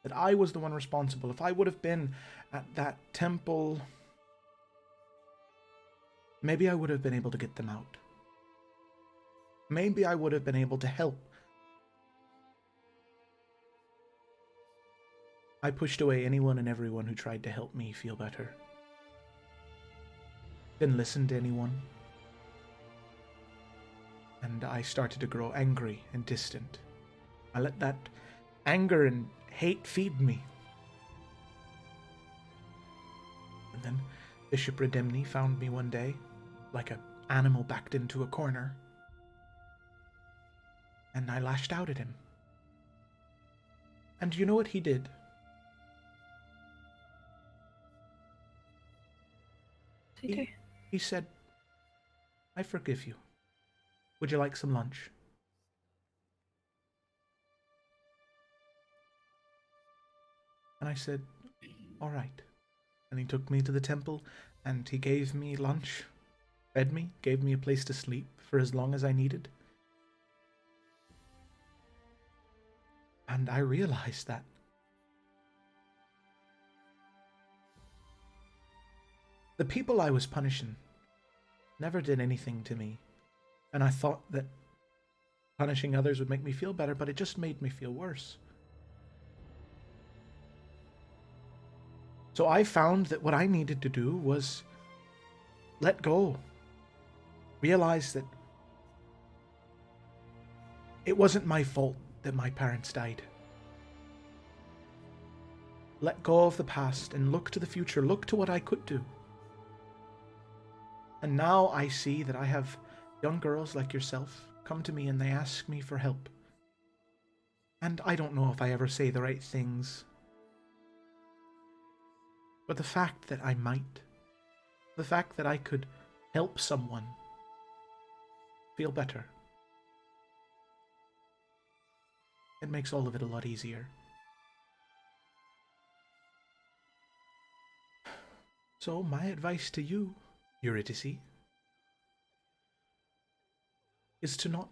That I was the one responsible. If I would have been at that temple, maybe I would have been able to get them out. Maybe I would have been able to help. I pushed away anyone and everyone who tried to help me feel better. Didn't listen to anyone. And I started to grow angry and distant. I let that anger and hate feed me. And then Bishop Redemny found me one day, like an animal backed into a corner. And I lashed out at him. And you know what he did? Did you? He said, I forgive you. Would you like some lunch? And I said, all right. And he took me to the temple, and he gave me lunch, fed me, gave me a place to sleep for as long as I needed. And I realized that the people I was punishing never did anything to me. And I thought that punishing others would make me feel better, but it just made me feel worse. So I found that what I needed to do was let go. Realize that it wasn't my fault that my parents died. Let go of the past and look to the future, look to what I could do. And now I see that I have young girls like yourself come to me and they ask me for help. And I don't know if I ever say the right things. But the fact that I might, the fact that I could help someone feel better, it makes all of it a lot easier. So my advice to you, Eurydice, is to not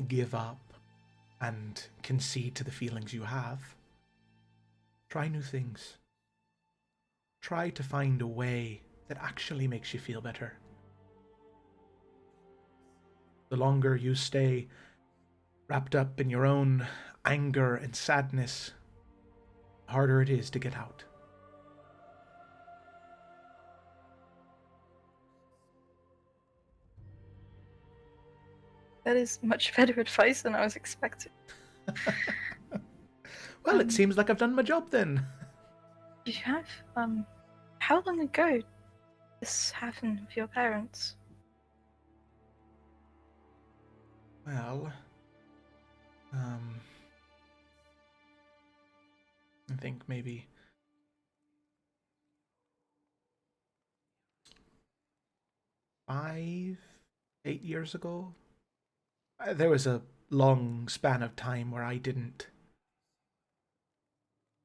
give up and concede to the feelings you have. Try new things. Try to find a way that actually makes you feel better. The longer you stay wrapped up in your own anger and sadness, the harder it is to get out. That is much better advice than I was expecting. Well, it seems like I've done my job then. You have? How long ago did this happen with your parents? Well, I think maybe 5, 8 years ago. There was a long span of time where I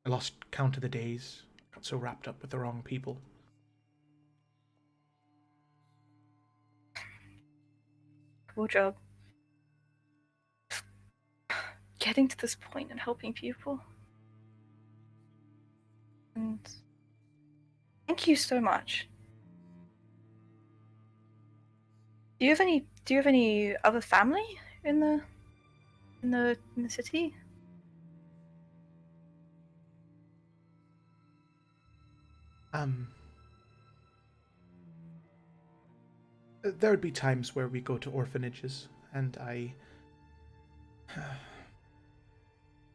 lost count of the days. Got so wrapped up with the wrong people. Cool job. Getting to this point and helping people. And thank you so much. Do you have any other family in the city? There would be times where we go to orphanages, and I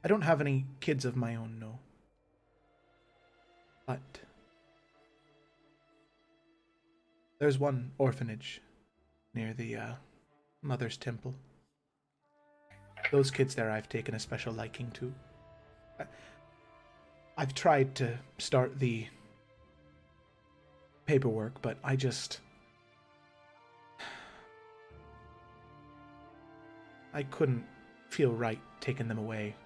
don't have any kids of my own, no. But there's one orphanage near the Mother's Temple. Those kids there I've taken a special liking to. I've tried to start the paperwork, but I couldn't feel right taking them away.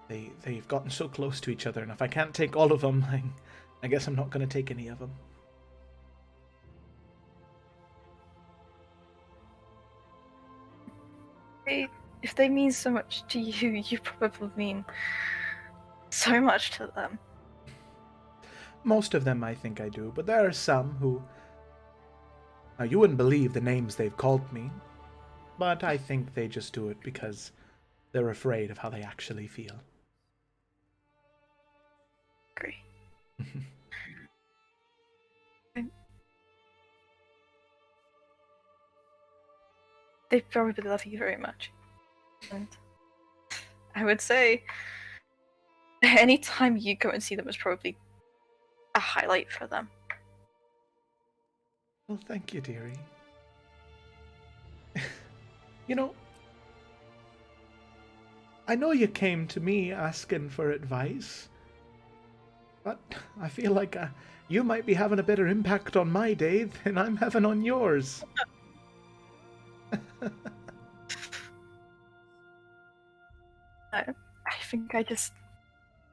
They've gotten so close to each other, and if I can't take all of them, I guess I'm not going to take any of them. If they mean so much to you, you probably mean so much to them. Most of them I think I do, but there are some who... Now, you wouldn't believe the names they've called me, but I think they just do it because they're afraid of how they actually feel. Agree. They probably love you very much. And I would say any time you go and see them is probably a highlight for them. Well, thank you, dearie. You know, I know you came to me asking for advice, But I feel like you might be having a better impact on my day than I'm having on yours. I think I just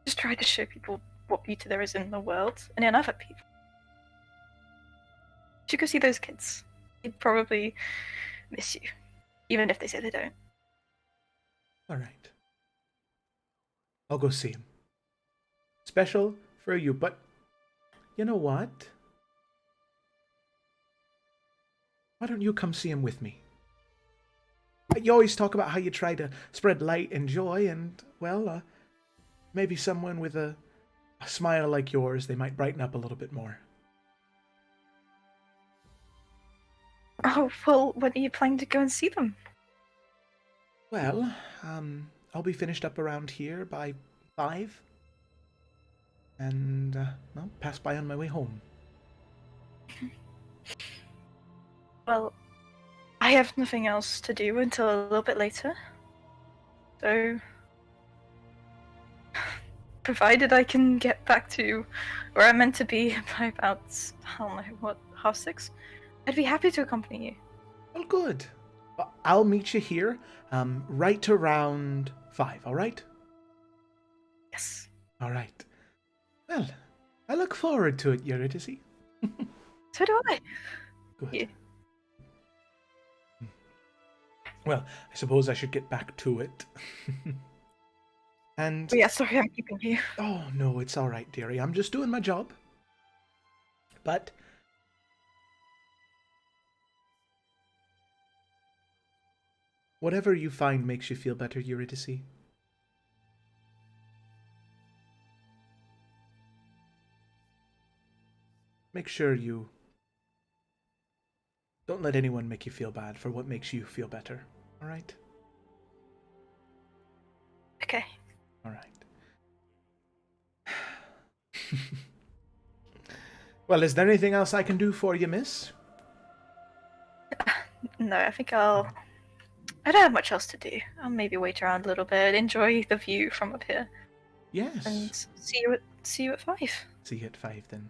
try to show people what beauty there is in the world and in other people. You should go see those kids. They probably miss you, even if they say they don't. All right. I'll go see him. Special for you, but you know what? Why don't you come see him with me? You always talk about how you try to spread light and joy, and, well, maybe someone with a smile like yours, they might brighten up a little bit more. Oh, well, when are you planning to go and see them? Well, I'll be finished up around here by 5. And, I'll pass by on my way home. Well, I have nothing else to do until a little bit later. So, provided I can get back to where I'm meant to be by about, I don't know, what, 6:30? I'd be happy to accompany you. Well, good. I'll meet you here, right around 5, all right? Yes. All right. Well, I look forward to it, Eurydice. So do I. Good. Yeah. Well, I suppose I should get back to it. And... Oh, yeah, sorry I'm keeping you. Oh, no, it's all right, dearie. I'm just doing my job. But... whatever you find makes you feel better, Eurydice. Make sure you don't let anyone make you feel bad for what makes you feel better. All right? Okay. All right. Well, is there anything else I can do for you, miss? No, I think I don't have much else to do. I'll maybe wait around a little bit, enjoy the view from up here. Yes. And see you at 5. See you at 5 then.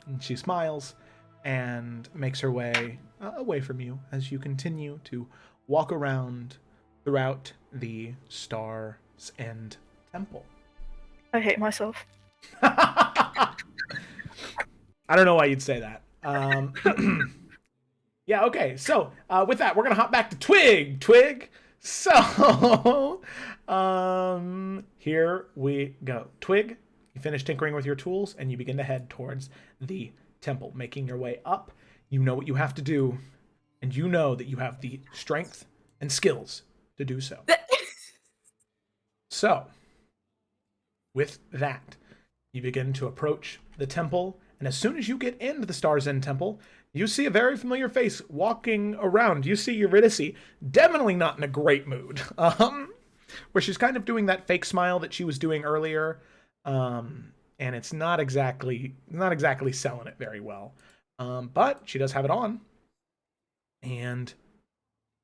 And she smiles and makes her way away from you as you continue to walk around throughout the Star's End Temple. I hate myself. I don't know why you'd say that. Yeah, okay. So, with that, we're going to hop back to Twig. So, here we go. Twig, you finish tinkering with your tools, and you begin to head towards the temple, making your way up. You know what you have to do, and you know that you have the strength and skills to do so. So, with that, you begin to approach the temple, and as soon as you get into the Star's End Temple, you see a very familiar face walking around. You see Eurydice, definitely not in a great mood, where she's kind of doing that fake smile that she was doing earlier, and it's not exactly selling it very well. But she does have it on, and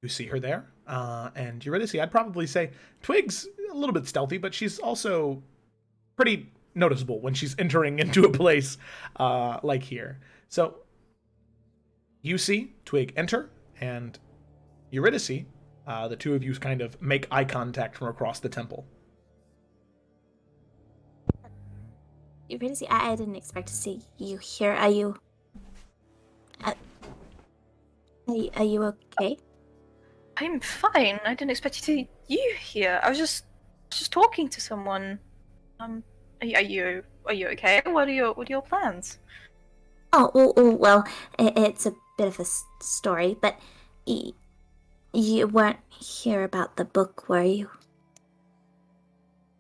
you see her there. And Eurydice, I'd probably say Twig's a little bit stealthy, but she's also pretty noticeable when she's entering into a place like here. So you see Twig enter, and Eurydice, the two of you kind of make eye contact from across the temple. Eurydice, I didn't expect to see you here. Are you okay? I'm fine. I didn't expect to see you here. I was just talking to someone. Are you okay? What are your plans? Well, it's a bit of a story, but you weren't here about the book, were you?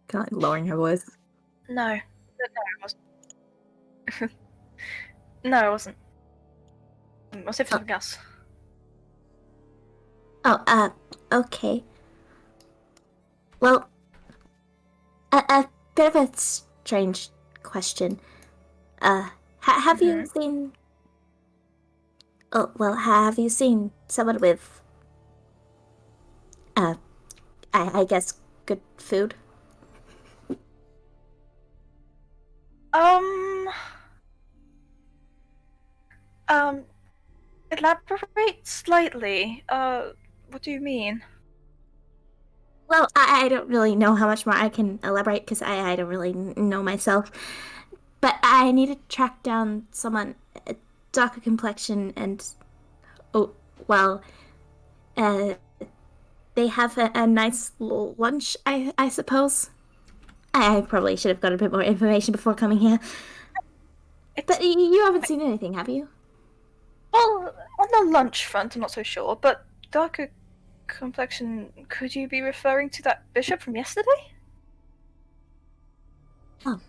Kind of lowering her voice. No, I wasn't. No, I wasn't. I was here for something else. Okay. Well, a bit of a strange question. Have you seen... Oh, well, have you seen someone with... I guess good food? Elaborate slightly. What do you mean? Well, I don't really know how much more I can elaborate because I don't really know myself. But I need to track down someone, darker complexion, and oh, well, uh, they have a nice little lunch, I suppose. I probably should have got a bit more information before coming here. But you haven't seen anything, have you? Well, on the lunch front, I'm not so sure, but darker complexion, could you be referring to that bishop from yesterday? Oh.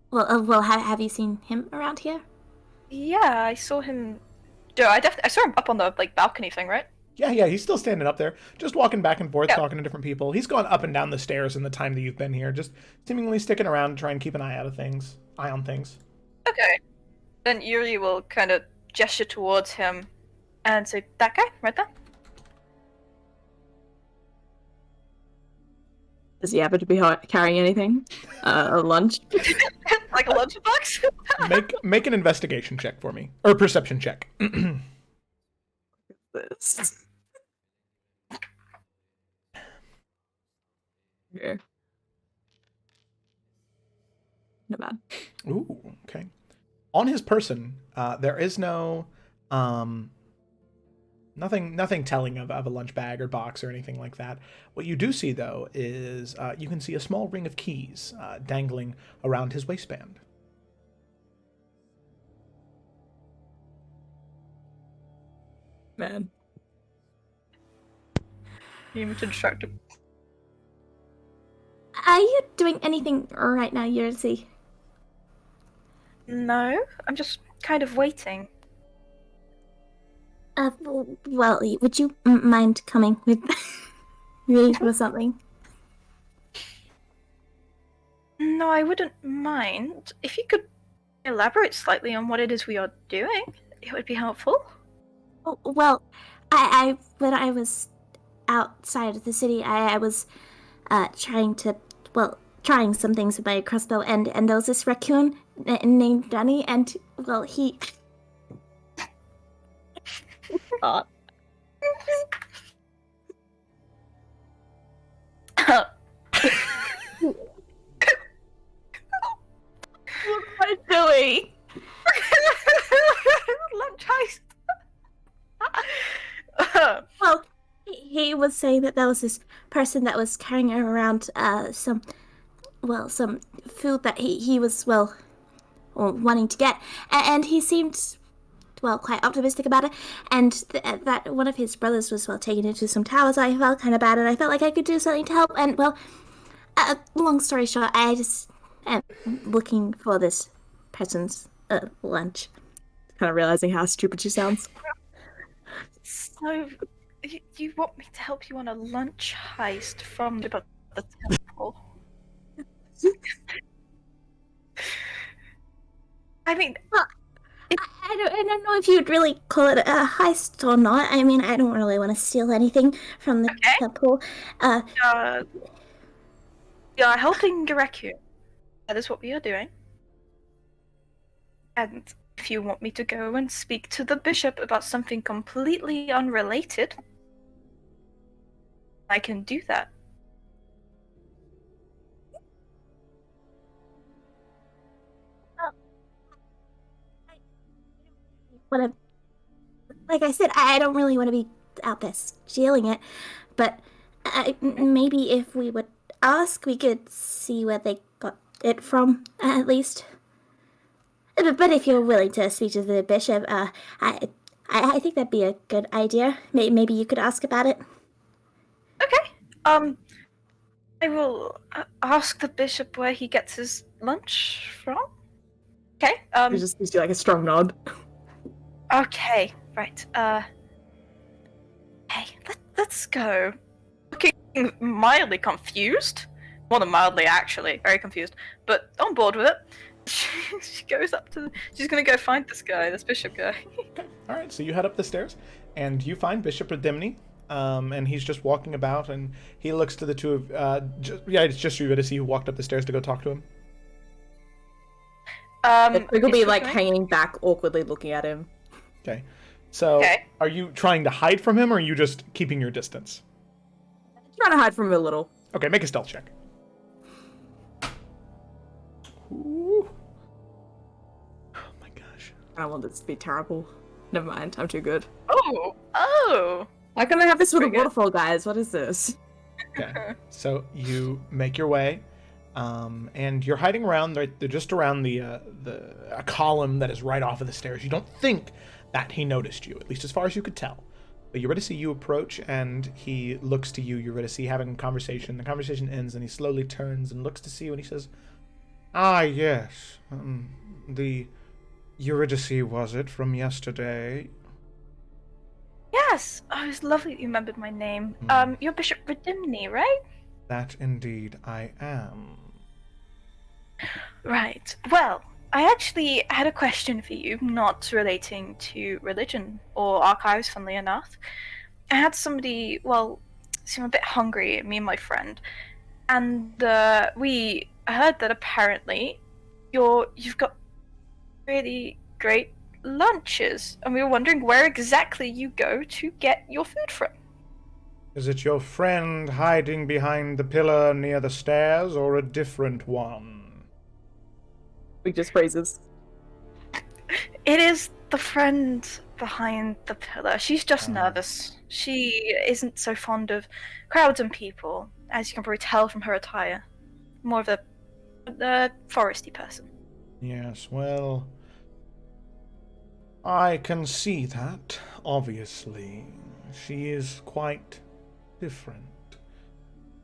Well, have you seen him around here? Yeah, I saw him. Yeah, I saw him up on the balcony thing, right? Yeah, he's still standing up there, just walking back and forth, Yeah. talking to different people. He's gone up and down the stairs in the time that you've been here, just seemingly sticking around to try and keep an eye on things. Okay. Then Yuri will kind of gesture towards him and say, "That guy, right there." Does he happen to be carrying anything? A lunch? Like a lunchbox? Make an investigation check for me, or perception check. This. Okay. Not bad. Ooh, okay. On his person, there is no, nothing telling of a lunch bag or box or anything like that. What you do see, though, is you can see a small ring of keys dangling around his waistband. Man. You need to distract him. Are you doing anything right now, Yuri? No, I'm just kind of waiting. Well, would you mind coming with me or something? No, I wouldn't mind. If you could elaborate slightly on what it is we are doing, it would be helpful. Oh, well, I when I was outside of the city, I was trying some things with my crossbow, and there was this raccoon named Danny, and well, he. God. What am I doing? Lunch heist. Well, he was saying that there was this person that was carrying around some food that he was wanting to get, and he seemed quite optimistic about it, and that one of his brothers was taken into some towers. I felt kind of bad, and I felt like I could do something to help. And long story short, I just am looking for this person's lunch. Kind of realizing how stupid she sounds. So, you want me to help you on a lunch heist from the temple? I mean, I don't know if you'd really call it a heist or not. I mean, I don't really want to steal anything from the temple. we are helping Gareku. That is what we are doing. And if you want me to go and speak to the bishop about something completely unrelated, I can do that. Like I said, I don't really want to be out there stealing it, but maybe if we would ask, we could see where they got it from, at least. But if you're willing to speak to the bishop, I think that'd be a good idea. Maybe you could ask about it. Okay. I will ask the bishop where he gets his lunch from. Okay. He just gives you like a strong nod. Okay. Right. Hey, let's go. Looking mildly confused. More than mildly, actually. Very confused. But on board with it. She goes up to she's gonna go find this bishop guy. Okay. All right, so you head up the stairs, and you find Bishop Redimni and he's just walking about, and he looks to the two of it's just Eurydice who walked up the stairs to go talk to him. Twig will be is like Twig hanging back awkwardly looking at him. Okay. So, Are you trying to hide from him, or are you just keeping your distance? Trying to hide from him a little. Okay, make a stealth check. Ooh. Oh my gosh. I don't want this to be terrible. Never mind, I'm too good. Oh! Why can't I have this with a Pretty good. waterfall, guys? What is this? Okay. So you make your way, and you're hiding around. They're just around a column that is right off of the stairs. You don't think that he noticed you, at least as far as you could tell. But Eurydice, you approach, and he looks to you, Eurydice, having a conversation. The conversation ends, and he slowly turns and looks to see you, and he says, "Ah, yes. The Eurydice, was it, from yesterday?" Yes! Oh, it's lovely that you remembered my name. You're Bishop Redimni, right? That indeed I am. Right. Well, I actually had a question for you, not relating to religion or archives, funnily enough. I had somebody, seem a bit hungry, me and my friend, and we heard that apparently you've got really great lunches, and we were wondering where exactly you go to get your food from. Is it your friend hiding behind the pillar near the stairs, or a different one? We just phrases. It is the friend behind the pillar. She's just nervous. She isn't so fond of crowds and people, as you can probably tell from her attire. More of a foresty person. Yes, well, I can see that, obviously. She is quite different.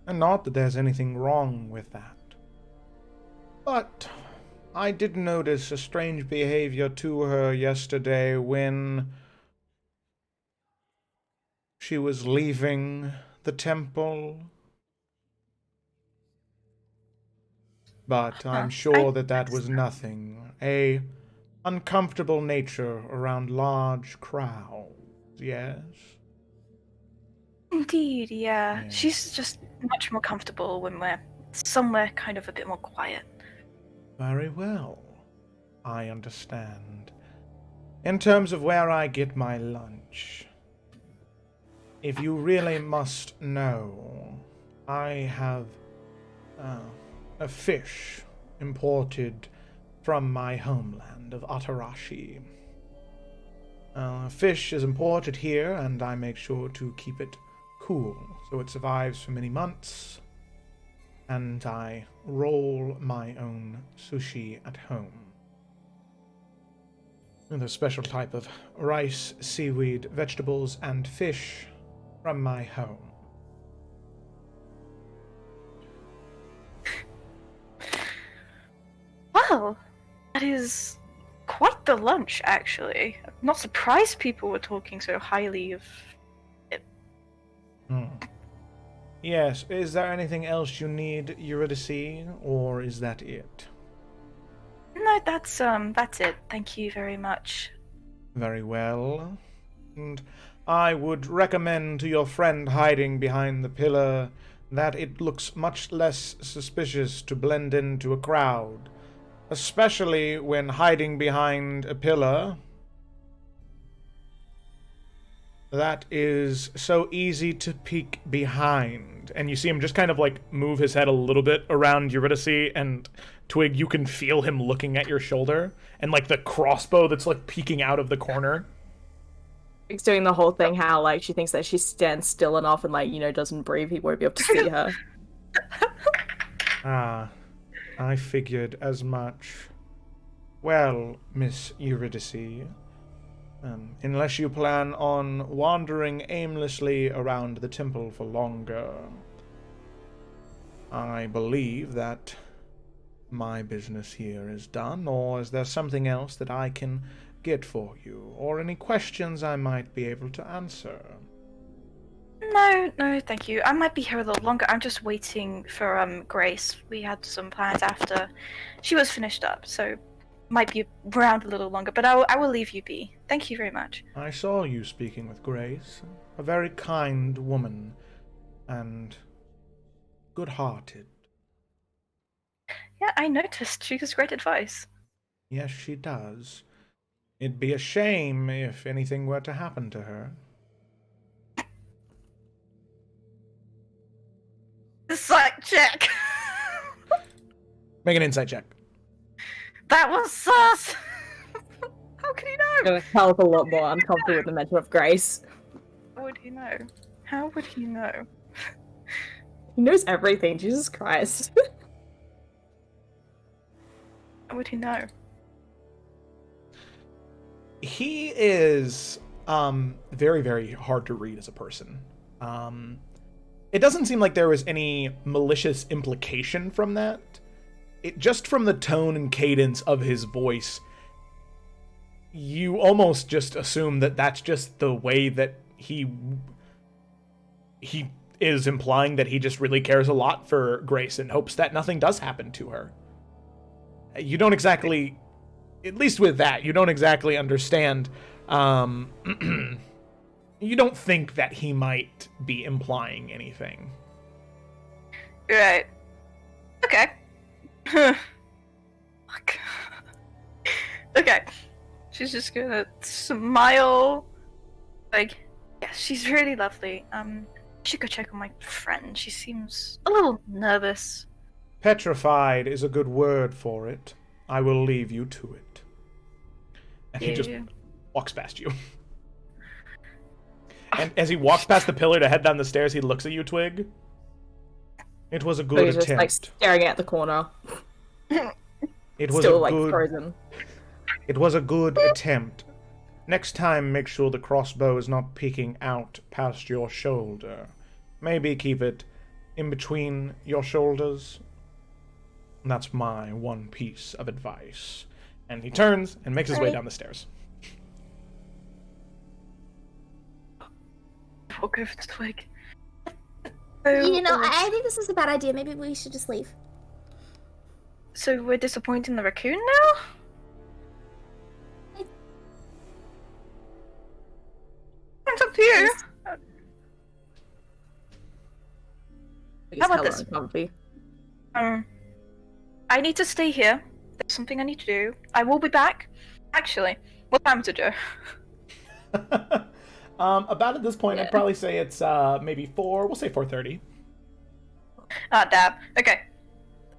And not that there's anything wrong with that. But I did notice a strange behavior to her yesterday when she was leaving the temple. But I'm sure that was nothing. A uncomfortable nature around large crowds, yes? Indeed, yeah. Yeah. She's just much more comfortable when we're somewhere kind of a bit more quiet. Very well. I understand. In terms of where I get my lunch, if you really must know, I have a fish imported from my homeland of Atarashi. Fish is imported here, and I make sure to keep it cool so it survives for many months. And I roll my own sushi at home. With a special type of rice, seaweed, vegetables, and fish from my home. Well, that is quite the lunch, actually. I'm not surprised people were talking so highly of it. Yes, is there anything else you need, Eurydice, or is that it? No, that's it. Thank you very much. Very well. And I would recommend to your friend hiding behind the pillar that it looks much less suspicious to blend into a crowd, especially when hiding behind a pillar that is so easy to peek behind. And you see him just kind of like move his head a little bit around Eurydice, and Twig, you can feel him looking at your shoulder, and like the crossbow that's like peeking out of the corner. Twig's doing the whole thing how like she thinks that she stands still enough and like, doesn't breathe, he won't be able to see her. Ah, I figured as much. Well, Miss Eurydice, unless you plan on wandering aimlessly around the temple for longer, I believe that my business here is done. Or is there something else that I can get for you, or any questions I might be able to answer? No, thank you. I might be here a little longer. I'm just waiting for Grace. We had some plans after she was finished up, so might be around a little longer, but I will leave you be. Thank you very much. I saw you speaking with Grace. A very kind woman. And good-hearted. Yeah, I noticed. She gives great advice. Yes, she does. It'd be a shame if anything were to happen to her. Insight check. Make an insight check. That was sus. How can he know? I'm gonna tell us a lot more uncomfortable with the mention of Grace. How would he know? How would he know? He knows everything, Jesus Christ. How would he know? He is very, very hard to read as a person. It doesn't seem like there was any malicious implication from that. Just from the tone and cadence of his voice, you almost just assume that that's just the way that he is implying that he just really cares a lot for Grace and hopes that nothing does happen to her. You don't exactly, at least with that, you don't exactly understand. You don't think that he might be implying anything. Right. Okay. Fuck. Okay. She's just gonna smile. Like, yeah, she's really lovely. I should go check on my friend. She seems a little nervous. Petrified is a good word for it. I will leave you to it. And he just walks past you. And as he walks past the pillar to head down the stairs, he looks at you, Twig. It was a good He's attempt. just like staring at the corner. It was Still a like good. frozen. It was a good attempt. Next time, make sure the crossbow is not peeking out past your shoulder. Maybe keep it in between your shoulders. That's my one piece of advice. And he turns and makes his way down the stairs. I'll go for the twig. You know, I think this is a bad idea. Maybe we should just leave. So we're disappointing the raccoon now? It's up to you. How about this? Probably. I need to stay here. There's something I need to do. I will be back. Actually, what time is it, Joe? About at this point, I'd probably say it's maybe 4. We'll say 4:30. Ah, damn. Okay.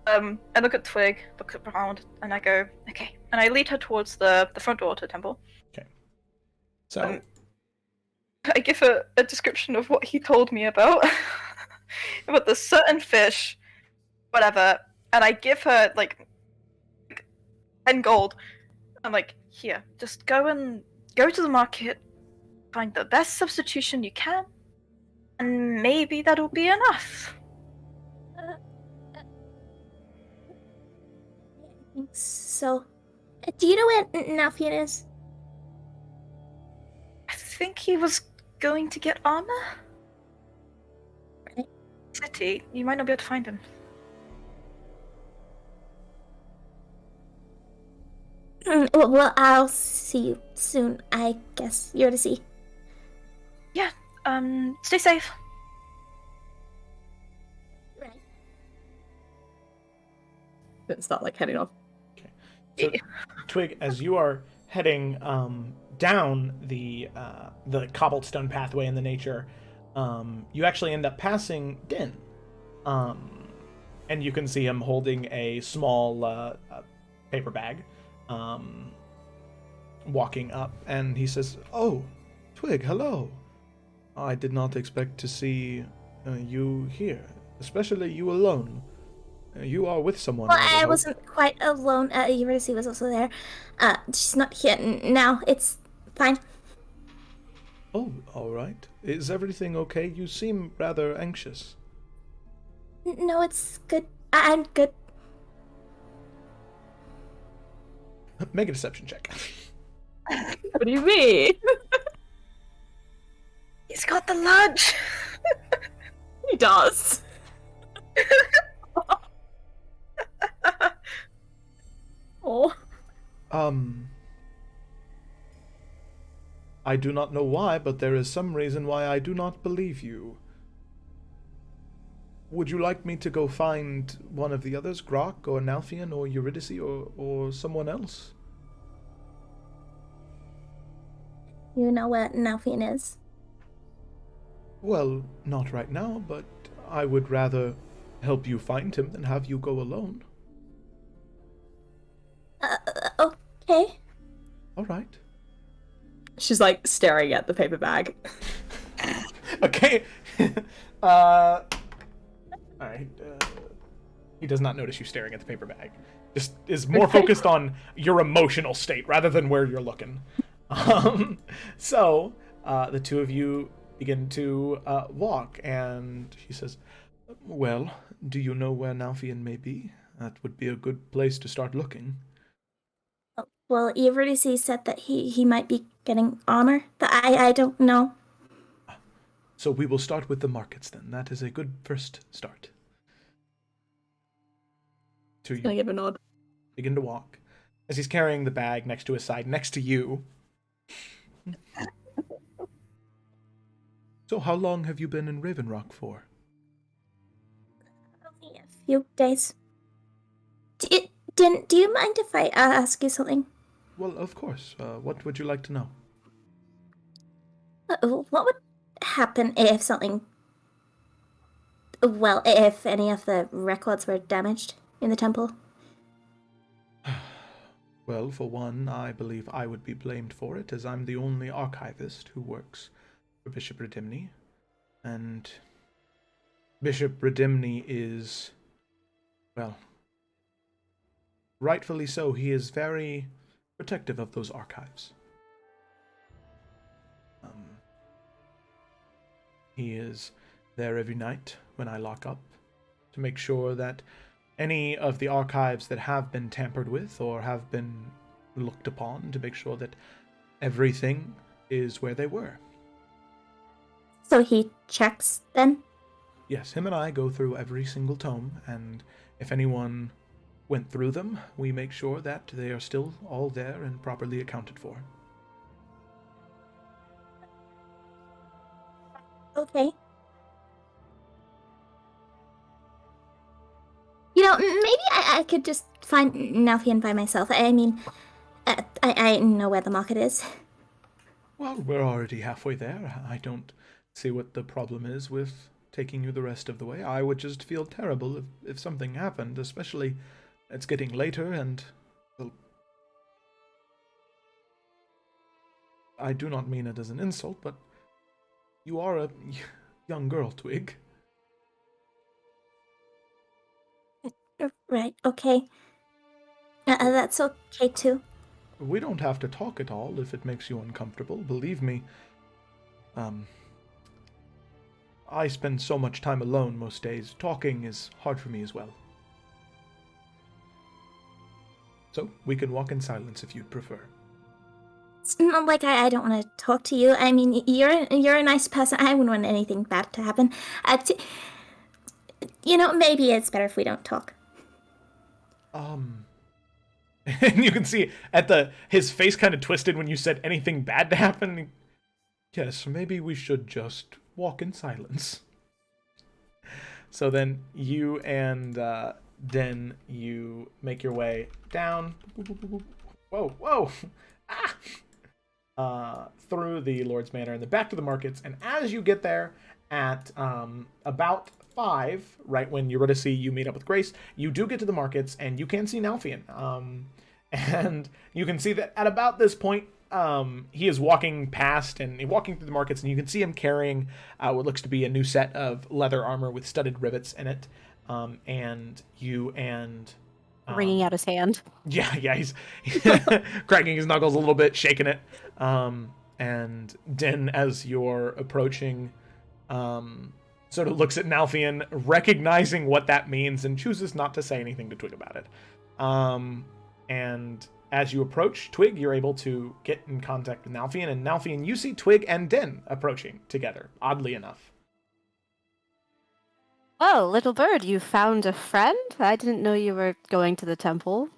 I look at Twig, look around, and I go, okay. And I lead her towards the front door to the temple. Okay. So I give her a description of what he told me about. About the certain fish, whatever. And I give her, like 10 gold. I'm like, here, just go to the market, find the best substitution you can, and maybe that'll be enough. So, do you know where Nalfian is? I think he was going to get armor. Right. City, you might not be able to find him. Well, I'll see you soon, I guess. You're to see. Yeah, stay safe. Right. Then start like heading off. So, Twig, as you are heading down the cobblestone pathway in the nature, you actually end up passing Din, and you can see him holding a small paper bag, walking up, and he says, "Oh, Twig, hello. I did not expect to see you here, especially you alone. You are with someone." Well, I would I hope. wasn't quite alone. Eurydice was also there. She's not here now. It's fine. Oh, all right. Is everything okay? You seem rather anxious. No, it's good. I'm good. Make a deception check. What do you mean? He's got the lunch. He does. Oh. I do not know why, but there is some reason why I do not believe you. Would you like me to go find one of the others, Grok or Nalfian or Eurydice or someone else? You know what Nalfian is? Well, not right now, but I would rather help you find him than have you go alone. Okay. All right. She's like staring at the paper bag. Okay. All right. He does not notice you staring at the paper bag. Just is more focused on your emotional state rather than where you're looking. So the two of you begin to walk, and she says, "Well, do you know where Nalfian may be? That would be a good place to start looking." Well, Eurydice said that he might be getting armor, but I don't know. So we will start with the markets then. That is a good first start. To Can I you give a nod? begin to walk as he's carrying the bag next to his side, next to you. So how long have you been in Raven Rock for? Only a few days. Do you mind if I ask you something? Well, of course. What would you like to know? What would happen if something... Well, if any of the records were damaged in the temple? Well, for one, I believe I would be blamed for it, as I'm the only archivist who works for Bishop Redimni. And Bishop Redimni is, well, rightfully so. He is very protective of those archives. He is there every night when I lock up to make sure that any of the archives that have been tampered with or have been looked upon, to make sure that everything is where they were. So he checks then? Yes, him and I go through every single tome, and if anyone went through them, we make sure that they are still all there and properly accounted for. Okay. You know, maybe I could just find Nalfian by myself. I mean, I know where the market is. Well, we're already halfway there. I don't see what the problem is with taking you the rest of the way. I would just feel terrible if something happened, especially it's getting later and... Well, I do not mean it as an insult, but you are a young girl, Twig. Right, okay. That's okay too. We don't have to talk at all if it makes you uncomfortable. Believe me, I spend so much time alone most days. Talking is hard for me as well. So, we can walk in silence if you'd prefer. It's not like I don't want to talk to you. I mean, you're a nice person. I wouldn't want anything bad to happen. You know, maybe it's better if we don't talk. And you can see his face kind of twisted when you said anything bad to happen. Yes, maybe we should just walk in silence. So then you and Den, you make your way down. Whoa! Through the Lord's Manor and the back to the markets. And as you get there at about 5, right when Eurydice, you meet up with Grace, you do get to the markets and you can see Nalfian. And you can see that at about this point, he is walking past and walking through the markets, and you can see him carrying what looks to be a new set of leather armor with studded rivets in it. And you and... wringing out his hand. Yeah, he's cracking his knuckles a little bit, shaking it. And Den, as you're approaching, sort of looks at Nalfian, recognizing what that means, and chooses not to say anything to Twig about it. And as you approach Twig, you're able to get in contact with Nalfian, and Nalfian, you see Twig and Den approaching together, oddly enough. Oh, little bird, you found a friend? I didn't know you were going to the temple.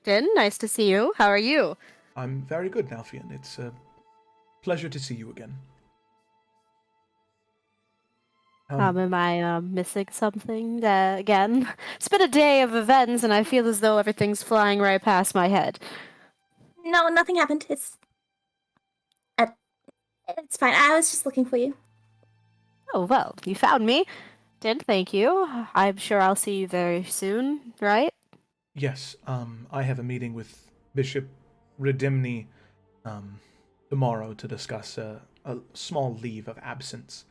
Din, nice to see you. How are you? I'm very good, Nalfian. It's a pleasure to see you again. Am I missing something again? It's been a day of events, and I feel as though everything's flying right past my head. No, nothing happened. It's fine. I was just looking for you. Oh, well, you found me. Din, thank you. I'm sure I'll see you very soon, right? Yes, I have a meeting with Bishop Redimni tomorrow to discuss a small leave of absence.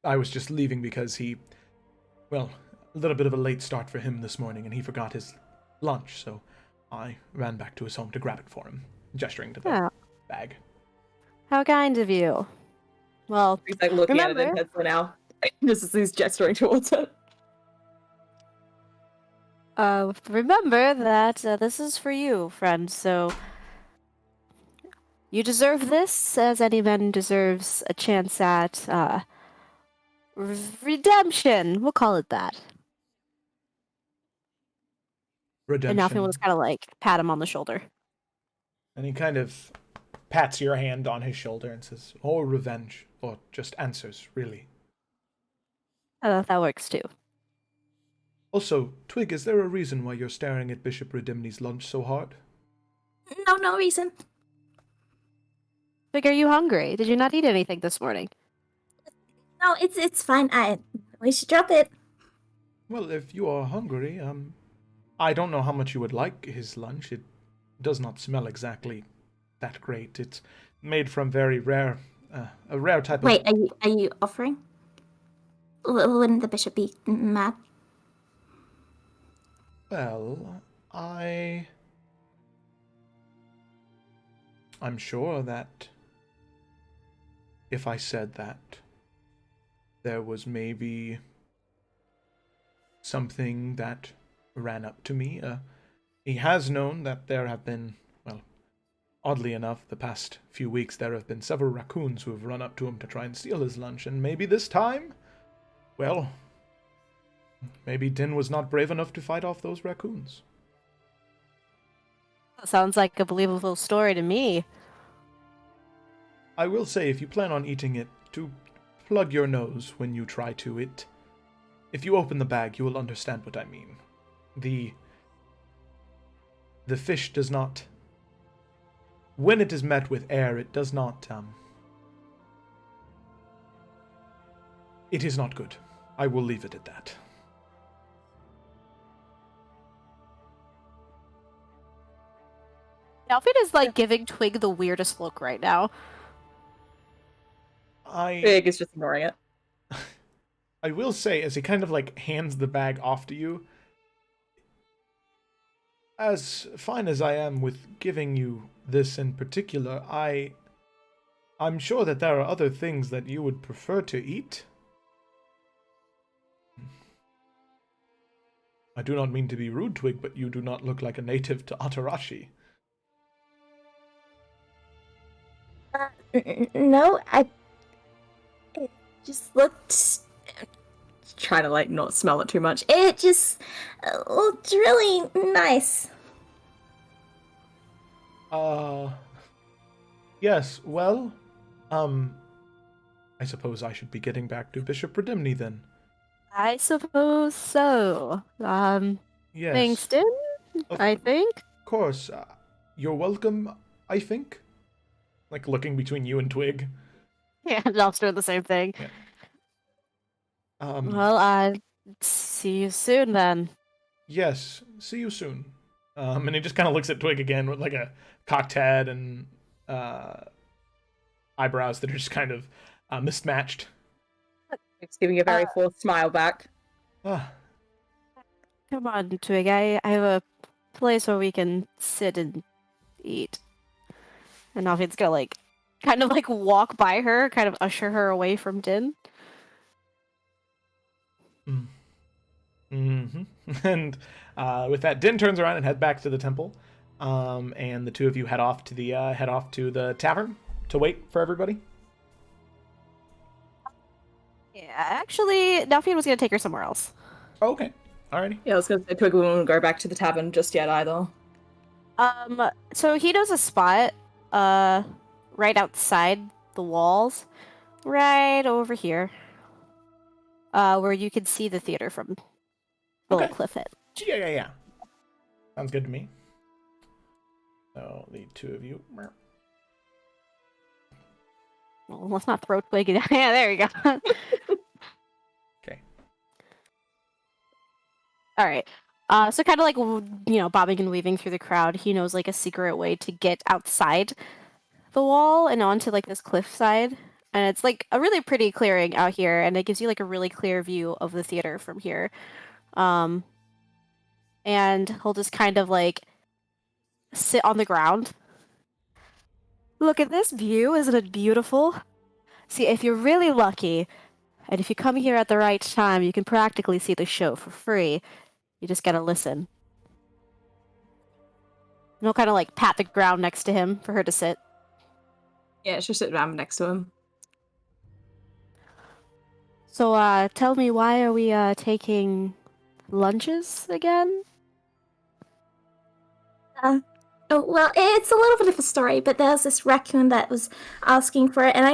I was just leaving because a little bit of a late start for him this morning, and he forgot his lunch, so I ran back to his home to grab it for him, gesturing to the bag. How kind of you. Well, He's like looking at it remember, in head for now. Just as he's gesturing towards it. remember that this is for you, friend, so you deserve this, as any man deserves a chance at, redemption. We'll call it that. Redemption. And Nalfian will just kind of like pat him on the shoulder. And he kind of pats your hand on his shoulder and says, "Or revenge, or just answers, really." That works too. Also, Twig, is there a reason why you're staring at Bishop Redimni's lunch so hard? No reason. Like, are you hungry? Did you not eat anything this morning? No, it's fine. We should drop it. Well, if you are hungry, I don't know how much you would like his lunch. It does not smell exactly that great. It's made from very rare, a rare type Wait, of... are you offering? Wouldn't the bishop be mad? Well, I'm sure that if I said that there was maybe something that ran up to me, he has known that there have been, well, oddly enough, the past few weeks there have been several raccoons who have run up to him to try and steal his lunch, and maybe this time, well, maybe Din was not brave enough to fight off those raccoons. That sounds like a believable story to me. I will say, if you plan on eating it, to plug your nose when you try to. If you open the bag, you will understand what I mean. The fish does not... When it is met with air, it does not... It is not good. I will leave it at that. Nalfian is like giving Twig the weirdest look right now. Twig is just ignoring it. I will say, as he kind of like hands the bag off to you, as fine as I am with giving you this in particular, I'm sure that there are other things that you would prefer to eat. I do not mean to be rude, Twig, but you do not look like a native to Atarashi. No, it just looked... Trying to like not smell it too much. It just looked really nice. Yes, well, I suppose I should be getting back to Bishop Redimni then. I suppose so. Yes. Thanks, Din, I think. Of course. You're welcome, I think. Like, looking between you and Twig. Yeah, I'll do the same thing. Yeah. Well, see you soon then. Yes, see you soon. And he just kind of looks at Twig again with like a cocked head and eyebrows that are just kind of mismatched. Twig's giving a very forced smile back. Ah, Come on, Twig. I have a place where we can sit and eat. And Nalfian's gonna like kind of like walk by her, kind of usher her away from Din. mm-hmm. And with that, Din turns around and heads back to the temple. And the two of you head off to the tavern to wait for everybody. Yeah, actually, Nalfian was gonna take her somewhere else. Okay. Alrighty. Yeah, I was gonna say Twig won't go back to the tavern just yet either. So he knows a spot, right outside the walls, right over here, where you can see the theater from the Okay. little cliff hit. Yeah. Sounds good to me. So the two of you. Well, let's not throw Twig. Yeah, there we go. Okay. All right. So kind of like, bobbing and weaving through the crowd, he knows like a secret way to get outside the wall and onto like this cliff side. And it's like a really pretty clearing out here, and it gives you like a really clear view of the theater from here. And he'll just kind of like sit on the ground. Look at this view, isn't it beautiful? See, if you're really lucky, and if you come here at the right time, you can practically see the show for free. You just gotta listen. And he'll kind of like pat the ground next to him for her to sit. Yeah, she'll sit down next to him. So, tell me, why are we taking lunches again? Oh, well, it's a little bit of a story, but there was this raccoon that was asking for it, and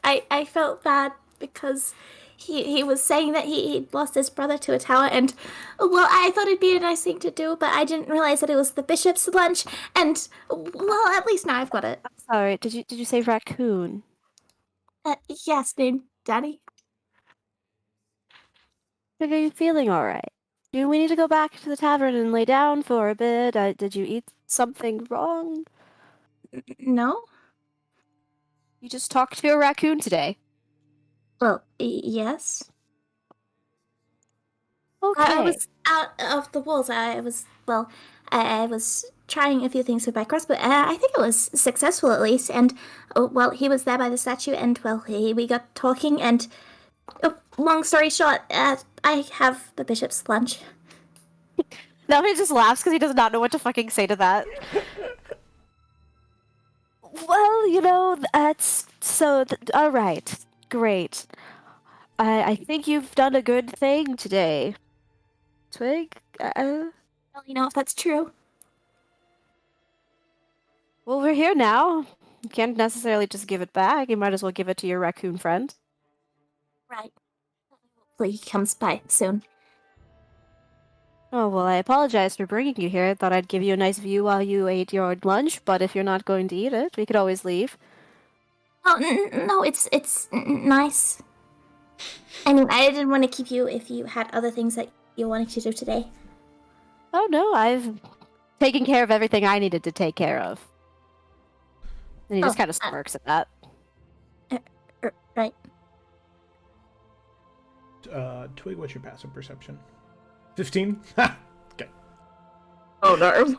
I felt bad because he was saying that he'd lost his brother to a tower, and, well, I thought it'd be a nice thing to do, but I didn't realize that it was the bishop's lunch, and, well, at least now I've got it. Sorry, did you say raccoon? Yes, named Danny. Are you feeling alright? Do we need to go back to the tavern and lay down for a bit? Did you eat something wrong? No? You just talked to a raccoon today. Well, yes. Okay. I was out of the walls. I was trying a few things with my crossbow. I think it was successful at least. And, well, he was there by the statue, and, well, we got talking, and, long story short, I have the bishop's lunch. Now he just laughs because he does not know what to fucking say to that. Well, that's so. All right, great. I think you've done a good thing today, Twig. Well, if that's true. Well, we're here now. You can't necessarily just give it back. You might as well give it to your raccoon friend. Right. Hopefully he comes by soon. Oh, well, I apologize for bringing you here. I thought I'd give you a nice view while you ate your lunch, but if you're not going to eat it, we could always leave. Oh, no, it's nice. I mean, I didn't want to keep you if you had other things that you wanted to do today. Oh, no, I've taken care of everything I needed to take care of. And he just kind of smirks at that. Right. Twig, what's your passive perception? 15? Okay. Oh no.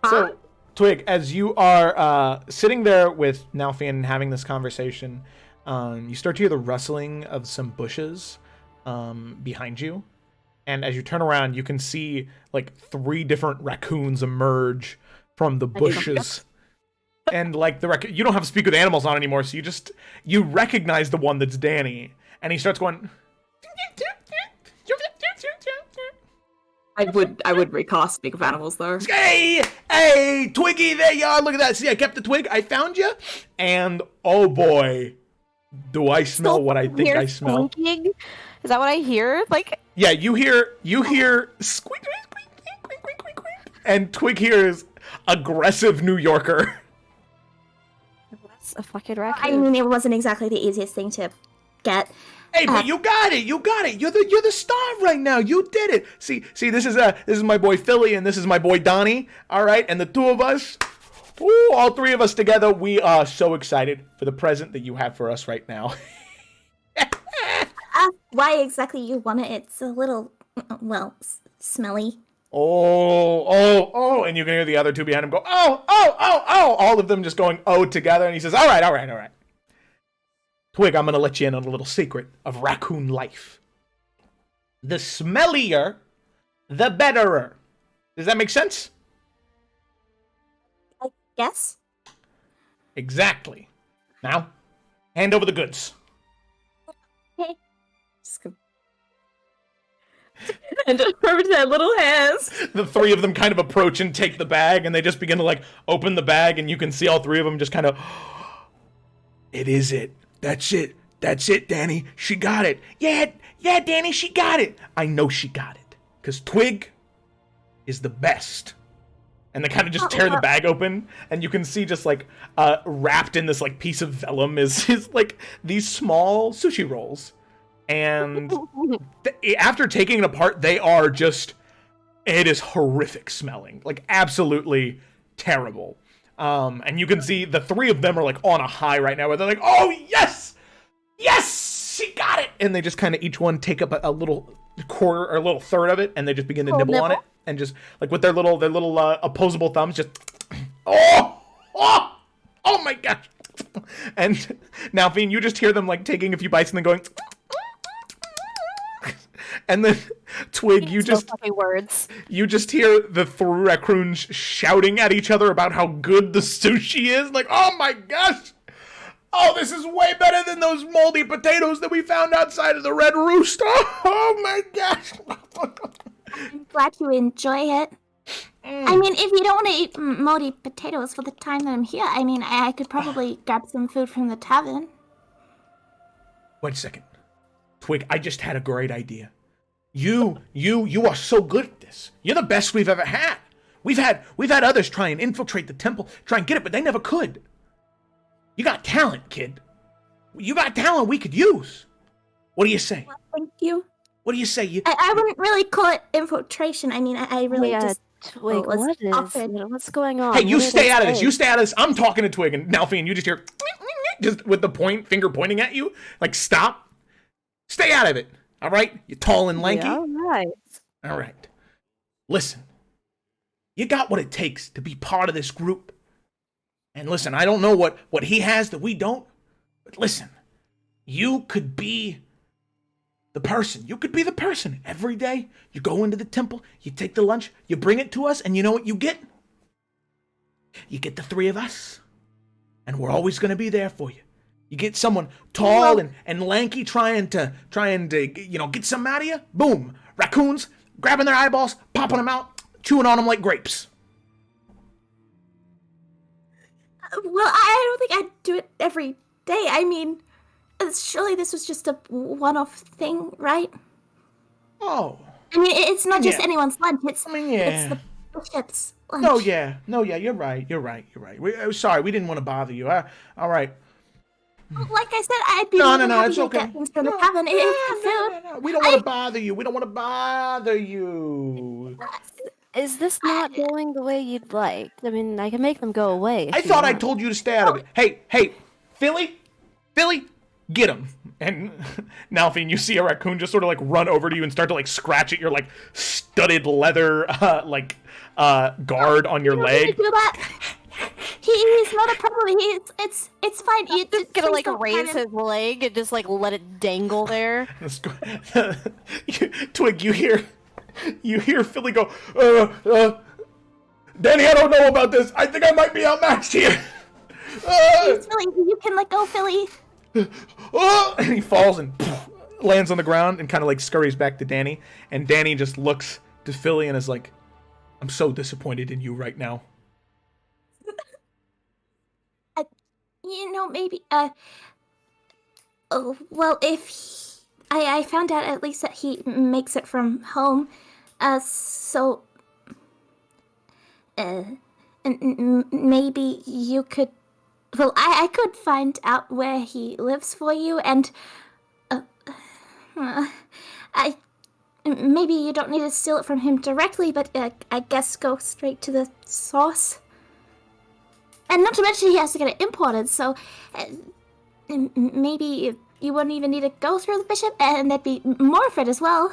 So, Twig, as you are sitting there with Nalfian and having this conversation, you start to hear the rustling of some bushes behind you. And as you turn around, you can see like 3 different raccoons emerge from the bushes. And like you don't have to speak with animals on anymore, so you recognize the one that's Danny. And he starts going... I would recast Speak of Animals though. Hey, Twiggy, there you are. Look at that. See, I kept the twig. I found you. And oh boy, do I smell what I think I smell? Squeaking? Is that what I hear? Like, yeah, you hear squeak, squeak, squeak, squeak, squeak, squeak, squeak. And Twig hears aggressive New Yorker. That's a fucking raccoon. I mean, it wasn't exactly the easiest thing to get. Hey, but you got it. You're the star right now. You did it. See, this is my boy Philly, and this is my boy Donnie. All right, and the two of us, all 3 of us together, we are so excited for the present that you have for us right now. Why exactly you want it? It's a little, well, smelly. Oh, and you can hear the other 2 behind him go, oh, all of them just going, oh, together, and he says, all right. Twig, I'm going to let you in on a little secret of raccoon life. The smellier, the betterer. Does that make sense? I guess. Exactly. Now, hand over the goods. Okay. Just go. and just over their little hands. The three of them kind of approach and take the bag, and they just begin to like open the bag, and you can see all three of them just kind of. It is it. That's it. That's it, Danny. She got it. Yeah, Danny, she got it. I know she got it. Because Twig is the best. And they kind of just tear the bag open, and you can see just like wrapped in this like piece of vellum is like these small sushi rolls. And after taking it apart, they are just, it is horrific smelling. Like absolutely terrible. And you can see the three of them are like on a high right now where they're like, oh yes! Yes! She got it! And they just kind of each one take up a little quarter or a little third of it, and they just begin to nibble on it. And just like with their little opposable thumbs, just oh my gosh! And now, Fiend, you just hear them like taking a few bites and then going, and then Twig, you just hear the three raccoons shouting at each other about how good the sushi is. Like, oh my gosh! Oh, this is way better than those moldy potatoes that we found outside of the Red Rooster. Oh my gosh! I'm glad you enjoy it. I mean, if you don't want to eat moldy potatoes for the time that I'm here, I mean, I could probably grab some food from the tavern. Wait a second. Twig, I just had a great idea. You are so good at this. You're the best we've ever had. We've had others try and infiltrate the temple, try and get it, but they never could. You got talent, kid. You got talent we could use. What do you say? Well, thank you. What do you say? I wouldn't really call it infiltration. I mean, I really just... Twig, what's going on? Hey, you stay out of this. You stay out of this. I'm talking to Twig, and Nalfian, you just hear... just with the finger pointing at you. Like, stop. Stay out of it. All right? You're tall and lanky. Yeah, all right. All right. Listen. You got what it takes to be part of this group. And listen, I don't know what he has that we don't. But listen. You could be... the person. You could be the person. Every day, you go into the temple, you take the lunch, you bring it to us, and you know what you get? You get the three of us. And we're always going to be there for you. You get someone tall and lanky trying to get some out of you. Boom. Raccoons grabbing their eyeballs, popping them out, chewing on them like grapes. Well, I don't think I'd do it every day. I mean... surely this was just a one-off thing, right? Oh. I mean, it's not just anyone's lunch. It's yeah. It's the bishop's lunch. No, yeah. You're right. Sorry, we didn't want to bother you. All right. Like I said, I'd be no, happy it's to okay. get things from the tavern. It's food. No. We don't want to bother you. We don't want to bother you. Is this not going the way you'd like? I mean, I can make them go away. I thought I told you to stay out of it. Hey, Philly, get him. And Nalfian, you see a raccoon just sort of like run over to you and start to like scratch at your like studded leather guard on your leg. Do that. He's not a problem. It's fine. You're just gonna like raise his leg and just like let it dangle there. Twig, you hear Philly go, Danny, I don't know about this. I think I might be outmatched here. Please, Philly, you can let go, Philly. And he falls and lands on the ground and kind of like scurries back to Danny. And Danny just looks to Philly and is like, I'm so disappointed in you right now. Maybe, well, if I found out at least that he makes it from home, and maybe you could, well, I could find out where he lives for you, and, maybe you don't need to steal it from him directly, but I guess go straight to the source. And not to mention he has to get it imported, so maybe you wouldn't even need to go through the bishop, and there'd be more of it as well.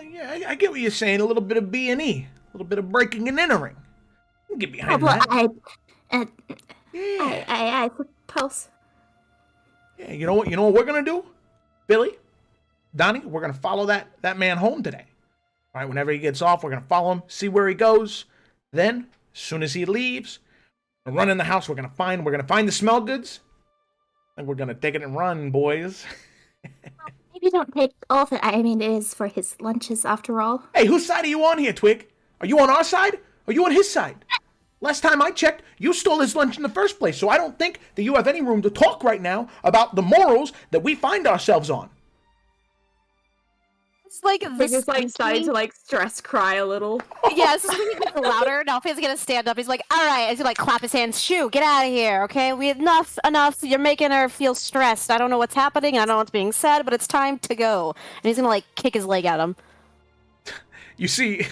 Yeah, I get what you're saying. A little bit of B&E, a little bit of breaking and entering. You can get behind that. I suppose. Yeah, you know what we're gonna do, Billy, Donnie? We're gonna follow that man home today. All right, whenever he gets off, we're going to follow him, see where he goes. Then, as soon as he leaves, we'll run in the house. We're going to find the smell goods. And we're going to take it and run, boys. I Maybe don't take all of it. I mean, it is for his lunches after all. Hey, whose side are you on here, Twig? Are you on our side? Or are you on his side? Last time I checked, you stole his lunch in the first place, so I don't think that you have any room to talk right now about the morals that we find ourselves on. It's like He's this. just like starting to like stress cry a little. Yeah, this is when he gets louder. Now he's gonna stand up. He's like, "All right," he's gonna like clap his hands. Shoo, get out of here, okay? We enough. You're making her feel stressed. I don't know what's happening. I don't know what's being said, but it's time to go. And he's gonna like kick his leg at him. You see,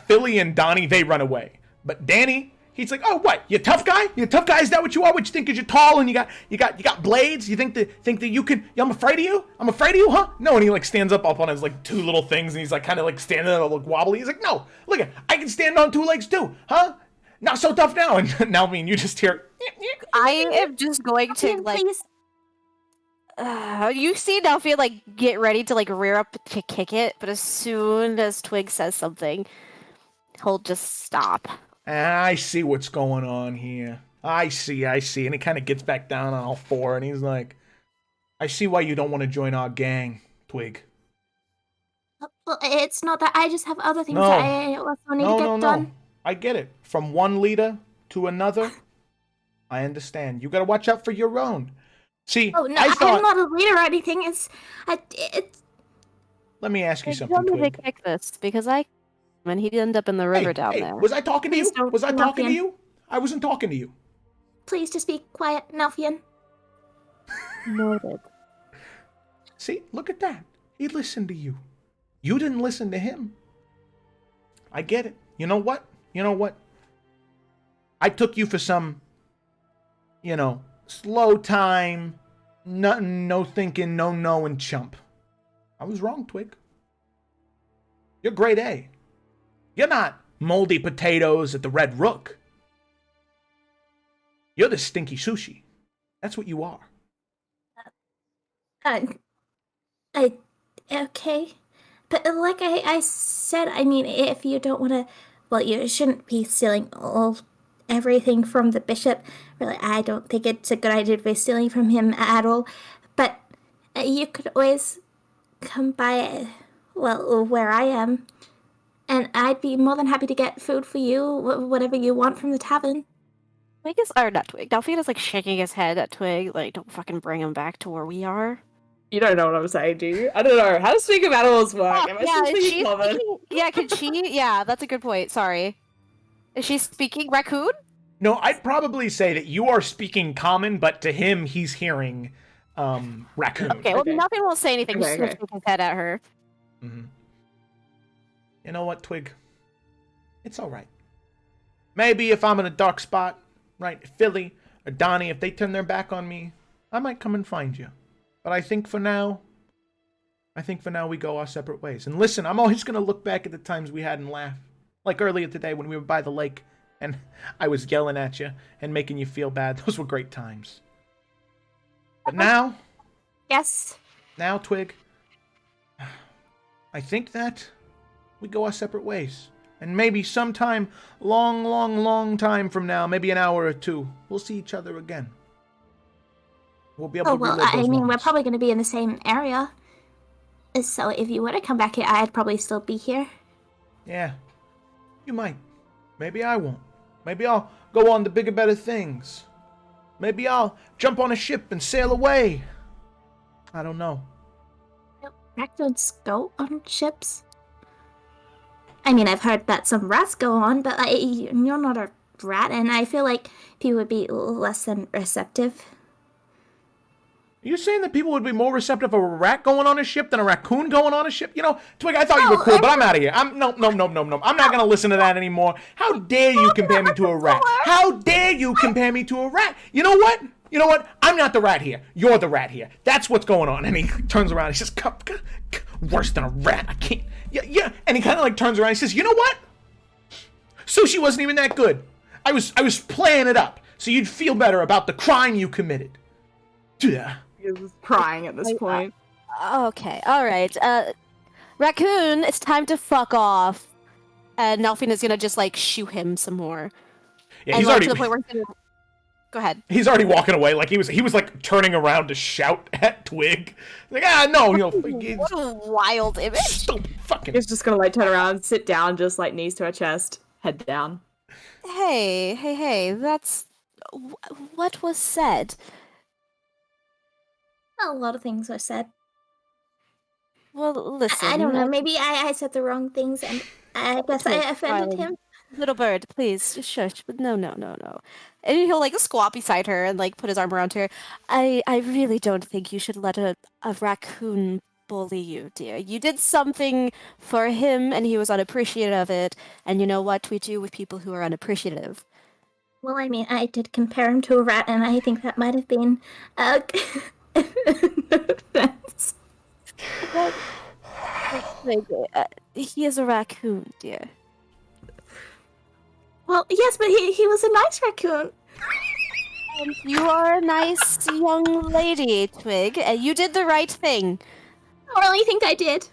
Philly and Donnie, they run away. But Danny, he's like, "Oh, what? You a tough guy? You a tough guy? Is that what you are? What you think? Is you're tall and you got blades? You think that you can? I'm afraid of you? I'm afraid of you, huh? No." And he like stands up on his like two little things, and he's like kind of like standing there, like wobbly. He's like, "No, look at, I can stand on two legs too, huh? Not so tough now." And now, I mean, you just hear. I am just going to like. Please. You see Nelfia like get ready to like rear up to kick it, but as soon as Twig says something, he'll just stop. I see what's going on here. I see. And he kind of gets back down on all four, and he's like, "I see why you don't want to join our gang, Twig." Well, it's not that. I just have other things No. that I also need to get done. I get it. From one leader to another, I understand. You gotta watch out for your own. See, Oh, no, I thought... I'm not a leader or anything. It's Let me ask you You something, want me to Twig. kick this because when he'd end up in the river down there. Was I talking to you? Please don't, Was I talking to Nelfian. you? I wasn't talking to you. Please just be quiet, Nelfian. Noted. See, look at that. He listened to you. You didn't listen to him. I get it. You know what? I took you for some, slow time, nothing, no thinking, no knowing chump. I was wrong, Twig. You're grade A. You're not moldy potatoes at the Red Rook. You're the stinky sushi. That's what you are. Okay. But like I said, I mean, if you don't want to, well, you shouldn't be stealing everything from the bishop. Really, I don't think it's a good idea to be stealing from him at all. But you could always come by, well, where I am, and I'd be more than happy to get food for you, whatever you want from the tavern. Twig is, or not Twig. Delphine is like shaking his head at Twig, like, don't fucking bring him back to where we are. You don't know what I'm saying, do you? I don't know. How does speak of animals work? Oh, Am I yeah, still is speaking she common? speaking, yeah, can she? Yeah, that's a good point. Sorry. Is she speaking raccoon? No, I'd probably say that you are speaking common, but to him, he's hearing raccoon. Okay, well, Okay. nothing will say anything. Okay, Just okay. shake his head at her. Mm-hmm. You know what, Twig? It's all right. Maybe if I'm in a dark spot, right, Philly or Donnie, if they turn their back on me, I might come and find you. But I think for now we go our separate ways. And listen, I'm always going to look back at the times we had and laugh. Like earlier today when we were by the lake and I was yelling at you and making you feel bad. Those were great times. But now, Yes. Twig, I think that we go our separate ways. And maybe sometime, long time from now, maybe an hour or two, we'll see each other again. We'll be able Oh, to well, relive I those mean, we're moments. probably going to be in the same area. So if you were to come back here, I'd probably still be here. Yeah, you might. Maybe I won't. Maybe I'll go on to bigger, better things. Maybe I'll jump on a ship and sail away. I don't know. Raccoons go on ships? I mean, I've heard that some rats go on, but you're not a rat, and I feel like people would be less than receptive. Are you saying that people would be more receptive of a rat going on a ship than a raccoon going on a ship? Twig, I thought you were cool, but I'm out of here. No. I'm not going to listen to that anymore. How dare you compare me to a rat? How dare you compare me to a rat? You know what? I'm not the rat here. You're the rat here. That's what's going on. And he turns around and he says, worse than a rat. I can't. Yeah. And he kind of like turns around and he says, you know what? Sushi wasn't even that good. I was playing it up so you'd feel better about the crime you committed. Yeah. He's crying at this point. Okay, alright. Raccoon, it's time to fuck off. And Nelfina's gonna just, like, shoot him some more. Yeah, and, he's like, already. to the point where he's gonna... Go ahead. He's already walking away. Like he was like turning around to shout at Twig. Like, no, What a wild image. stupid fucking. He's just gonna like turn around, sit down, just like knees to her chest, head down. Hey, that's... What was said? A lot of things were said. Well, listen. I don't know. Maybe I said the wrong things, and I guess I offended him. Little bird, please, just shush. But no. And he'll like squat beside her and like put his arm around her. I really don't think you should let a raccoon bully you, dear. You did something for him and he was unappreciative of it. And you know what we do with people who are unappreciative? Well, I mean, I did compare him to a rat, and I think that might have been an offense. He is a raccoon, dear. Well, yes, but he was a nice raccoon. And you are a nice young lady, Twig. You did the right thing. I don't really think I did.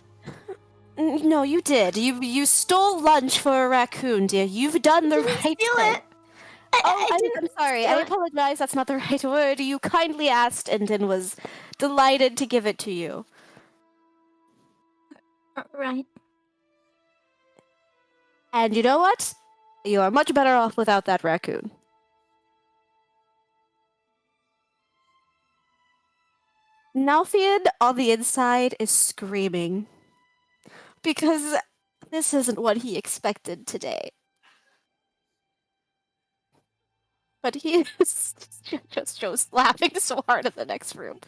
No, you did. You stole lunch for a raccoon, dear. You've done the right thing. It. I'm sorry. I apologize. That's not the right word. You kindly asked and was delighted to give it to you. Right. And you know what? You are much better off without that raccoon. Nalfian on the inside is screaming. Because this isn't what he expected today. But he is just laughing so hard in the next room.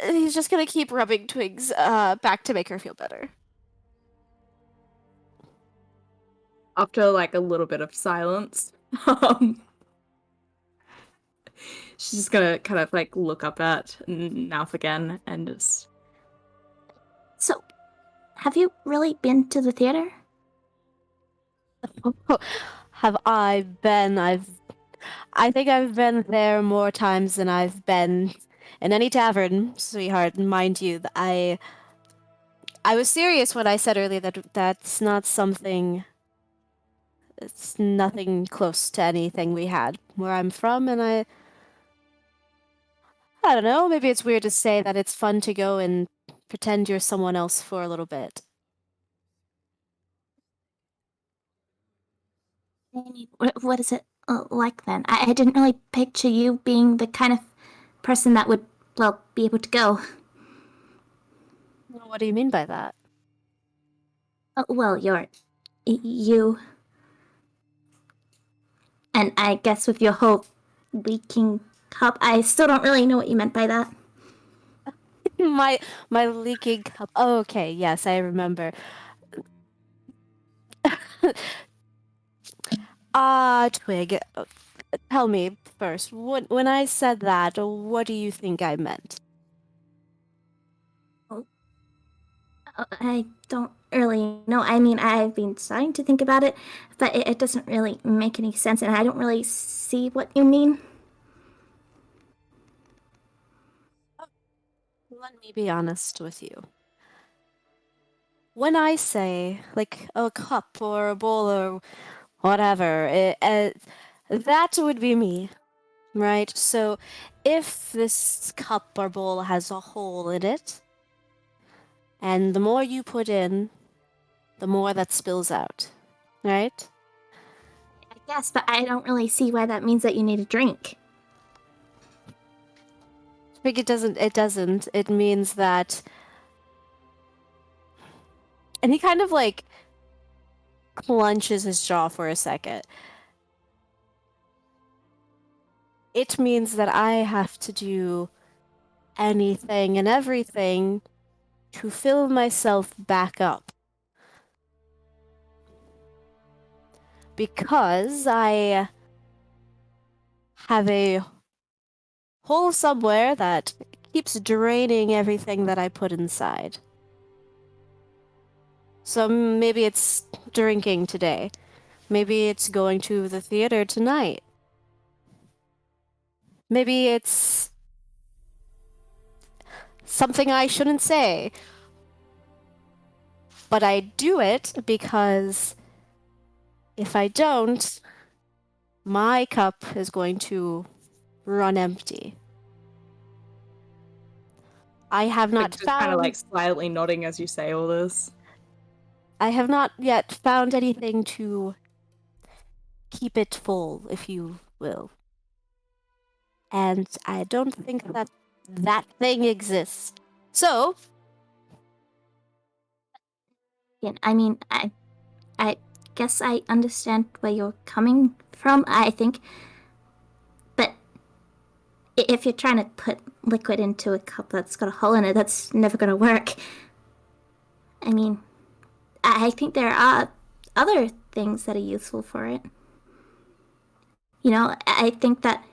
He's just gonna keep rubbing Twig's back to make her feel better. After like a little bit of silence, she's just gonna kind of like look up at Nalf again and just... So, have you really been to the theater? Have I been? I think I've been there more times than I've been in any tavern, sweetheart. Mind you, I was serious when I said earlier that that's not something... It's nothing close to anything we had where I'm from, and I don't know, maybe it's weird to say that it's fun to go and pretend you're someone else for a little bit. What is it like then? I didn't really picture you being the kind of person that would, well, be able to go. What do you mean by that? Well, you... And I guess with your whole leaking cup, I still don't really know what you meant by that. my leaking cup. Oh, okay, yes, I remember. Twig, tell me first, when I said that, what do you think I meant? I don't really know. I mean, I've been starting to think about it, but it doesn't really make any sense, and I don't really see what you mean. Let me be honest with you. When I say, like, a cup or a bowl or whatever, that would be me, right? So, if this cup or bowl has a hole in it, and the more you put in, the more that spills out, right? I guess, but I don't really see why that means that you need a drink. I think it doesn't. It means that... And he kind of, like, clenches his jaw for a second. It means that I have to do anything and everything to fill myself back up. Because I have a hole somewhere that keeps draining everything that I put inside. So maybe it's drinking today. Maybe it's going to the theater tonight. Maybe it's something I shouldn't say. But I do it because if I don't, my cup is going to run empty. I have not Just kind of found. like silently nodding as you say all this. I have not yet found anything to keep it full, if you will. And I don't think that that thing exists. So, Yeah, I mean, I guess I understand where you're coming from, I think. But if you're trying to put liquid into a cup that's got a hole in it, that's never going to work. I mean, I think there are other things that are useful for it. You know, I think that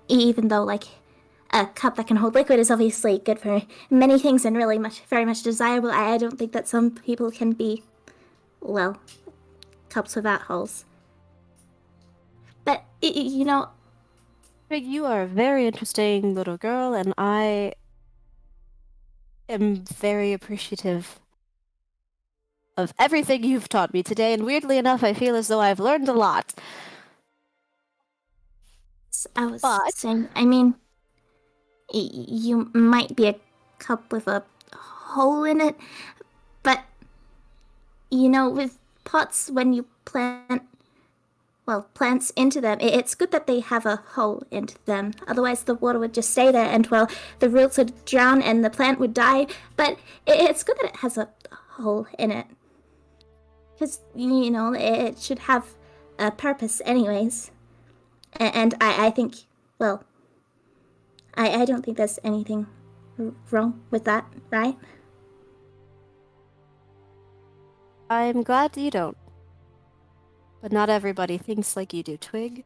even though, like, a cup that can hold liquid is obviously good for many things and really very much desirable, I don't think that some people can be, well, cups without holes. But, you know, Fig, you are a very interesting little girl, and I am very appreciative of everything you've taught me today, and weirdly enough, I feel as though I've learned a lot. I was But- saying, I mean, you might be a cup with a hole in it, but, you know, with pots, when you plant, well, plants into them, it's good that they have a hole into them. Otherwise, the water would just stay there, and, well, the roots would drown and the plant would die. But it's good that it has a hole in it. Because, you know, it should have a purpose anyways. And I think, well, I don't think there's anything wrong with that, right? I'm glad you don't. But not everybody thinks like you do, Twig.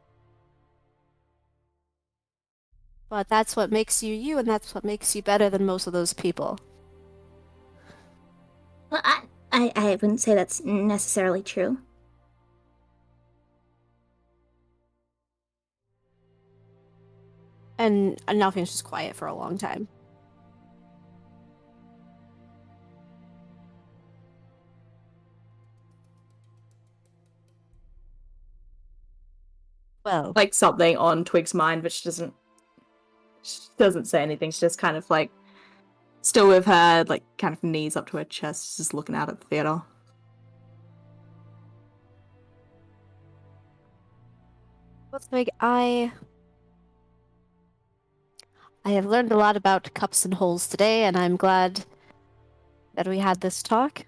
But that's what makes you you, and that's what makes you better than most of those people. Well, I wouldn't say that's necessarily true. And Nalfian's just quiet for a long time. Well, Like something on Twig's mind, but she doesn't say anything. She's just kind of like still with her like kind of knees up to her chest, just looking out at the theater. Twig, I have learned a lot about cups and holes today, and I'm glad that we had this talk.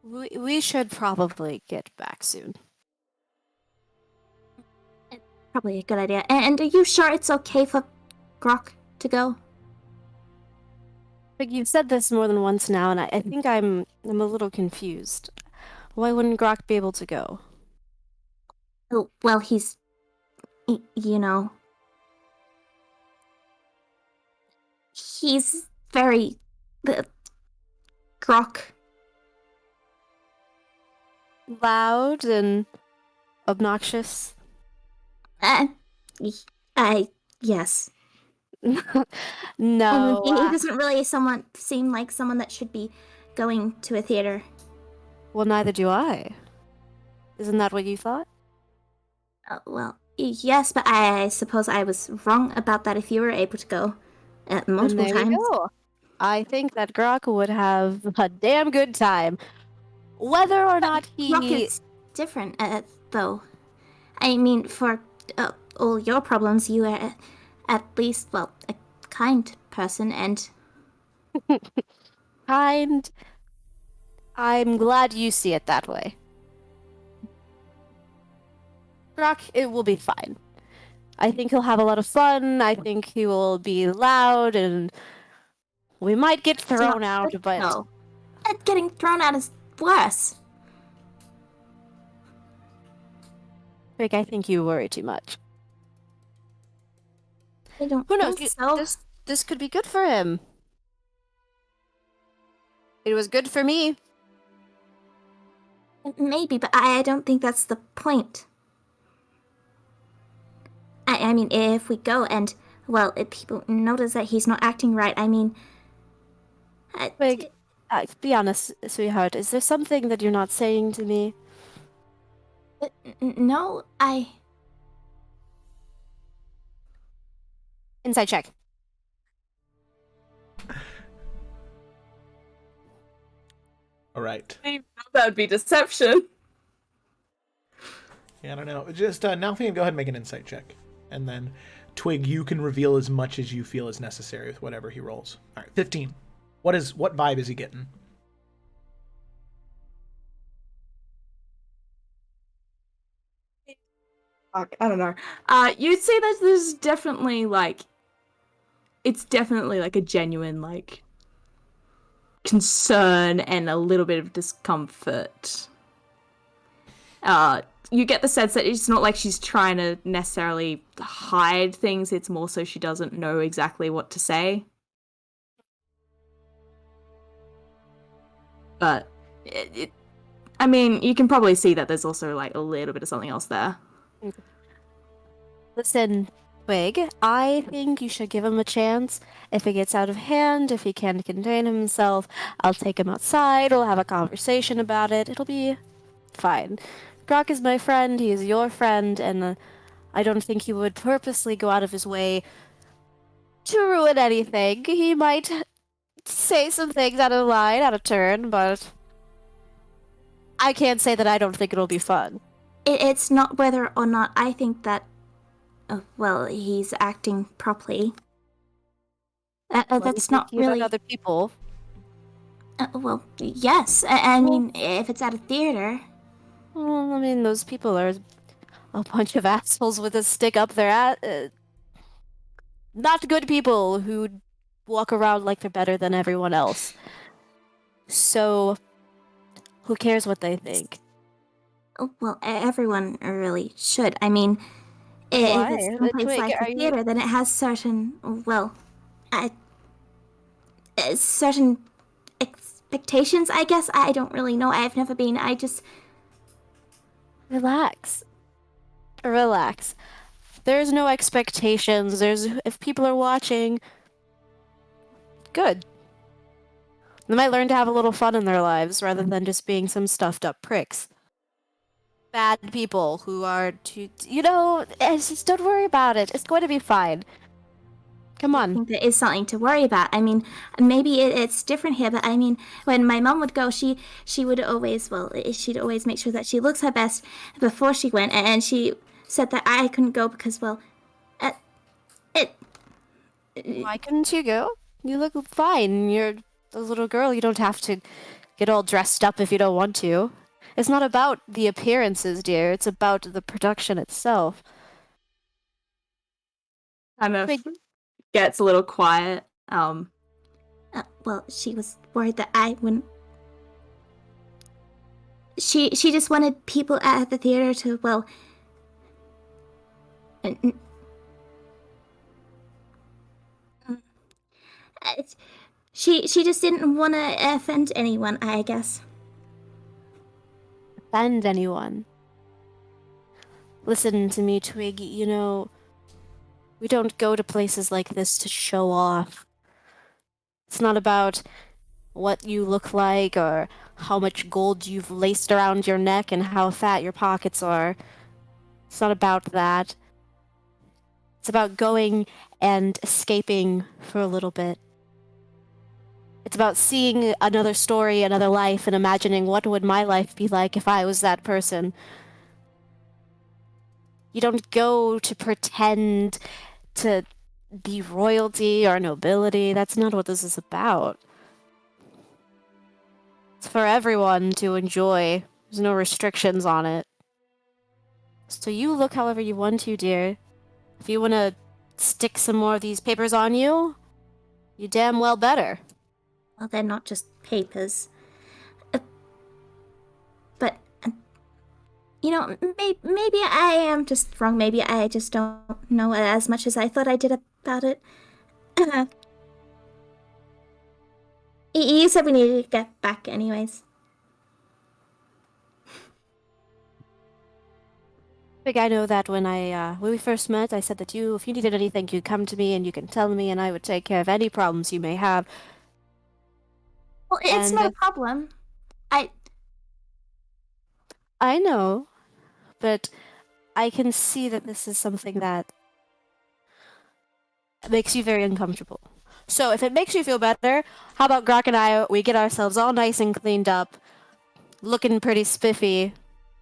We should probably get back soon. Probably a good idea. And are you sure it's okay for Grok to go? But you've said this more than once now, and I think I'm a little confused. Why wouldn't Grok be able to go? Oh, well, he's, you know, he's very, Grok. Loud and obnoxious? Yes. No. He doesn't really seem like someone that should be going to a theater. Well, neither do I. Isn't that what you thought? Well, yes, but I suppose I was wrong about that if you were able to go multiple And there times. we go. I think that Grok would have a damn good time. Whether or not Grok he... is different, though. I mean, for all your problems, you are at least, well, a kind person, and... Kind. I'm glad you see it that way. Grok, it will be fine. I think he'll have a lot of fun. I think he will be loud, and we might get thrown out, but... No. Getting thrown out is worse. Rick, I think you worry too much. I don't Who knows? think so. This could be good for him. It was good for me. Maybe, but I don't think that's the point. I mean, if we go and, well, if people notice that he's not acting right, I mean, Twig, be honest, sweetheart. Is there something that you're not saying to me? No, Insight check. All right. That would be deception. Yeah, I don't know. Just Nalfian, go ahead and make an insight check, and then Twig, you can reveal as much as you feel is necessary with whatever he rolls. All right, 15. What vibe is he getting? Fuck, I don't know. You'd say that there's definitely it's definitely like a genuine concern and a little bit of discomfort. You get the sense that it's not like she's trying to necessarily hide things, it's more so she doesn't know exactly what to say. But, I mean, you can probably see that there's also a little bit of something else there. Listen, Twig, I think you should give him a chance. If it gets out of hand, if he can't contain himself, I'll take him outside, we'll have a conversation about it, it'll be fine. Grok is my friend, he is your friend, and I don't think he would purposely go out of his way to ruin anything. He might say some things out of line, out of turn, but I can't say that I don't think it'll be fun. it's not whether or not I think that, he's acting properly. That's not really... About other people. Yes. I mean, if it's at a theater... Well, I mean, those people are a bunch of assholes with a stick up their ass. Not good people who walk around like they're better than everyone else. So, who cares what they think? Well, everyone really should. I mean, if it's someplace like a theater, then it has certain, certain expectations, I guess. I don't really know. I've never been. I just... Relax. There's no expectations. If people are watching, good. They might learn to have a little fun in their lives rather than just being some stuffed up pricks. Bad people who are just don't worry about it. It's going to be fine. Come on. I think there is something to worry about. I mean, maybe it's different here, but I mean, when my mom would go, she would always, she'd always make sure that she looks her best before she went, and she said that I couldn't go because, Why couldn't you go? You look fine. You're a little girl. You don't have to get all dressed up if you don't want to. It's not about the appearances, dear. It's about the production itself. Kind of gets a little quiet. She was worried that I wouldn't... She just wanted people at the theater to, she just didn't want to offend anyone, I guess. Offend anyone? Listen to me, Twig. We don't go to places like this to show off. It's not about what you look like or how much gold you've laced around your neck and how fat your pockets are. It's not about that. It's about going and escaping for a little bit. It's about seeing another story, another life, and imagining what would my life be like if I was that person. You don't go to pretend to be royalty or nobility. That's not what this is about. It's for everyone to enjoy. There's no restrictions on it. So you look however you want to, dear. If you want to stick some more of these papers on you, you damn well better. Well, they're not just papers. But, maybe I am just wrong. Maybe I just don't know as much as I thought I did about it. You said we needed to get back anyways. I know that when we first met, I said that if you needed anything, you'd come to me and you can tell me and I would take care of any problems you may have. Well, it's And no problem. I know, but I can see that this is something that makes you very uncomfortable. So if it makes you feel better, how about Grok and I, we get ourselves all nice and cleaned up, looking pretty spiffy.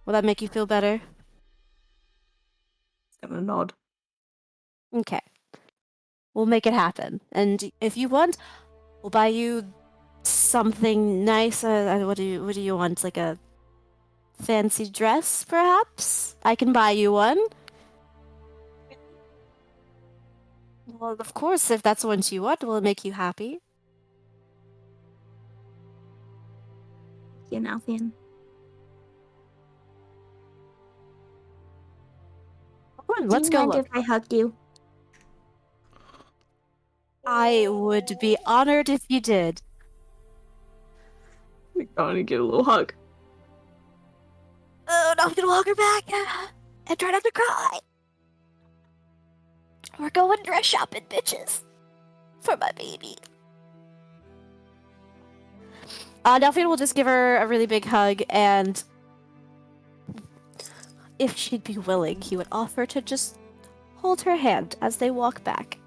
Will that make you feel better? I'm gonna nod. Okay. We'll make it happen. And if you want, we'll buy you something nice. What do you want? Like a fancy dress, perhaps? I can buy you one. Well, of course, if that's what you want, will it make you happy? You know, Alfian. Come on, Do let's you go mind look. if I hugged you? I would be honored if you did. We go and get a little hug. Oh, no, I'm gonna walk her back and try not to cry. We're going dress shopping, bitches. For my baby. Delphine will just give her a really big hug, and if she'd be willing, he would offer to just hold her hand as they walk back.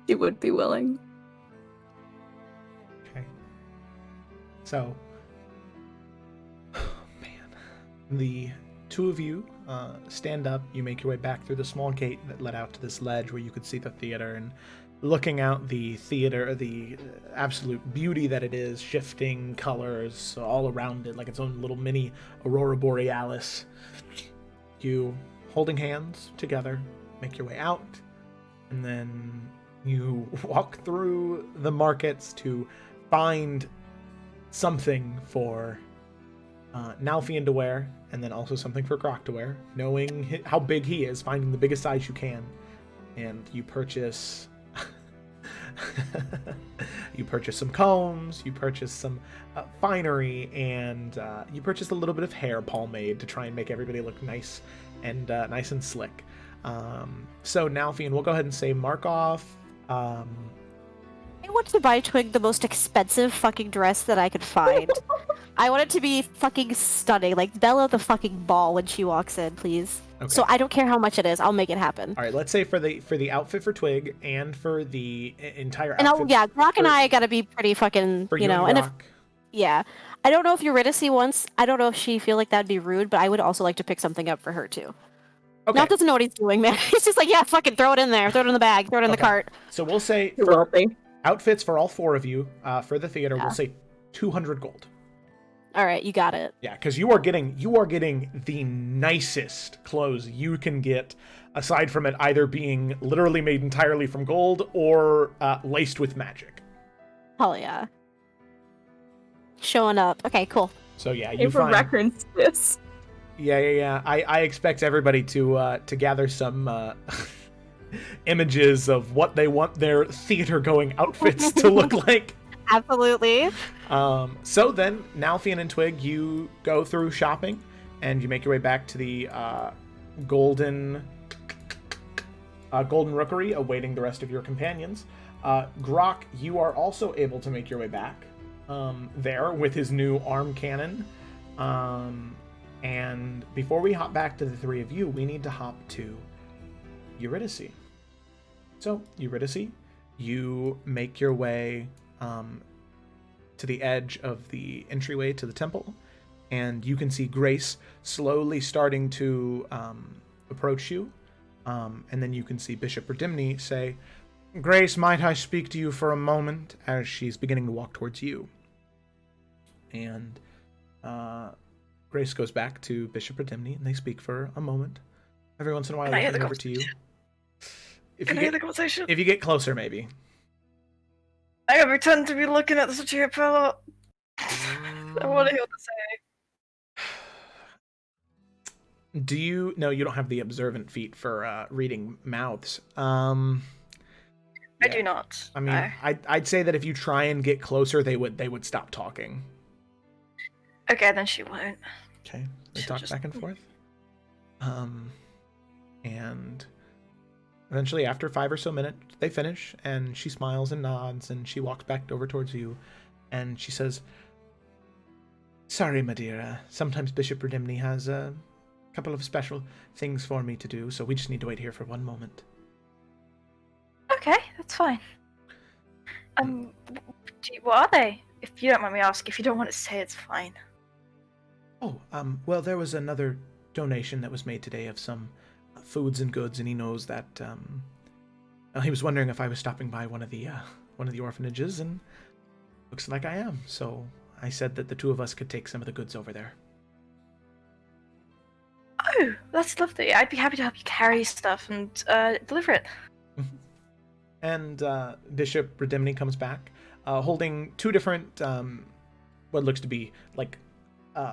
She would be willing. Okay. So, man, the two of you stand up. You make your way back through the small gate that led out to this ledge where you could see the theater, and looking out the theater, the absolute beauty that it is, shifting colors all around it like its own little mini aurora borealis. You, holding hands together, make your way out, and then you walk through the markets to find something for Nalfian to wear, and then also something for Grok to wear, knowing how big he is, finding the biggest size you can, and you purchase you purchase some combs, you purchase some finery, and you purchase a little bit of hair pomade to try and make everybody look nice and slick. So Nalfian, we'll go ahead and say mark off. I want to buy Twig the most expensive fucking dress that I could find. I want it to be fucking stunning, like Bella the fucking ball when she walks in, please. Okay. So I don't care how much it is, I'll make it happen. All right, let's say for the outfit for Twig and for the entire And outfit. Grok and I gotta be pretty fucking, for you know, and and Grok. yeah. I don't know if Eurydice wants, I don't know if she feel like that'd be rude, but I would also like to pick something up for her too. Okay. Nalt doesn't know what he's doing, man. He's just like, yeah, fucking throw it in there, throw it in the bag, throw it in the Okay. cart. So we'll say You're for wealthy. outfits for all four of you for the theater, Yeah. we'll say 200 gold. All right, you got it. Yeah, because you are getting the nicest clothes you can get, aside from it either being literally made entirely from gold or laced with magic. Hell yeah. Showing up. Okay, cool. So yeah, Hey, you for find. Raccoons, this. Yeah. I expect everybody to gather some images of what they want their theater-going outfits to look like. Absolutely. So then, Nalfian and Twig, you go through shopping, and you make your way back to the Golden Rookery, awaiting the rest of your companions. Grok, you are also able to make your way back there with his new arm cannon. And before we hop back to the three of you, we need to hop to Eurydice. So, Eurydice, you make your way to the edge of the entryway to the temple, and you can see Grace slowly starting to approach you, and then you can see Bishop Berdimni say, "Grace, might I speak to you for a moment?" as she's beginning to walk towards you. And Grace goes back to Bishop Berdimni, and they speak for a moment. Every once in a while, Can I hear looking the over to you. Can I hear the conversation? If you get closer, maybe. I pretend to be looking at the Satya pillow. I want to hear what to say. Do you? No, you don't have the observant feat for reading mouths. I Yeah. do not. I mean, I'd say that if you try and get closer, they would stop talking. Okay, then she won't. Okay, they She'll talk just- back and forth. And Eventually, after 5 or so minutes, they finish, and she smiles and nods, and she walks back over towards you, and she says, "Sorry, my dear. Sometimes Bishop Redimney has a couple of special things for me to do, so we just need to wait here for one moment." Okay, that's fine. What are they? If you don't mind me asking, if you don't want to say, it's fine. Oh, well, there was another donation that was made today of some foods and goods, and he knows that, he was wondering if I was stopping by one of the orphanages, and looks like I am, so I said that the two of us could take some of the goods over there. Oh, that's lovely. I'd be happy to help you carry stuff and deliver it. And Bishop Redimney comes back, holding two different, what looks to be like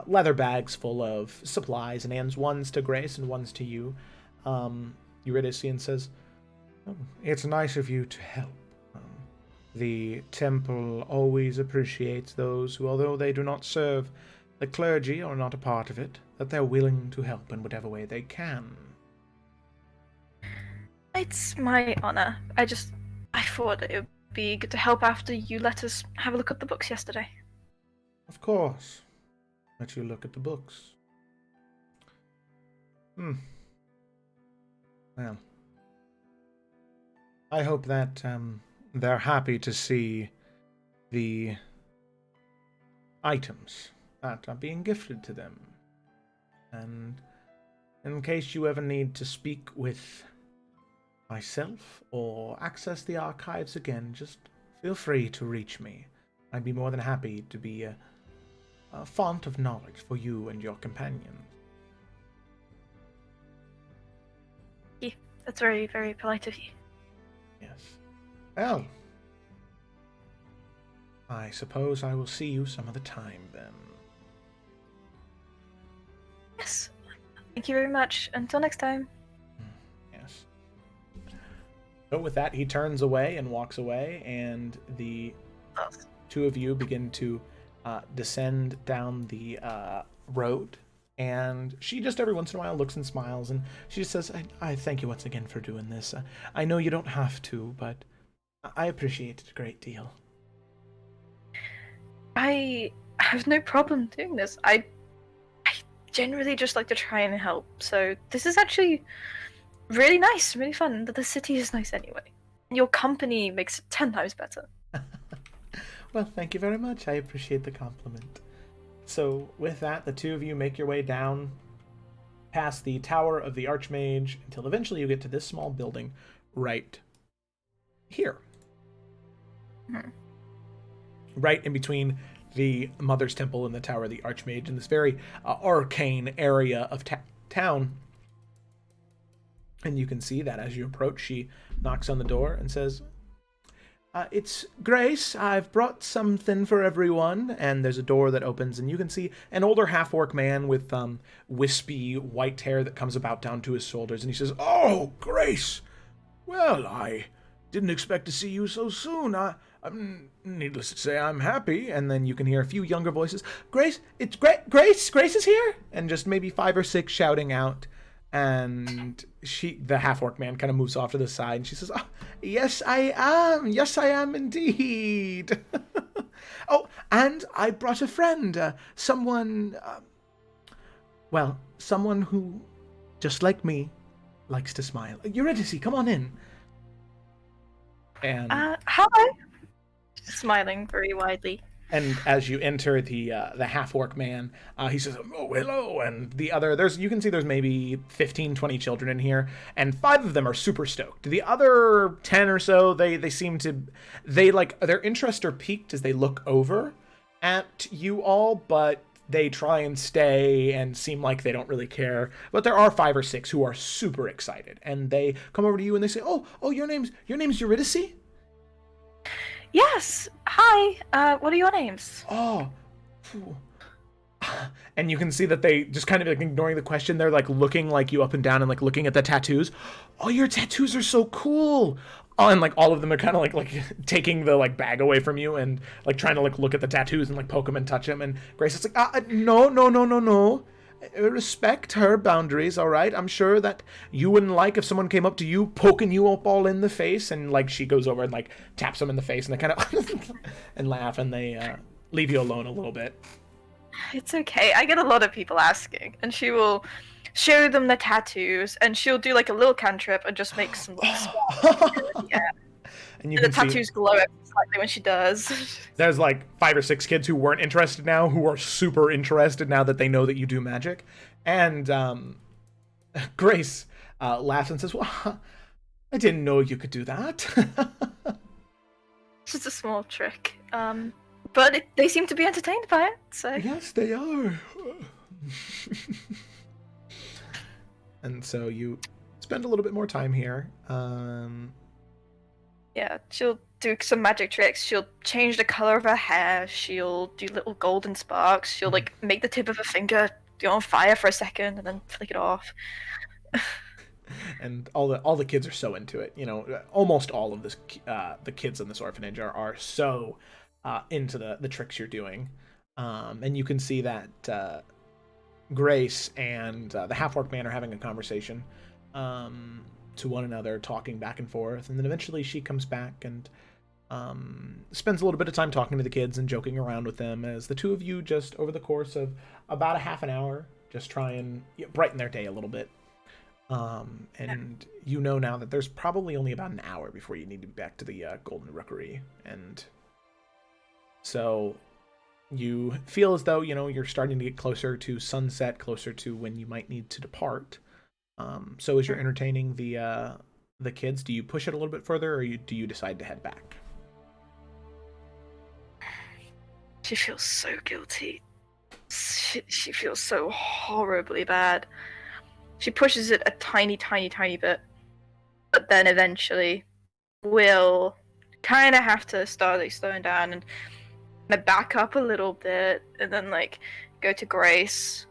leather bags full of supplies, and hands one's to Grace and one's to you. Eurydice, and says, "Oh, it's nice of you to help. The temple always appreciates those who, although they do not serve the clergy or are not a part of it, that they're willing to help in whatever way they can." It's my honor. I thought it would be good to help after you let us have a look at the books yesterday. Of course. Let you look at the books. Well, I hope that they're happy to see the items that are being gifted to them. And in case you ever need to speak with myself or access the archives again, just feel free to reach me. I'd be more than happy to be a font of knowledge for you and your companions. Yeah, that's very, very polite of you. Yes. Well, I suppose I will see you some other time then. Yes. Thank you very much. Until next time. Yes. So with that, he turns away and walks away, and the two of you begin to descend down the road. And she just every once in a while looks and smiles, and she just says, I thank you once again for doing this. I know you don't have to, but I appreciate it a great deal. I have no problem doing this. I generally just like to try and help, so this is actually really nice, really fun. The city is nice anyway. Your company makes it 10 times better. Well, thank you very much. I appreciate the compliment. So with that, the two of you make your way down past the Tower of the Archmage until eventually you get to this small building right here. Right in between the Mother's Temple and the Tower of the Archmage, in this very arcane area of town. And you can see that as you approach, she knocks on the door and says, "It's Grace. I've brought something for everyone." And there's a door that opens, and you can see an older half-orc man with wispy white hair that comes about down to his shoulders. And he says, "Oh, Grace! Well, I didn't expect to see you so soon. I'm needless to say, I'm happy." And then you can hear a few younger voices. "Grace, it's Grace! Grace is here!" And just maybe 5 or 6 shouting out. And the half-orc man kind of moves off to the side, and she says, "Oh, yes, I am. Yes, I am indeed." "Oh, and I brought a friend. Someone who, just like me, likes to smile. Eurydice, come on in." And hello. Smiling very widely. And as you enter the half-orc man, he says, "Oh, hello." And the other, you can see there's maybe 15, 20 children in here, and 5 of them are super stoked. The other 10 or so, they seem to, their interest are piqued as they look over at you all, but they try and stay and seem like they don't really care. But there are 5 or 6 who are super excited, and they come over to you and they say, "Oh, your name's Eurydice?" "Yes. Hi. What are your names?" "Oh." And you can see that they just kind of like ignoring the question. They're like looking like you up and down and like looking at the tattoos. "Oh, your tattoos are so cool." Oh, and like all of them are kind of like taking the like bag away from you and like trying to like look at the tattoos and like poke them and touch them. And Grace is like, "No. respect her boundaries, all right? I'm sure that you wouldn't like if someone came up to you, poking you up all in the face, and, like, she goes over and, like, taps them in the face, and they kind of and laugh, and they leave you alone a little bit. It's okay. I get a lot of people asking, and she will show them the tattoos, and she'll do like a little cantrip and just make some like sparks. Yeah. And you And the can see tattoos glow ever so slightly when she does. there's like 5 or 6 kids who weren't interested now, who are super interested now that they know that you do magic. And Grace laughs and says, "Well, I didn't know you could do that." It's just a small trick. But they seem to be entertained by it, so... Yes, they are. And so you spend a little bit more time here. Yeah, she'll do some magic tricks. She'll change the color of her hair. She'll do little golden sparks. She'll like make the tip of her finger go on fire for a second and then flick it off. And all the kids are so into it. You know, almost all of the kids in this orphanage are so into the tricks you're doing. And you can see that Grace and the half-orc man are having a conversation to one another, talking back and forth, and then eventually she comes back and spends a little bit of time talking to the kids and joking around with them, as the two of you just over the course of about a half an hour just try and brighten their day a little bit. And you know now that there's probably only about an hour before you need to be back to the Golden Rookery, and so you feel as though, you know, you're starting to get closer to sunset, closer to when you might need to depart. So as you're entertaining the kids, do you push it a little bit further, or do you decide to head back? She feels so guilty. She feels so horribly bad. She pushes it a tiny, tiny, tiny bit, but then eventually will kind of have to start like slowing down and back up a little bit, and then like go to Grace.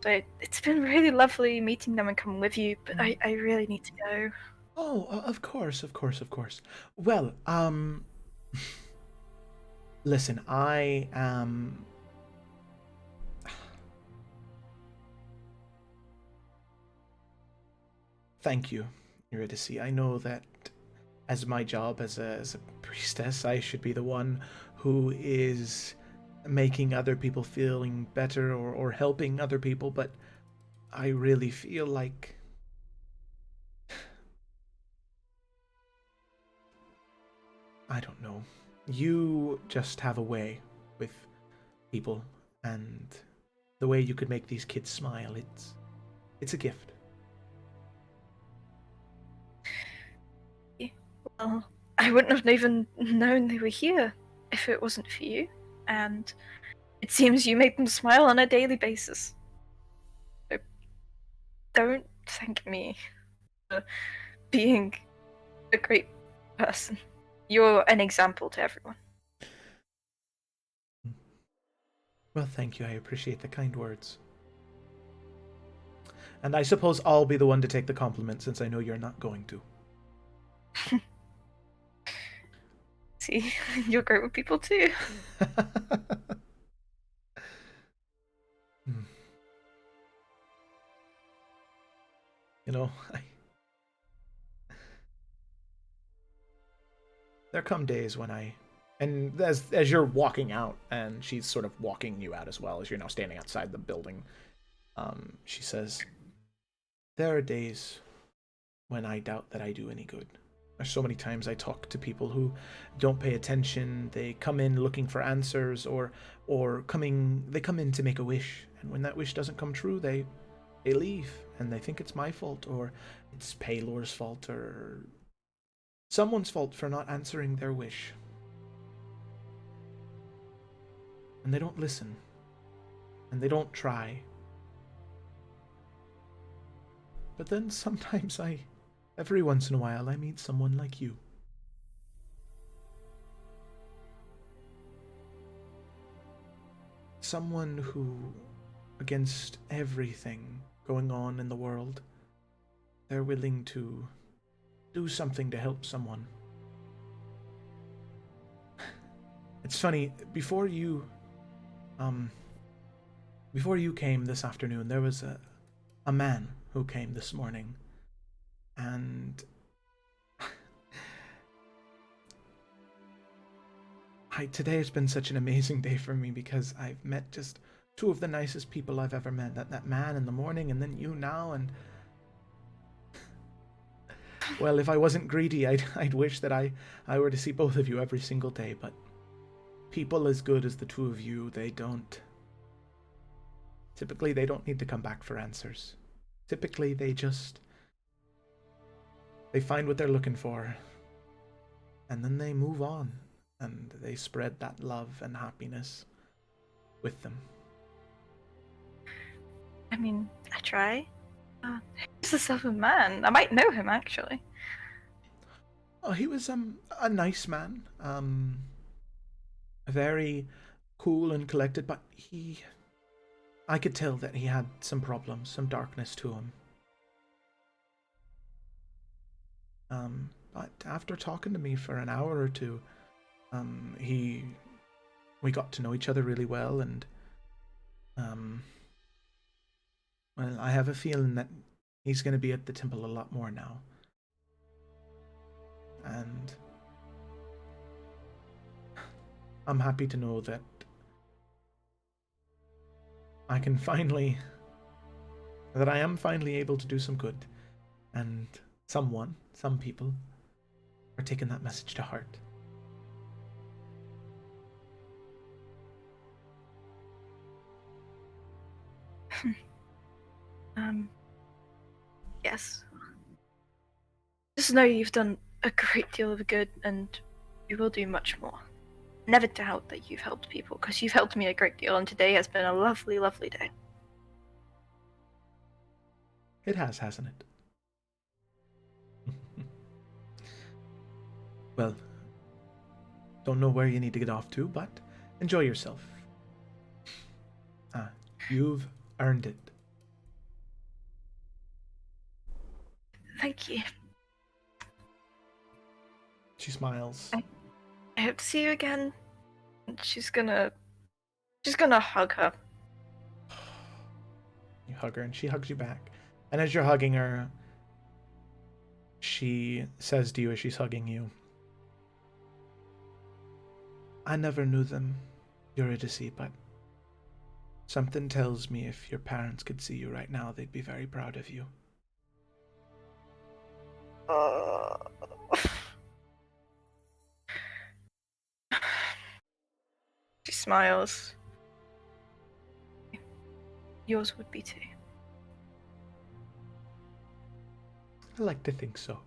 So it's been really lovely meeting them and coming with you, but I really need to go. Oh, of course. Well, listen, I am... Thank you, Eurydice. I know that as my job as a priestess, I should be the one who is making other people feeling better or helping other people, but I really feel like I don't know. You just have a way with people, and the way you could make these kids smile, it's a gift. Well, I wouldn't have even known they were here if it wasn't for you, and it seems you make them smile on a daily basis. So don't thank me for being a great person. You're an example to everyone. Well, thank you. I appreciate the kind words. And I suppose I'll be the one to take the compliment, since I know you're not going to. See, you're great with people too. You know, there come days when and as you're walking out, and she's sort of walking you out as well, as you're now standing outside the building, she says, there are days when I doubt that I do any good. There's so many times I talk to people who don't pay attention. They come in looking for answers, or they come in to make a wish, and when that wish doesn't come true, they leave, and they think it's my fault, or it's Paylor's fault, or someone's fault for not answering their wish. And they don't listen, and they don't try. But then sometimes every once in a while, I meet someone like you. Someone who, against everything going on in the world, they're willing to do something to help someone. It's funny, before you before you came this afternoon, there was a man who came this morning, and today has been such an amazing day for me because I've met just two of the nicest people I've ever met. That man in the morning, and then you now, and well, if I wasn't greedy, I'd wish that I were to see both of you every single day, but people as good as the two of you, typically they don't need to come back for answers. Typically they find what they're looking for, and then they move on, and they spread that love and happiness with them. I mean, I try. He's the seventh man. I might know him, actually. Oh, he was a nice man, very cool and collected, but I could tell that he had some problems, some darkness to him. But after talking to me for an hour or two, we got to know each other really well, and well, I have a feeling that he's going to be at the temple a lot more now. And I'm happy to know that I am finally able to do some good, and some people are taking that message to heart. Yes. Just know you've done a great deal of good, and you will do much more. Never doubt that you've helped people, because you've helped me a great deal, and today has been a lovely, lovely day. It has, hasn't it? Well, don't know where you need to get off to, but enjoy yourself. You've earned it. Thank you. She smiles. I hope to see you again. And she's gonna hug her. You hug her, and she hugs you back. And as you're hugging her, she says to you as she's hugging you, I never knew them, Eurydice, but something tells me if your parents could see you right now, they'd be very proud of you. She smiles. Yours would be too. I like to think so.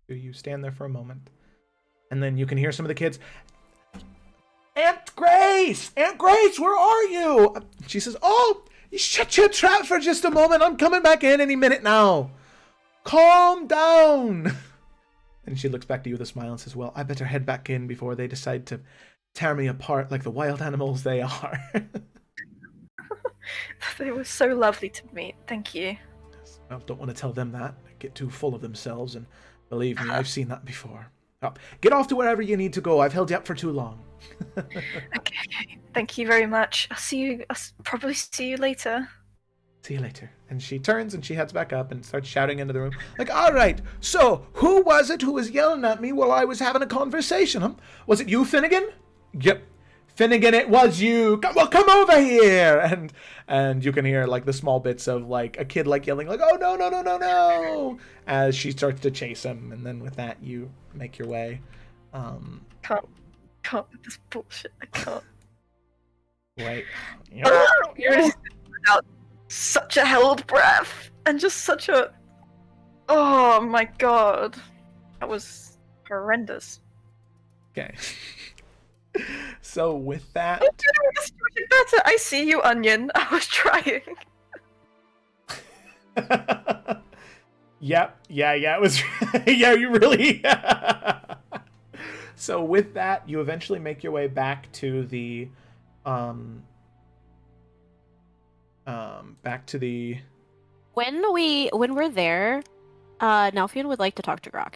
You stand there for a moment, and then you can hear some of the kids, Aunt Grace, where are you? She says, oh, you shut your trap for just a moment. I'm coming back in any minute now. Calm down. And she looks back to you with a smile and says, well, I better head back in before they decide to tear me apart like the wild animals they are. They were so lovely to meet. Thank you. I don't want to tell them that. They get too full of themselves, and believe me, I've seen that before. Oh, get off to wherever you need to go. I've held you up for too long. Okay. Thank you very much. I'll probably see you later. See you later. And she turns and she heads back up and starts shouting into the room. Like, all right, so who was it who was yelling at me while I was having a conversation? Huh? Was it you, Finnegan? Yep. Finnegan, it was you. Come over here. And you can hear like the small bits of like a kid like yelling like, oh, no, as she starts to chase him. And then with that, you make your way. Can't with this bullshit. I can't. Right. You're just without such a held breath and just such a. Oh my god, that was horrendous. Okay. So with that, I'm doing this better. I see you, Onion. I was trying. Yep. Yeah. It was. Yeah, you really. So with that, you eventually make your way back to the, back to the. When we're there, Nalfion would like to talk to Grok.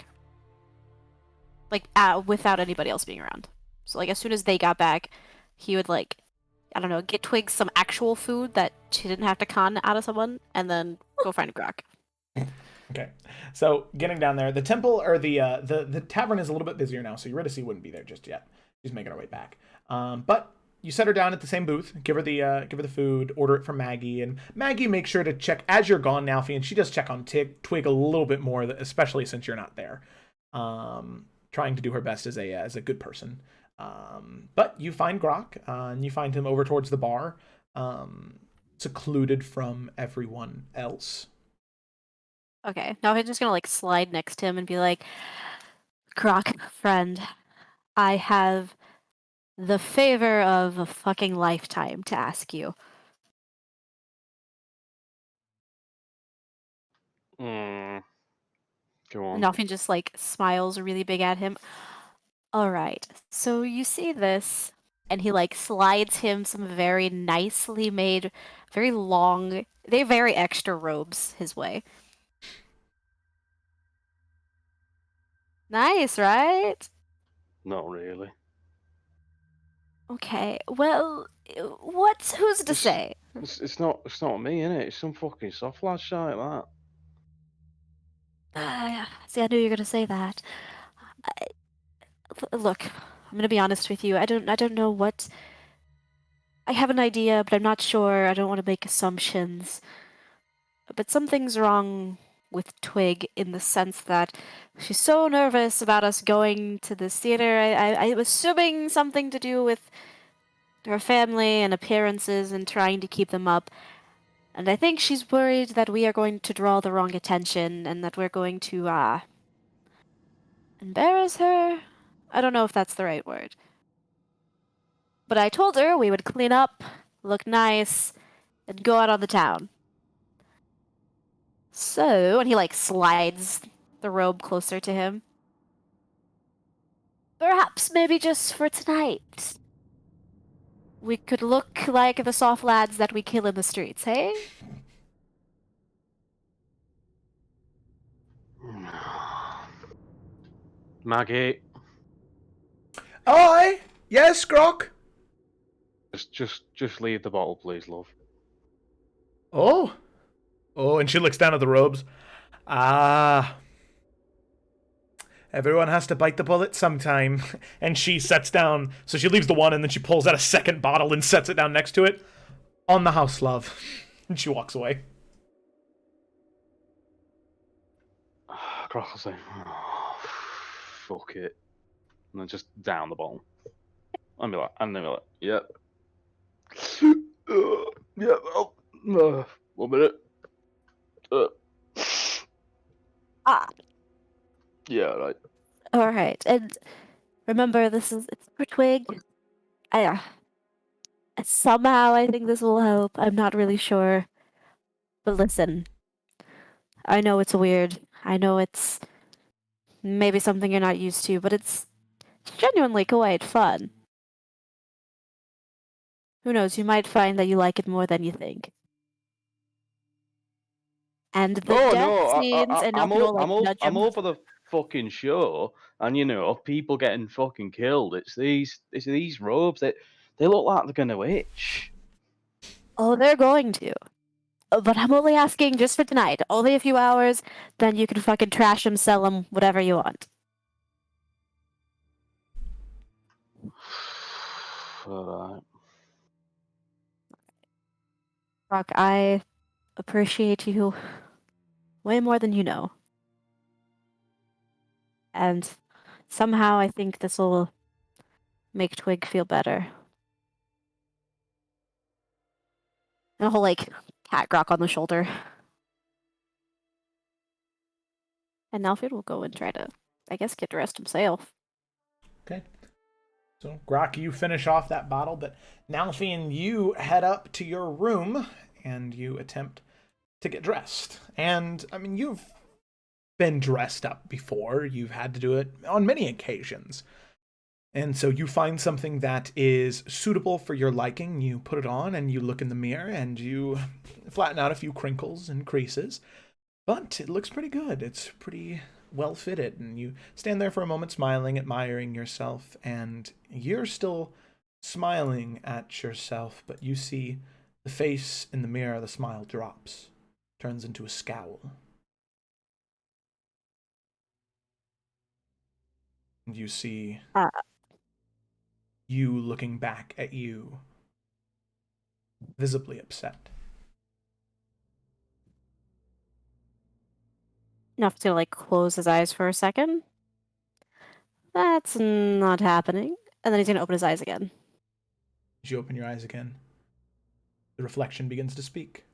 like without anybody else being around. So like as soon as they got back, he would like, I don't know, get Twig some actual food that she didn't have to con out of someone, and then go find Grok. Okay, so getting down there, the temple or the tavern is a little bit busier now, so Eurydice wouldn't be there just yet. She's making her way back. But you set her down at the same booth, give her the food, order it from Maggie, and Maggie makes sure to check as you're gone, Nalfi, and she does check on Twig a little bit more, especially since you're not there. Trying to do her best as a good person. But you find Grok, and you find him over towards the bar, secluded from everyone else. Okay, now I'm just gonna like slide next to him and be like, Grok, friend, I have the favor of a fucking lifetime to ask you. Go on. Nalfin just like smiles really big at him. All right, so you see this, and he like slides him some very nicely made, very long, they're very extra robes his way. Nice, right? Not really. Okay, well, who's to say? It's not me, innit? It's some fucking soft lad shite like that. See, I knew you were gonna say that. Look, I'm gonna be honest with you. I don't know what. I have an idea, but I'm not sure. I don't want to make assumptions. But something's wrong with Twig in the sense that she's so nervous about us going to this theater. I'm assuming something to do with her family and appearances and trying to keep them up. And I think she's worried that we are going to draw the wrong attention and that we're going to, embarrass her? I don't know if that's the right word. But I told her we would clean up, look nice, and go out on the town. So, and he like slides the robe closer to him. Perhaps maybe just for tonight. We could look like the soft lads that we kill in the streets, hey? Maggie, Aye, yes, Grok. just leave the bottle, please, love. Oh, and she looks down at the robes. Ah. Everyone has to bite the bullet sometime. And she sets down, so she leaves the one and then she pulls out a second bottle and sets it down next to it. On the house, love. And she walks away. Croc will say, oh, fuck it. And then just down the bottle. And then be like, yep. Yeah, well, 1 minute. Yeah, right. All right, and remember, it's for Twig. Somehow I think this will help. I'm not really sure. But listen, I know it's weird. I know it's maybe something you're not used to, but it's genuinely quite fun. Who knows, you might find that you like it more than you think. And the death scenes and I'm nudge all for the fucking show, and people getting fucking killed. It's these robes that they look like they're gonna itch. Oh, they're going to. But I'm only asking just for tonight. Only a few hours, then you can fucking trash them, sell them, whatever you want. Alright. Rock, I appreciate you way more than you know. And somehow I think this will make Twig feel better. And a whole, like, cat Grok on the shoulder. And Nalfred will go and try to, I guess, get dressed himself. Okay. So, Grok, you finish off that bottle, but Nalfian, you head up to your room and you attempt to get dressed. And, I mean, you've been dressed up before. You've had to do it on many occasions. And so you find something that is suitable for your liking. You put it on and you look in the mirror and you flatten out a few crinkles and creases. But it looks pretty good. It's pretty well fitted, and you stand there for a moment smiling, admiring yourself, and you're still smiling at yourself, but you see the face in the mirror, the smile drops, turns into a scowl. And you see you looking back at you, visibly upset. Enough to like close his eyes for a second. That's not happening. And then he's gonna open his eyes again. As you open your eyes again, the reflection begins to speak.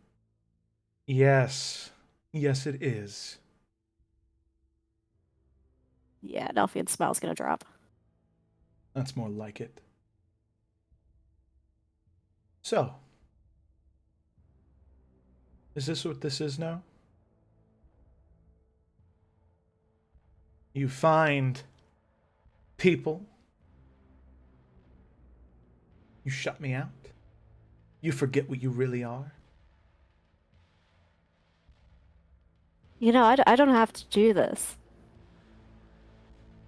Yes, yes, it is. Yeah, Nelfian's smile's gonna drop. That's more like it. So, is this what this is now? You find people. You shut me out. You forget what you really are. You know, I don't have to do this.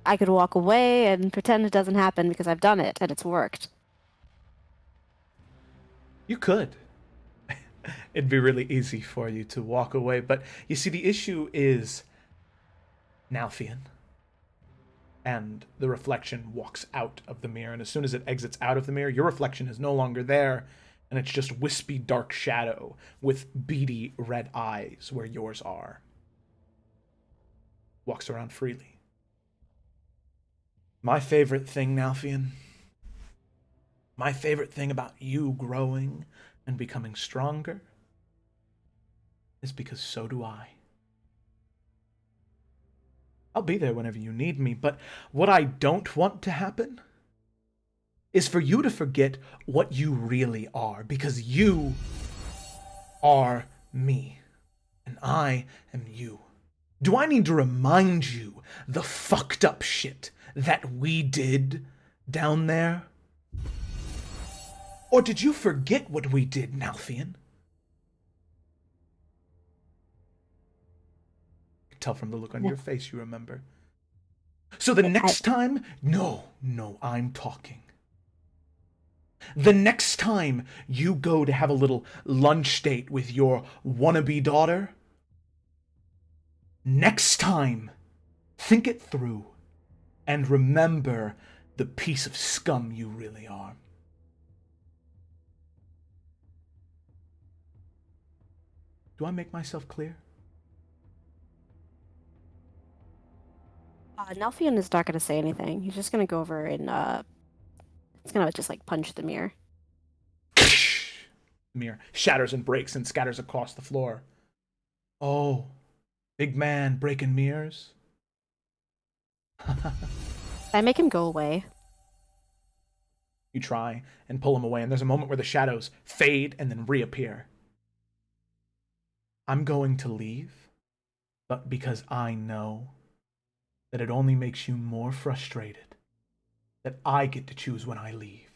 I could walk away and pretend it doesn't happen because I've done it and it's worked. You could. It'd be really easy for you to walk away, but you see, the issue is Nalfian. And the reflection walks out of the mirror, and as soon as it exits out of the mirror, your reflection is no longer there, and it's just wispy dark shadow with beady red eyes where yours are. Walks around freely. My favorite thing, Nalfian, my favorite thing about you growing and becoming stronger is because so do I. I'll be there whenever you need me, but what I don't want to happen is for you to forget what you really are, because you are me, and I am you. Do I need to remind you the fucked up shit that we did down there? Or did you forget what we did, Nalfian? I can tell from the look on your face you remember. So the next time, no, I'm talking. The next time you go to have a little lunch date with your wannabe daughter, next time, think it through and remember the piece of scum you really are. Do I make myself clear? Nelfian is not gonna say anything. He's just gonna go over and he's gonna just like punch the mirror. The mirror shatters and breaks and scatters across the floor. Oh, big man breaking mirrors? I make him go away. You try and pull him away, and there's a moment where the shadows fade and then reappear. I'm going to leave, but because I know that it only makes you more frustrated that I get to choose when I leave.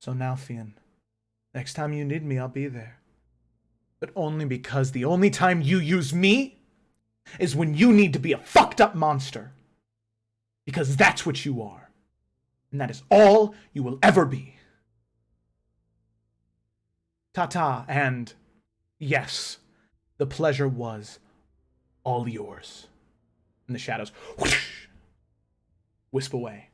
So Nalfian, next time you need me, I'll be there. But only because the only time you use me is when you need to be a fucked up monster. Because that's what you are. And that is all you will ever be. Ta-ta, and yes, the pleasure was all yours. And the shadows whoosh, wisp away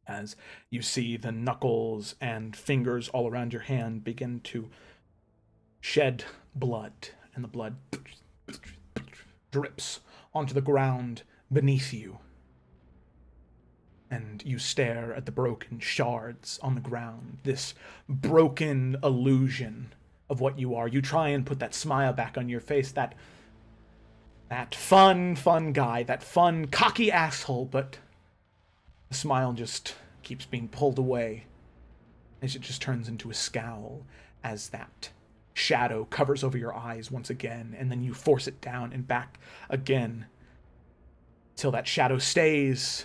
as you see the knuckles and fingers all around your hand begin to shed blood, and the blood drips onto the ground beneath you. And you stare at the broken shards on the ground, this broken illusion of what you are. You try and put that smile back on your face, that fun guy, that fun, cocky asshole, but the smile just keeps being pulled away as it just turns into a scowl as that shadow covers over your eyes once again, and then you force it down and back again till that shadow stays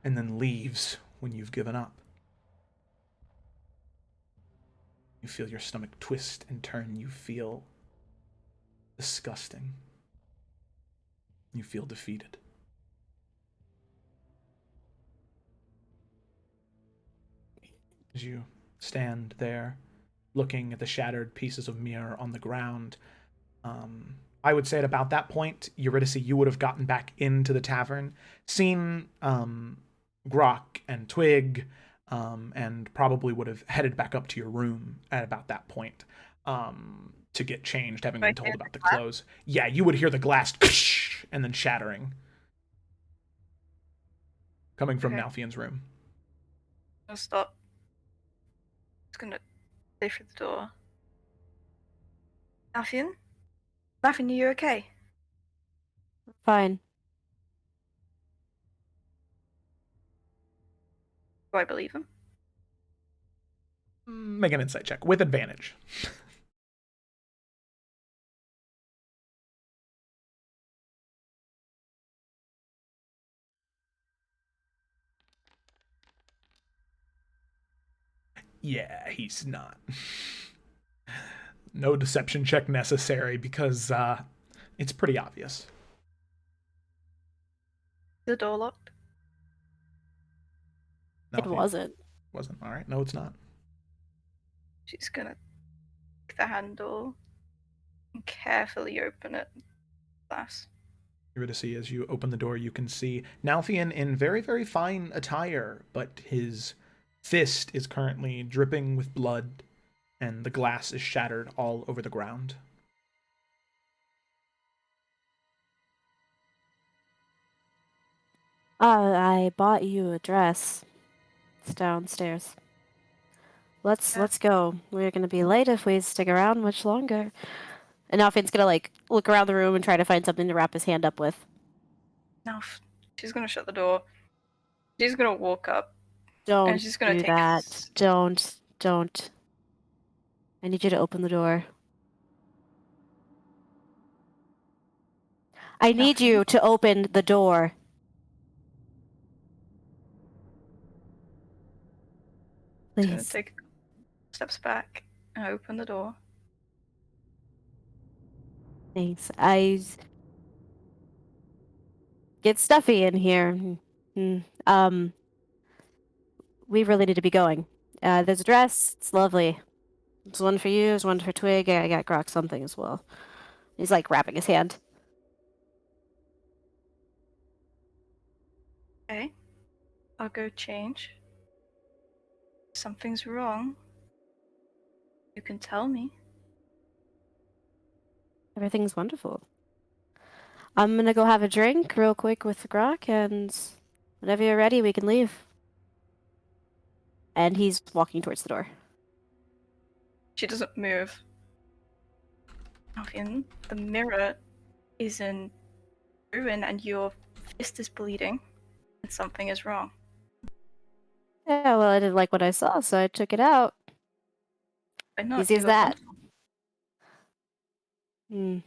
and then leaves when you've given up. You feel your stomach twist and turn. You feel Disgusting. You feel defeated. As you stand there, looking at the shattered pieces of mirror on the ground, I would say at about that point, Eurydice, you would have gotten back into the tavern, seen Grok and Twig, and probably would have headed back up to your room at about that point to get changed, having been told about the clothes. Yeah, you would hear the glass and then shattering coming from Nalfian's room. I'll stop. Just gonna stay through the door. Nalfian? Nalfian, are you okay? Fine. Do I believe him? Make an insight check with advantage. Yeah, he's not. No deception check necessary because it's pretty obvious. The door locked? It wasn't. Wasn't. All right. No, it's not. She's gonna take the handle and carefully open it. Glass. Eurydice, as you open the door, you can see Nalfian in very, very fine attire, but his fist is currently dripping with blood, and the glass is shattered all over the ground. I bought you a dress. It's downstairs. Let's go. We're gonna be late if we stick around much longer. And now Finn's gonna like look around the room and try to find something to wrap his hand up with. Now she's gonna shut the door. She's gonna walk up. Don't and she's gonna do take that. Don't. I need you to open the door. I need you to open the door. She's gonna Please. take steps back and open the door. Thanks. I get stuffy in here. We really need to be going. There's a dress. It's lovely. There's one for you. There's one for Twig. I got Grok something as well. He's like wrapping his hand. Okay. I'll go change. If something's wrong, you can tell me. Everything's wonderful. I'm gonna go have a drink real quick with Grok, and whenever you're ready, we can leave. And he's walking towards the door. She doesn't move. Alfian, the mirror is in ruin and your fist is bleeding, and something is wrong. Yeah, well, I didn't like what I saw, so I took it out. Easy as that. Get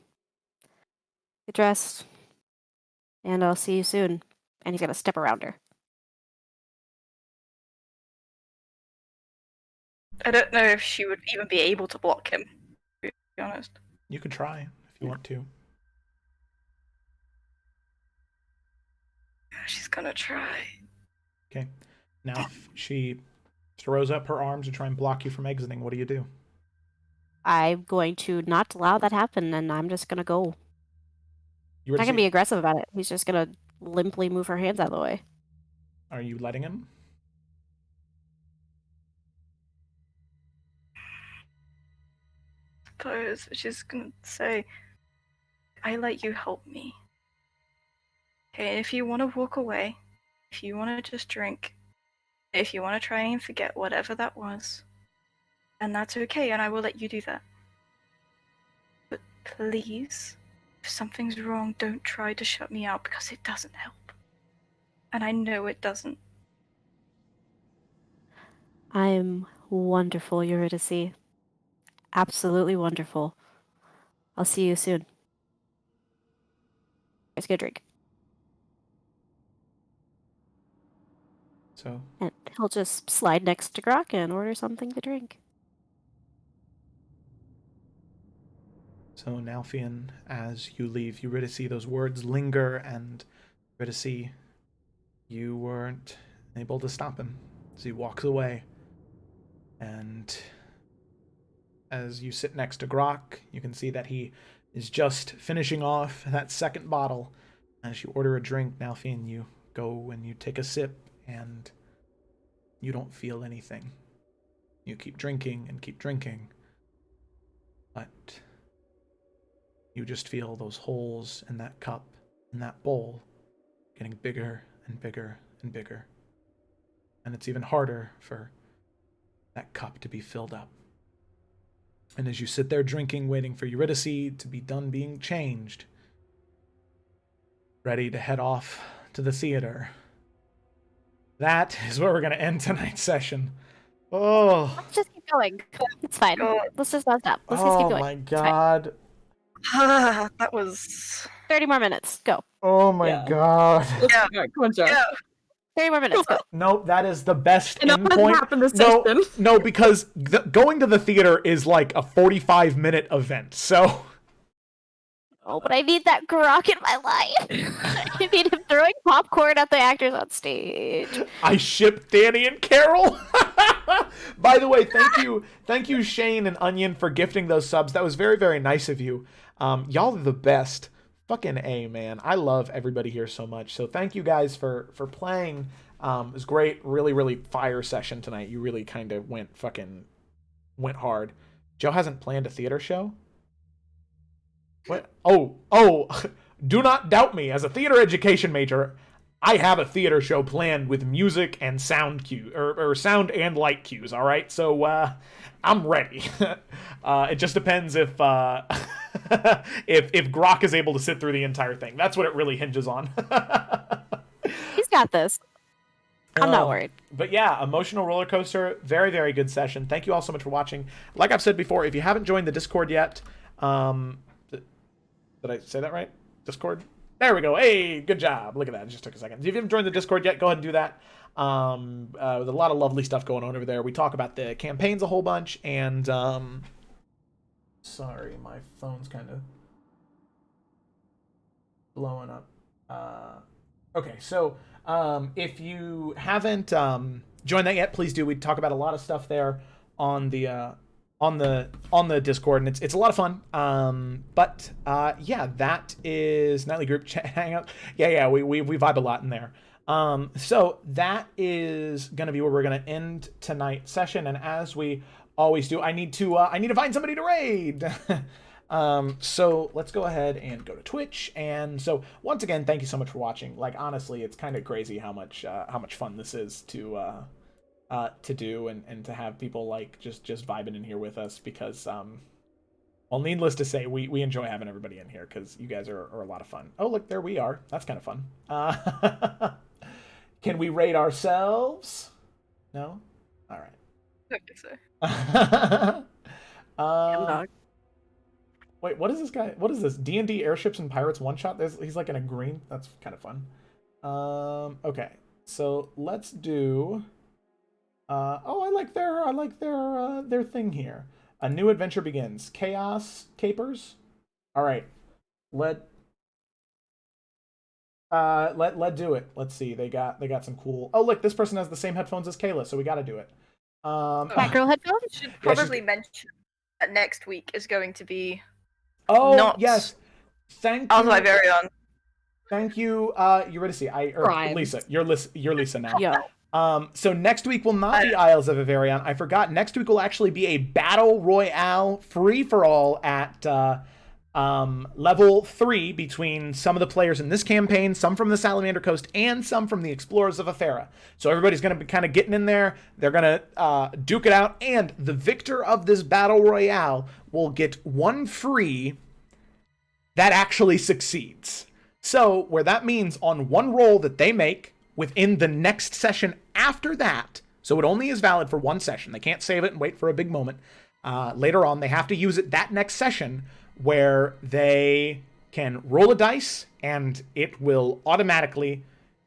dressed. And I'll see you soon. And he's gonna step around her. I don't know if she would even be able to block him, to be honest. You could try if you want to. She's gonna try. Okay. Now, if she throws up her arms to try and block you from exiting, what do you do? I'm going to not allow that happen, and I'm just gonna go. Not gonna be aggressive about it. He's just gonna limply move her hands out of the way. Are you letting him? Suppose she's gonna say, I let you help me. Okay, if you want to walk away, if you want to just drink, if you want to try and forget whatever that was, then that's okay, and I will let you do that. But please, if something's wrong, don't try to shut me out, because it doesn't help. And I know it doesn't. I'm wonderful, Eurydice. Absolutely wonderful. I'll see you soon. Let's get a drink. So? And he'll just slide next to Grok and order something to drink. So So, Nalfian, as you leave Eurydice, those words linger, and Eurydice, you weren't able to stop him. So he walks away. And as you sit next to Grok, you can see that he is just finishing off that second bottle. As you order a drink, Nalfian, you go and you take a sip, and you don't feel anything. You keep drinking and keep drinking, but you just feel those holes in that cup, in that bowl, getting bigger and bigger and bigger. And it's even harder for that cup to be filled up. And as you sit there drinking, waiting for Eurydice to be done being changed, ready to head off to the theater, that is where we're going to end tonight's session. Oh. Let's just keep going. It's fine. Oh. Let's just not stop. Let's just keep going. Oh my god. That was 30 more minutes. Go. Oh my Yeah. god. Yeah. Come on, Joe. yeah. 30 more minutes. Go. Nope, that is the best Enough has endpoint. happened this No, session. no, because going to the theater is like a 45-minute event. So Oh, but I need that Grok in my life. I need him throwing popcorn at the actors on stage. I ship Danny and Carol. By the way, thank you, Shane and Onion, for gifting those subs. That was very, very nice of you. Y'all are the best. Fucking A, man. I love everybody here so much. So thank you guys for playing. It was great. Really, really fire session tonight. You really kind of went hard. Joe hasn't planned a theater show? What? Oh, do not doubt me. As a theater education major, I have a theater show planned with music and sound cue or sound and light cues. All right, so I'm ready. It just depends if if Grok is able to sit through the entire thing. That's what it really hinges on. He's got this. I'm not worried. But yeah, emotional roller coaster. Very, very good session. Thank you all so much for watching. Like I've said before, if you haven't joined the Discord yet, did I say that right? Discord? There we go. Hey, good job. Look at that. It just took a second. If you haven't joined the Discord yet, go ahead and do that. There's a lot of lovely stuff going on over there. We talk about the campaigns a whole bunch, and sorry, my phone's kind of blowing up. Okay, so if you haven't joined that yet, please do. We talk about a lot of stuff there on the Discord, and it's a lot of fun. But yeah, that is nightly group chat hangout. Yeah, we vibe a lot in there. So that is gonna be where we're gonna end tonight's session, and as we always do, I need to find somebody to raid. So let's go ahead and go to Twitch. And so once again, thank you so much for watching. Like, honestly, it's kind of crazy how much fun this is to do and to have people like just vibing in here with us, because well, needless to say, we enjoy having everybody in here because you guys are a lot of fun. Oh, look, there we are. That's kind of fun. Can we rate ourselves? No? All right. I think so. Wait, what is this guy? What is this? D&D Airships and Pirates one shot? He's like in a green. That's kind of fun. Okay, so let's do. Oh, I like their thing here. A new adventure begins. Chaos Capers. All right, let do it. Let's see. They got some cool. Oh, look, this person has the same headphones as Kayla, so we got to do it. That girl headphones? Should probably mention that next week is going to be. Oh, not yes. Thank you. on Iverion. Thank you, Eurydice. Lisa. You're Lisa now. Yeah. So next week will not be Isles of Iverion. I forgot. Next week will actually be a battle royale free-for-all at level 3 between some of the players in this campaign, some from the Salamander Coast, and some from the Explorers of Athera. So everybody's going to be kind of getting in there. They're going to duke it out, and the victor of this battle royale will get one free that actually succeeds. So where that means on one roll that they make within the next session after that, so it only is valid for one session. They can't save it and wait for a big moment. Later on, they have to use it that next session, where they can roll a dice, and it will automatically,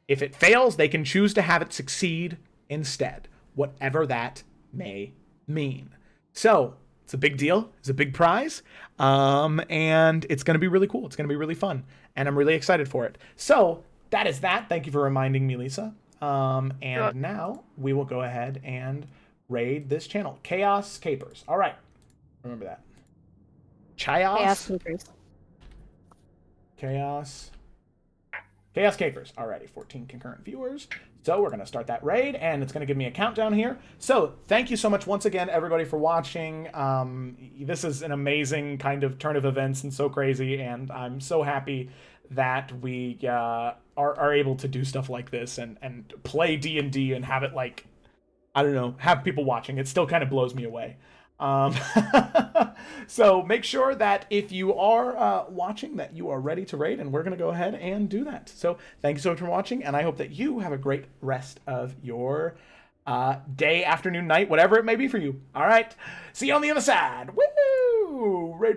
if it fails, they can choose to have it succeed instead, whatever that may mean. So It's a big deal. It's a big prize. And it's going to be really cool. It's going to be really fun. And I'm really excited for it. So that is that. Thank you for reminding me, Lisa. And now we will go ahead and raid this channel. Chaos Capers. All right. Remember that. Chaos Capers. Chaos Capers. Alrighty, 14 concurrent viewers. So we're going to start that raid, and it's going to give me a countdown here. So thank you so much once again, everybody, for watching. This is an amazing kind of turn of events and so crazy, and I'm so happy that we are able to do stuff like this and play D&D and have it, like, I don't know, have people watching. It still kind of blows me away. So make sure that if you are watching that you are ready to raid, and we're going to go ahead and do that. So thank you so much for watching, and I hope that you have a great rest of your day, afternoon, night, whatever it may be for you. All right. See you on the other side. Woo! Raid.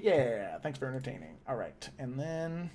Yeah. Thanks for entertaining. All right. And then